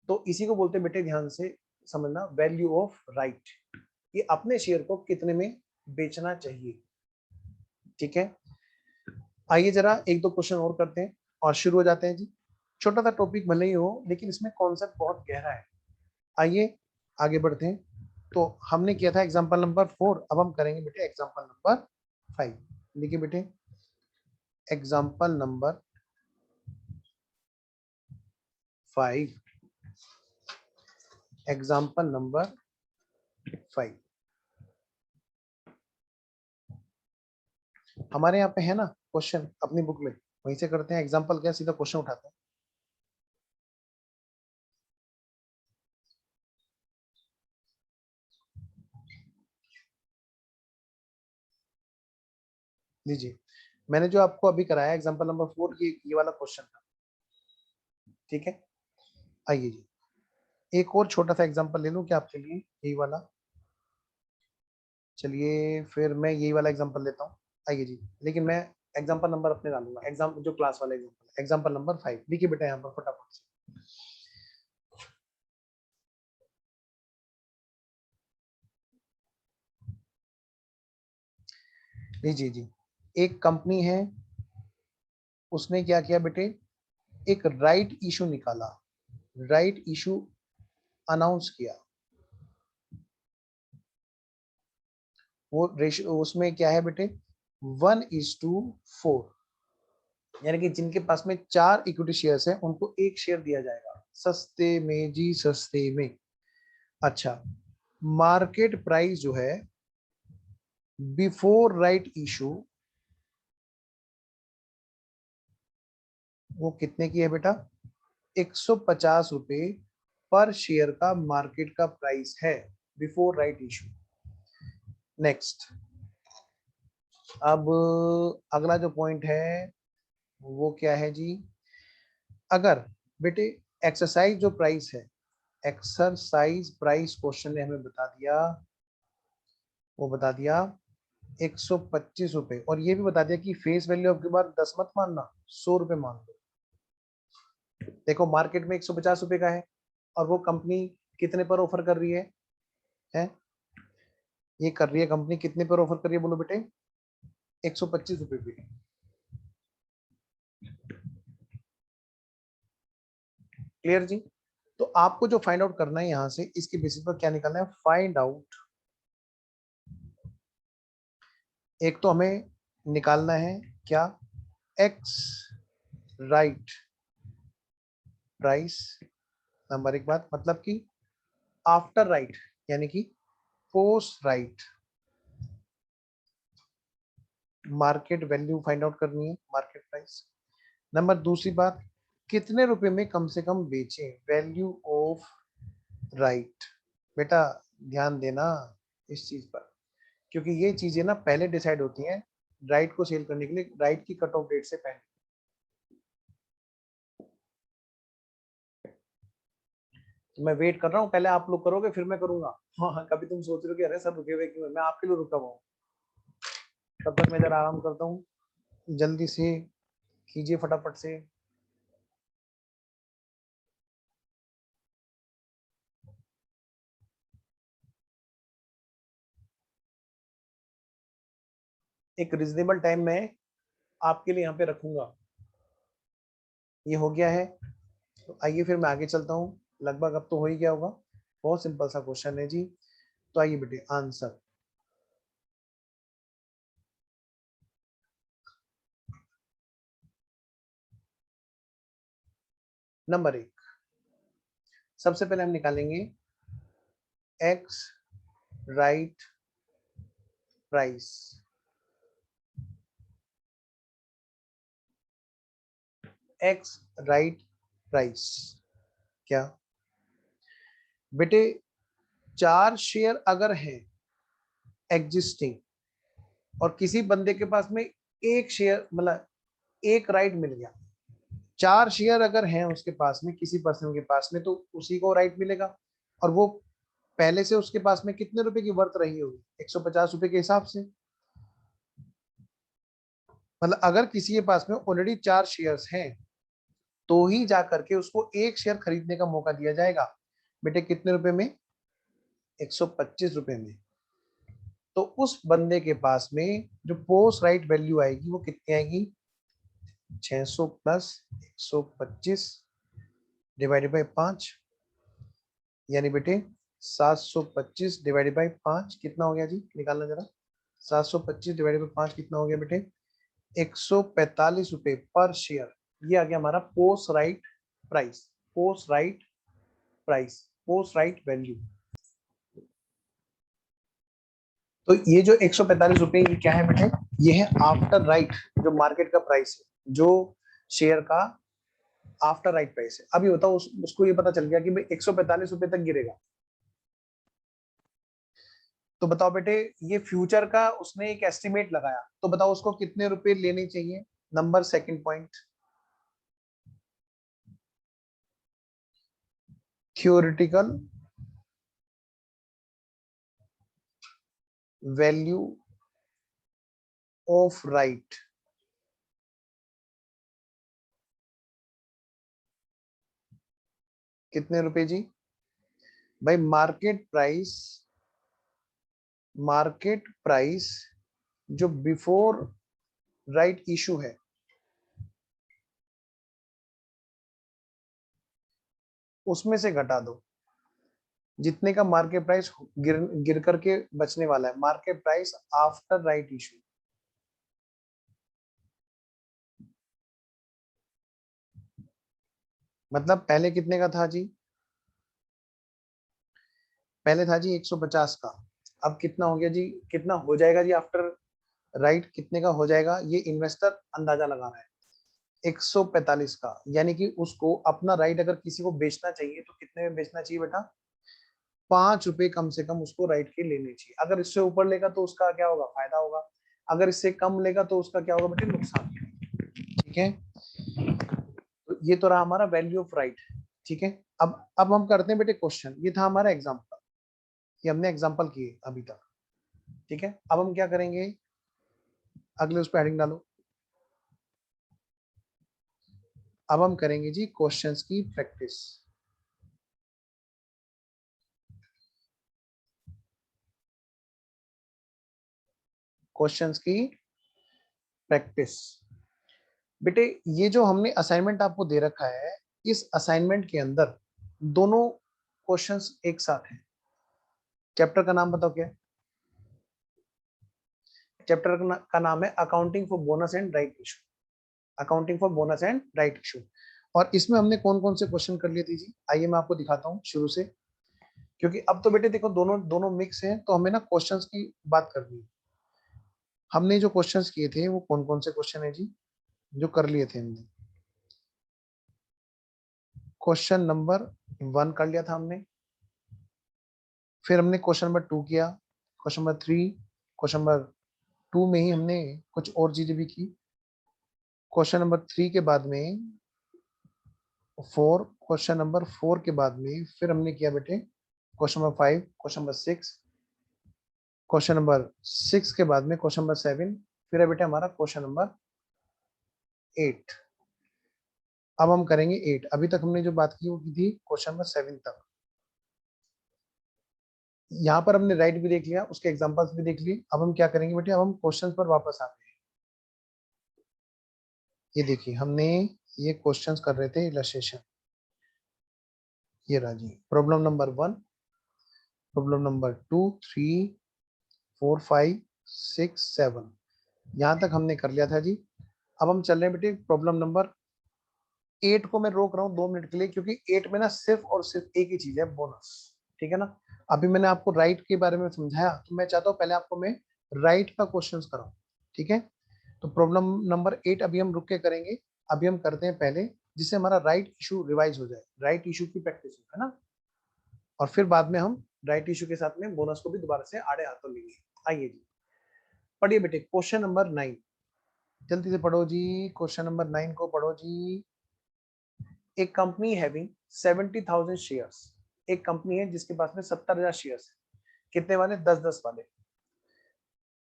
A: तो इसी को बोलते हैं बेटे, ध्यान से समझना, वैल्यू ऑफ राइट। ये अपने शेयर को कितने में बेचना चाहिए। ठीक है, आइए जरा एक दो क्वेश्चन और करते हैं और शुरू हो जाते हैं जी। छोटा सा टॉपिक भले ही हो लेकिन इसमें कॉन्सेप्ट बहुत गहरा है। आइए आगे बढ़ते हैं। तो हमने किया था एग्जांपल नंबर 4, अब हम करेंगे बेटे एग्जांपल नंबर 5। देखिए बेटे, एग्जांपल नंबर 5, एग्जांपल नंबर 5 हमारे यहाँ पे है ना क्वेश्चन अपनी बुक में, वहीं से करते हैं। एग्जांपल क्या, सीधा क्वेश्चन उठाते हैं। लीजिए, मैंने जो आपको अभी कराया एग्जांपल नंबर 4, ये वाला क्वेश्चन था। ठीक है, आइए जी एक और छोटा सा एग्जांपल ले लूं क्या आपके लिए, यही वाला। चलिए फिर मैं यही वाला एग्जांपल लेता हूँ। आइए जी, लेकिन मैं एग्जांपल नंबर अपने डालूंगा, एग्जाम जो क्लास वाला एग्जांपल, एग्जांपल नंबर 5। देखिए बेटा यहाँ पर फटाफट से, लीजिए जी। एक कंपनी है, उसने क्या किया बेटे, एक राइट इशू निकाला, राइट इशू अनाउंस किया। वो रेशियो उसमें क्या है बेटे, 1:4, यानी कि जिनके पास में 4 इक्विटी शेयर्स हैं उनको एक शेयर दिया जाएगा, सस्ते में जी, सस्ते में। अच्छा, मार्केट प्राइस जो है बिफोर राइट इशू, वो कितने की है बेटा, 150 रुपए पर शेयर का मार्केट का प्राइस है बिफोर राइट इशू। नेक्स्ट, अब अगला जो पॉइंट है वो क्या है जी, अगर बेटे एक्सरसाइज जो प्राइस है, एक्सरसाइज प्राइस क्वेश्चन ने हमें बता दिया, वो बता दिया 125 रुपए, और ये भी बता दिया कि फेस वैल्यू आपके बार 10 मत मानना, 100 रुपए मान लो। देखो मार्केट में 150 रुपए का है और वो कंपनी कितने पर ऑफर कर रही है? ये कर रही है कंपनी कितने पर ऑफर कर रही है, बोलो बेटे, 125 रुपए पे। क्लियर जी। तो आपको जो फाइंड आउट करना है यहाँ से, इसके बेसिस पर क्या निकालना है, फाइंड आउट, एक तो हमें निकालना है क्या, एक्स राइट प्राइस, नंबर एक बात, मतलब कि आफ्टर राइट, यानी कि post right market value find out करनी है, मार्केट प्राइस। नंबर दूसरी बात, कितने रुपए में कम से कम बेचें, वैल्यू ऑफ राइट। बेटा ध्यान देना इस चीज पर, क्योंकि ये चीजें ना पहले डिसाइड होती हैं राइट को सेल करने के लिए, राइट की कट ऑफ डेट से पहले। तो मैं वेट कर रहा हूँ, पहले आप लोग करोगे फिर मैं करूंगा। हाँ हाँ, कभी तुम सोच रहे हो कि अरे सर रुके हुए क्यों हैं? मैं आपके लिए रुका हुआ हूँ। तब तक मैं जरा आराम करता हूँ, जल्दी से कीजिए फटाफट से। एक रिजनेबल टाइम में आपके लिए यहाँ पे रखूंगा। ये हो गया है, तो आइए फिर मैं आगे चलता हूँ। लगभग अब तो हो ही गया होगा, बहुत सिंपल सा क्वेश्चन है जी। तो आइए बेटे आंसर, नंबर एक, सबसे पहले हम निकालेंगे x right price, x right price. क्या बेटे, 4 शेयर अगर हैं एग्जिस्टिंग और किसी बंदे के पास में एक शेयर मतलब एक राइट मिल गया, 4 शेयर अगर हैं उसके पास में, किसी पर्सन के पास में, तो उसी को राइट मिलेगा। और वो पहले से उसके पास में कितने रुपए की वर्थ रही होगी, 150 रुपए के हिसाब से। मतलब अगर किसी के पास में ऑलरेडी 4 शेयर्स हैं तो ही जा करके उसको एक शेयर खरीदने का मौका दिया जाएगा। बेटे कितने रुपए में, 125 रुपए में। तो उस बंदे के पास में जो पोस्ट राइट वैल्यू आएगी वो कितनी आएगी, 600 प्लस 125 डिवाइडेड बाई 5, यानी बेटे 725 डिवाइडेड बाई 5 कितना हो गया जी, निकालना जरा। 725 डिवाइडेड बाई 5 कितना हो गया बेटे, 145 रुपए पर शेयर। ये आ गया हमारा post right price, post right price, post right value. तो ये जो 145 रुपए ये क्या है बेटे, ये है आफ्टर राइट जो मार्केट का प्राइस है, जो शेयर का आफ्टर राइट प्राइस है। अभी बताओ उसको ये पता चल गया कि भाई 145 रुपए तक गिरेगा, तो बताओ बेटे ये फ्यूचर का उसने एक एस्टिमेट लगाया, तो बताओ उसको कितने रुपए लेने चाहिए। Number second point, theoretical value of right. कितने रुपए जी भाई, मार्केट प्राइस, मार्केट प्राइस जो बिफोर राइट इशू है उसमें से घटा दो जितने का मार्केट प्राइस गिर करके बचने वाला है, market price after right issue. मतलब पहले कितने का था जी, पहले था जी 150 का, अब कितना हो गया जी, कितना हो जाएगा जी आफ्टर राइट, कितने का हो जाएगा ये इन्वेस्टर अंदाजा लगा रहा है, 145 का। यानी कि उसको अपना राइट अगर किसी को बेचना चाहिए तो कितने में बेचना चाहिए बेटा, 5 रुपए कम से कम उसको राइट के लेने चाहिए। अगर इससे ऊपर लेगा तो उसका क्या होगा, फायदा होगा। अगर इससे कम लेगा तो उसका क्या होगा बेटे, नुकसान। ठीक है, तो ये तो रहा हमारा वैल्यू ऑफ राइट। ठीक है, अब हम करते हैं बेटे क्वेश्चन। ये था हमारा एग्जाम्पल, ये हमने एग्जाम्पल किए अभी तक। ठीक है, अब हम क्या करेंगे, अगले उस पर हेडिंग डालो। अब हम करेंगे जी क्वेश्चंस की प्रैक्टिस। क्वेश्चंस की प्रैक्टिस। बेटे ये जो हमने असाइनमेंट आपको दे रखा है, इस असाइनमेंट के अंदर दोनों क्वेश्चंस एक साथ हैं। चैप्टर का नाम बताओ क्या है, चैप्टर का नाम है accounting for bonus and right issue, accounting for bonus and right issue. और इसमें हमने कौन कौन से क्वेश्चन कर लिए थे जी, आइए मैं आपको दिखाता हूँ शुरू से, क्योंकि अब तो बेटे देखो दोनों दोनों मिक्स हैं, तो हमें ना क्वेश्चंस की बात करनी है। हमने जो क्वेश्चंस किए थे वो कौन कौन से क्वेश्चन है जी, जो कर लिए थे हमने। क्वेश्चन नंबर 1 कर लिया था हमने, फिर हमने क्वेश्चन नंबर 2 किया, क्वेश्चन नंबर 3, क्वेश्चन नंबर 2 में ही हमने कुछ और चीजें भी की। क्वेश्चन नंबर 3 के बाद में 4, क्वेश्चन नंबर 4 के बाद में फिर हमने किया बेटे question number 5, question number 6, question number 6 के बाद में क्वेश्चन नंबर 7, फिर है बेटे हमारा क्वेश्चन नंबर 8। अब हम करेंगे 8। अभी तक हमने जो बात की वो की थी क्वेश्चन नंबर 7 तक। यहाँ पर हमने राइट भी देख लिया, उसके एग्जांपल्स भी देख लिए। अब हम क्या करेंगे बेटे, अब हम क्वेश्चन पर वापस आते हैं। ये देखिए हमने ये क्वेश्चंस कर रहे थे इलस्ट्रेशन। ये रहा जी प्रॉब्लम नंबर 1, प्रॉब्लम नंबर 2, 3, 4, 5, 6, 7, यहाँ तक हमने कर लिया था जी। अब हम चल रहे हैं बेटे प्रॉब्लम नंबर 8 को। मैं रोक रहा हूँ 2 मिनट के लिए, क्योंकि 8 में ना सिर्फ और सिर्फ एक ही चीज है, बोनस। ठीक है ना, अभी मैंने आपको राइट के बारे में समझाया, तो मैं चाहता हूँ पहले आपको मैं राइट का क्वेश्चंस कराओ, ठीक है। तो प्रॉब्लम नंबर 8 अभी हम रुक के करेंगे, अभी हम करते हैं पहले, जिससे हमारा राइट इशू रिवाइज हो जाए, राइट इशू की प्रैक्टिस है ना, और फिर बाद में हम राइट इशू के साथ में बोनस को भी दोबारा से आड़े हाथों लेंगे। आइए जी, पढ़िए बेटे क्वेश्चन नंबर 9, जल्दी से पढ़ो जी, क्वेश्चन नंबर 9 को पढ़ो जी। एक कंपनी हैविंग 70,000 शेयर्स, एक कंपनी है जिसके पास में 70,000 शेयर्स है, कितने वाले? 10-10 वाले।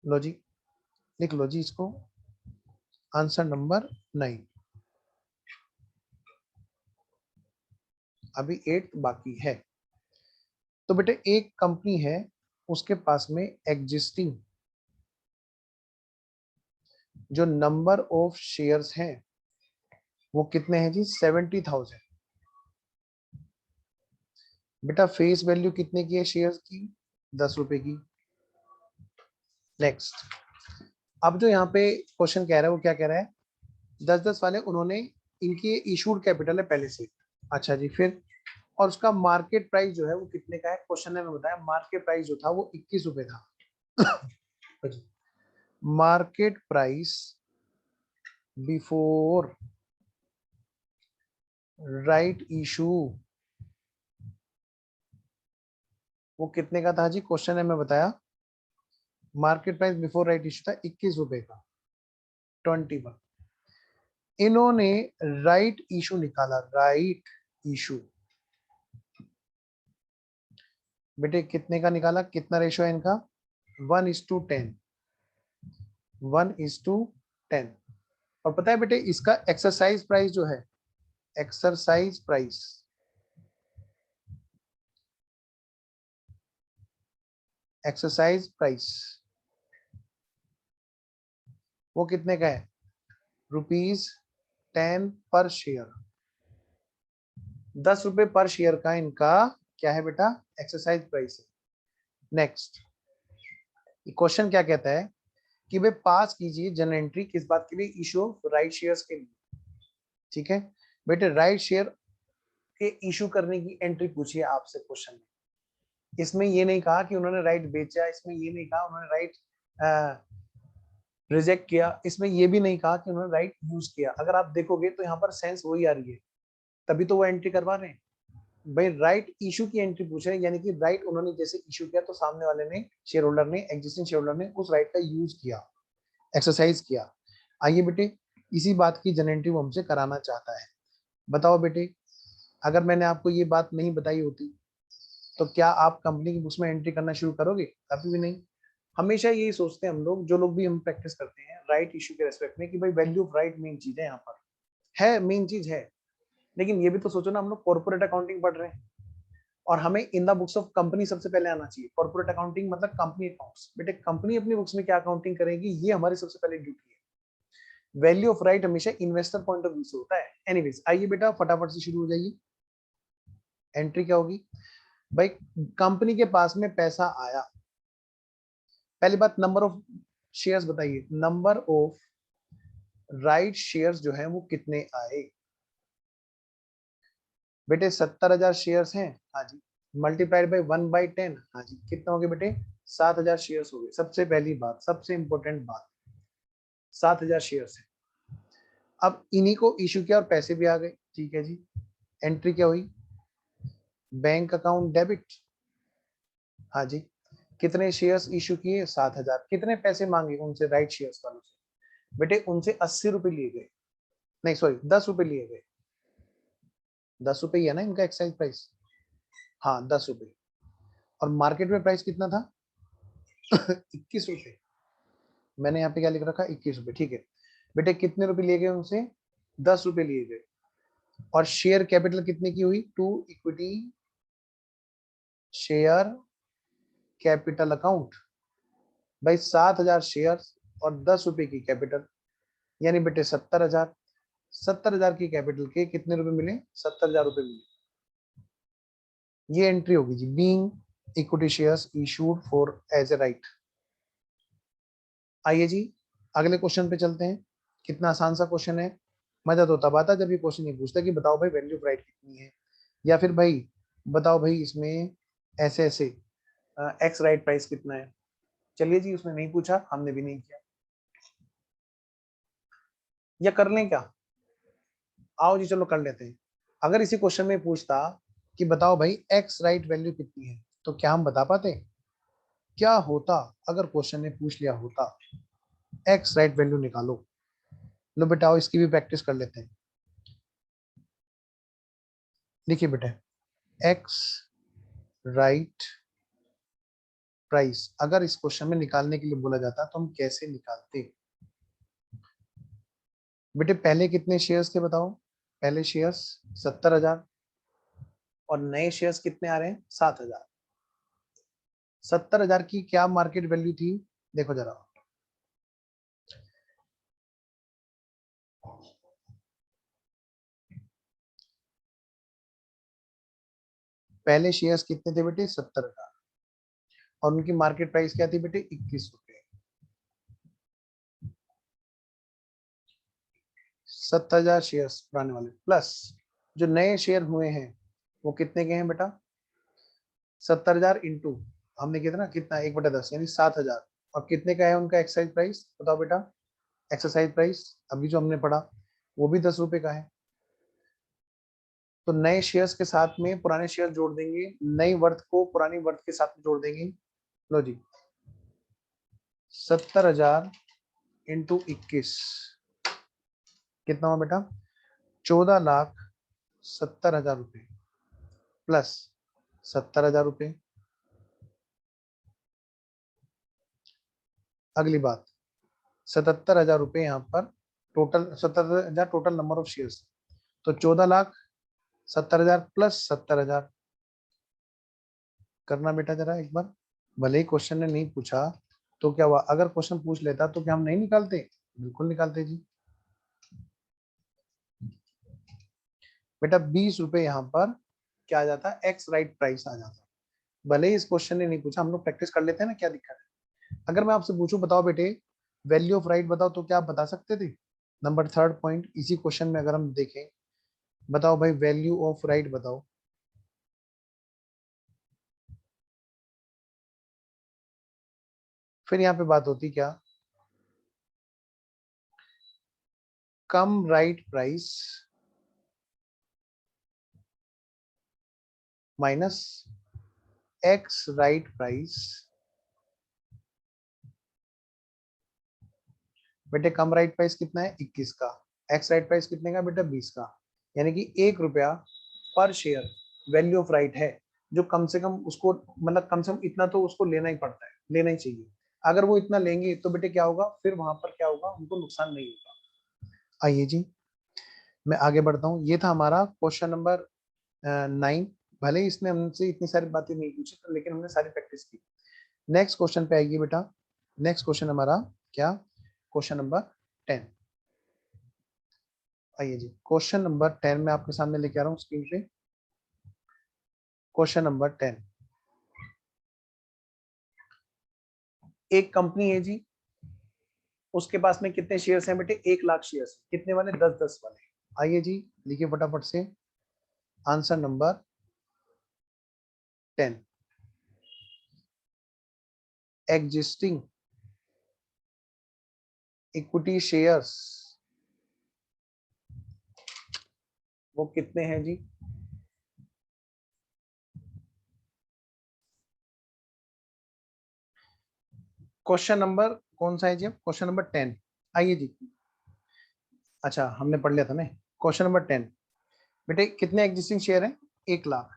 A: लो जी, लिख लो जी इसको, आंसर नंबर 9। अभी 8 बाकी है। तो बेटे एक कंपनी है, उसके पास में एग्जिस्टिंग जो नंबर ऑफ शेयर्स हैं वो कितने हैं जी? 70,000। बेटा फेस वैल्यू कितने की है शेयर्स की? 10 रुपए की। नेक्स्ट, अब जो यहाँ पे क्वेश्चन कह रहा है वो क्या कह रहा है? 10-10 वाले उन्होंने, इनकी इशूड कैपिटल है पहले से। अच्छा जी, फिर और उसका मार्केट प्राइस जो है वो कितने का है? क्वेश्चन ने बताया मार्केट प्राइस जो था वो 21 रुपए था। Market price before right issue वो कितने का था जी? क्वेश्चन ने मैं बताया market price before right issue था 21 रुपए का, 21। इन्होंने राइट इशू निकाला, राइट इशू बेटे कितने का निकाला? कितना रेशो है इनका? 1:10, 1:10। और पता है बेटे इसका एक्सरसाइज प्राइस जो है, एक्सरसाइज प्राइस, एक्सरसाइज प्राइस वो कितने का है? ₹10 पर शेयर। 10 रुपए पर शेयर का इनका क्या है बेटा? एक्सरसाइज प्राइस है। नेक्स्ट, क्वेश्चन क्या कहता है कि भाई पास कीजिए जनरल एंट्री किस बात के लिए? इशू ऑफ राइट शेयर्स के लिए, ठीक है बेटे। राइट शेयर के इशू करने की एंट्री पूछिए आपसे क्वेश्चन में। इसमें ये नहीं कहा कि उन्होंने राइट बेचा, इसमें ये नहीं कहा उन्होंने राइट रिजेक्ट किया, इसमें ये भी नहीं कहा कि उन्होंने राइट यूज किया। अगर आप देखोगे तो यहाँ पर सेंस वही आ रही है, तभी तो वो एंट्री करवा रहे हैं भाई। राइट इशू की एंट्री पूछ रहे हैं, यानी कि राइट उन्होंने जैसे इशू किया तो सामने वाले ने, शेयर होल्डर ने, एग्जिस्टिंग शेयर होल्डर ने उस राइट का यूज किया, एक्सरसाइज किया। आइए बेटे, इसी बात की जनरल एंट्री वो हमसे कराना चाहता है। बताओ बेटे, अगर मैंने आपको ये बात नहीं बताई होती तो क्या आप कंपनी की बुक्स में एंट्री करना शुरू करोगे? कभी भी नहीं। हमेशा यही सोचते हैं हम लोग, जो लोग भी हम प्रैक्टिस करते हैं राइट इशू के रेस्पेक्ट में, कि भाई वैल्यू ऑफ राइट मेन चीज है, यहाँ पर है, मेन चीज है। लेकिन ये भी तो सोचो ना, हम लोग कॉर्पोरेट अकाउंटिंग पढ़ रहे हैं और हमें in the books of company सबसे पहले आना चाहिए। कॉर्पोरेट अकाउंटिंग मतलब कंपनी अकाउंट्स। बेटे कंपनी अपनी बुक्स में क्या अकाउंटिंग करेगी, ये हमारी सबसे पहले ड्यूटी है। वैल्यू ऑफ राइट हमेशा इन्वेस्टर पॉइंट ऑफ व्यू से होता है। एनीवेज, आइए बेटा फटाफट से शुरू हो जाइए। एंट्री क्या होगी भाई? कंपनी के पास में पैसा आया, पहली बात नंबर ऑफ शेयर्स बताइए, नंबर ऑफ राइट शेयर्स जो है वो कितने आए? बेटे 70,000 शेयर्स हैं, हाँ जी, मल्टीप्लाइड बाई 1/10, हाँ जी, कितना हो गया बेटे? 7,000 शेयर्स हो गए। सबसे पहली बात, सबसे इंपॉर्टेंट बात, 7,000 शेयर्स है। अब इन्हीं को इशू किया और पैसे भी आ गए, ठीक है जी। एंट्री क्या हुई? बैंक अकाउंट डेबिट, हाँ जी। कितने शेयर्स इशू किए? 7,000। कितने पैसे मांगे उनसे राइट शेयर्स वालों से? बेटे उनसे 80 रुपए लिए गए, नहीं सॉरी 10 रुपए लिए गए। 10 रुपए ही है ना इनका एक्साइज प्राइस, हाँ 10 रुपए। और मार्केट में प्राइस कितना था? 21 रुपए। मैंने यहाँ पे क्या लिख रखा? 21 रुपए, ठीक है बेटे। कितने रुपए लिए गए उनसे? 10 रुपए लिए गए। और शेयर कैपिटल कितने की हुई? To equity share capital account भाई, 7,000 शेयर और 10 रुपए की कैपिटल, यानी बेटे 70,000। 70,000 की कैपिटल के कितने रुपए मिले? 70,000 रुपए मिले। ये एंट्री होगी जी, being equity shares issued for as a right. आइए जी अगले क्वेश्चन पे चलते हैं। कितना आसान सा क्वेश्चन है। मजा तो तब आता जब ये क्वेश्चन ये पूछता है कि बताओ भाई वैल्यू ऑफ राइट कितनी है, या फिर भाई बताओ भाई इसमें ऐसे ऐसे एक्स राइट प्राइस कितना है। चलिए जी, उसने नहीं पूछा, हमने भी नहीं किया, या कर लें क्या? आओ जी चलो कर लेते हैं। अगर इसी क्वेश्चन में पूछता कि बताओ भाई एक्स राइट वैल्यू कितनी है, तो क्या हम बता पाते? क्या होता अगर क्वेश्चन ने पूछ लिया होता एक्स राइट वैल्यू निकालो? लो बेटा आओ इसकी भी प्रैक्टिस कर लेते हैं। देखिए बेटा, एक्स राइट प्राइस अगर इस क्वेश्चन में निकालने के लिए बोला जाता तो हम कैसे निकालते? बेटे पहले कितने शेयर्स थे बताओ? पहले शेयर्स 70,000 और नए शेयर्स कितने आ रहे हैं? 7,000। 70,000 की क्या मार्केट वैल्यू थी? देखो जरा, पहले शेयर्स कितने थे बेटे? 70,000 और उनकी मार्केट प्राइस क्या थी बेटे? 21 रुपए। 70,000 शेयर्स पुराने वाले प्लस जो नए शेयर हुए हैं वो कितने के हैं बेटा? 70,000 इंटू हमने किया था ना, कितना 1/10 यानी 7,000। और कितने का है उनका एक्सरसाइज प्राइस बताओ बेटा? एक्सरसाइज प्राइस अभी जो हमने पढ़ा वो भी 10 रुपए का है। तो नए शेयर्स के साथ में पुराने शेयर जोड़ देंगे, नई वर्थ को पुरानी वर्थ के साथ में जोड़ देंगे। लो जी, 70,000 इंटू 21 कितना हुआ बेटा? 14,70,000 रुपए प्लस 70,000 रुपए। अगली बात, 77,000 रुपए यहाँ पर total, 77,000 total number of shares. तो 14,70,000 प्लस 70,000 करना बेटा जरा एक बार। भले ही क्वेश्चन ने नहीं पूछा तो क्या हुआ, अगर क्वेश्चन पूछ लेता तो क्या हम नहीं निकालते? बिल्कुल निकालते जी। बेटा 20 रुपए यहाँ पर क्या आ जाता? एक्स राइट प्राइस आ जाता। भले ही इस क्वेश्चन ने नहीं पूछा, हम लोग प्रैक्टिस कर लेते हैं ना, क्या दिक्कत है? अगर मैं आपसे पूछूं बताओ बेटे वैल्यू ऑफ राइट बताओ, तो क्या आप बता सकते थे? नंबर थर्ड पॉइंट इसी क्वेश्चन में अगर हम देखें, बताओ भाई वैल्यू ऑफ राइट बताओ। फिर यहाँ पे बात होती क्या? Cum right price minus ex right price. बेटे कम राइट प्राइस कितना है? 21 का। एक्स राइट प्राइस कितने का बेटा? 20 का। यानी कि 1 रुपया पर शेयर वैल्यू ऑफ राइट है, जो कम से कम उसको, मतलब कम से कम इतना तो उसको लेना ही पड़ता है, लेना ही चाहिए। अगर वो इतना लेंगे तो बेटे क्या होगा फिर वहां पर? क्या होगा? उनको नुकसान नहीं होगा। आइए जी मैं आगे बढ़ता हूँ। ये था हमारा क्वेश्चन नंबर 9। भले ही इसने हमसे इतनी सारी बातें नहीं पूछी लेकिन हमने सारी प्रैक्टिस की। नेक्स्ट क्वेश्चन पे आइए बेटा। नेक्स्ट क्वेश्चन हमारा क्या? Question number 10। आइए जी क्वेश्चन नंबर 10 मैं आपके सामने लेके आ रहा हूँ स्क्रीन पे। क्वेश्चन नंबर 10, एक कंपनी है जी, उसके पास में कितने शेयर्स हैं बेटे? 1 लाख शेयर्स। कितने वाले? 10-10 वाले। आइए जी लिखिए फटाफट से answer number 10। Existing equity shares वो कितने हैं जी? क्वेश्चन नंबर कौन सा है जी? Question number 10। आइए जी, अच्छा हमने पढ़ लिया था ना। क्वेश्चन नंबर 10 बेटे कितने एग्जिस्टिंग शेयर हैं? 1 लाख।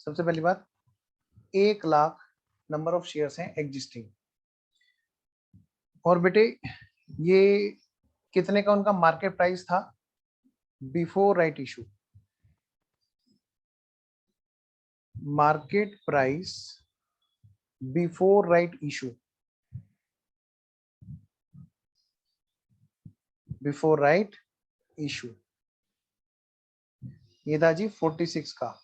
A: सबसे पहली बात, 1 लाख नंबर ऑफ शेयर्स हैं एग्जिस्टिंग। और बेटे ये कितने का उनका मार्केट प्राइस था before right issue? Market price before right issue, before right issue ये था जी 46 का।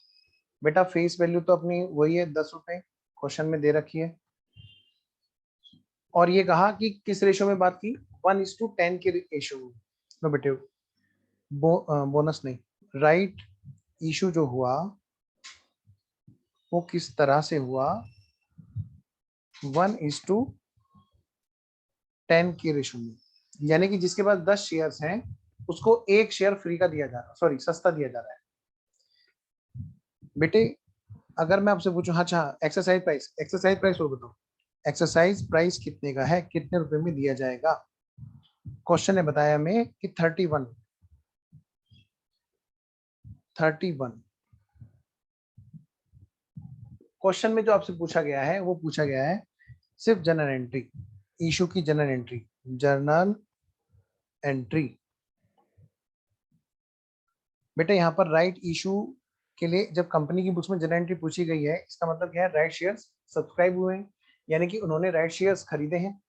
A: बेटा फेस वैल्यू तो अपनी वही है 10 रुपए, क्वेश्चन में दे रखी है। और ये कहा कि किस रेशो में बात की? 1:10 के रेशो में। नो बेटे बोनस नहीं, राइट इशू जो हुआ वो किस तरह से हुआ 1:10 की रेशो में, यानी कि जिसके पास 10 शेयर्स हैं उसको एक शेयर फ्री का दिया जा रहा है, सॉरी सस्ता दिया जा रहा है। बेटे अगर मैं आपसे पूछूं, अच्छा एक्सरसाइज प्राइस और बताओ, एक्सरसाइज प्राइस कितने का है, कितने रुपए में दिया जाएगा? क्वेश्चन ने बताया हमें कि 31 क्वेश्चन में जो आपसे पूछा गया है वो पूछा गया है सिर्फ जर्नल एंट्री, इशू की जर्नल एंट्री। बेटा यहाँ पर राइट इशू के लिए जब कंपनी की बुक्स में जर्नल एंट्री पूछी गई है, इसका मतलब क्या है? राइट शेयर्स सब्सक्राइब हुए हैं, यानी कि उन्होंने राइट शेयर्स खरीदे हैं।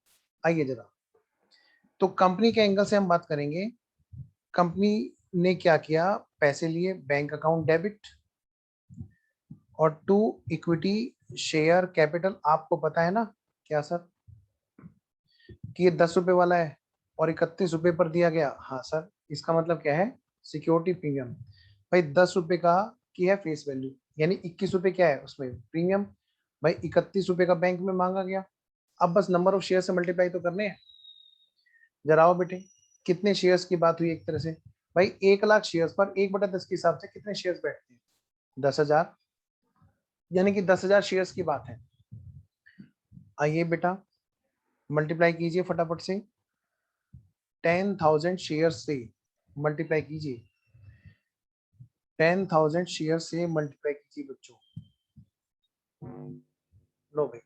A: आइए जरा, तो कंपनी के एंगल से हम बात करेंगे। कंपनी ने क्या किया? पैसे लिए, बैंक अकाउंट डेबिट, और टू इक्विटी शेयर कैपिटल। आपको पता है ना क्या सर कि ये 10 रुपए वाला है और 31 रुपए पर दिया गया? हाँ सर, इसका मतलब क्या है? Security premium. भाई 10 रुपए का की है फेस वैल्यू, यानी 21 रुपए क्या है उसमें? प्रीमियम। भाई 31 रुपए का बैंक में मांगा गया, अब बस नंबर ऑफ शेयर से मल्टीप्लाई तो करने हैं। जरा आओ बेटे, कितने शेयर्स की बात हुई एक तरह से? भाई 1 लाख शेयर्स पर 1/10 के हिसाब से कितने शेयर्स बैठते हैं? 10,000, यानी कि 10,000 शेयर्स की बात है। आइए बेटा मल्टीप्लाई कीजिए फटाफट से, 10,000 शेयर से मल्टीप्लाई कीजिए, 10,000 शेयर से मल्टीप्लाई कीजिए बच्चों। लो भाई,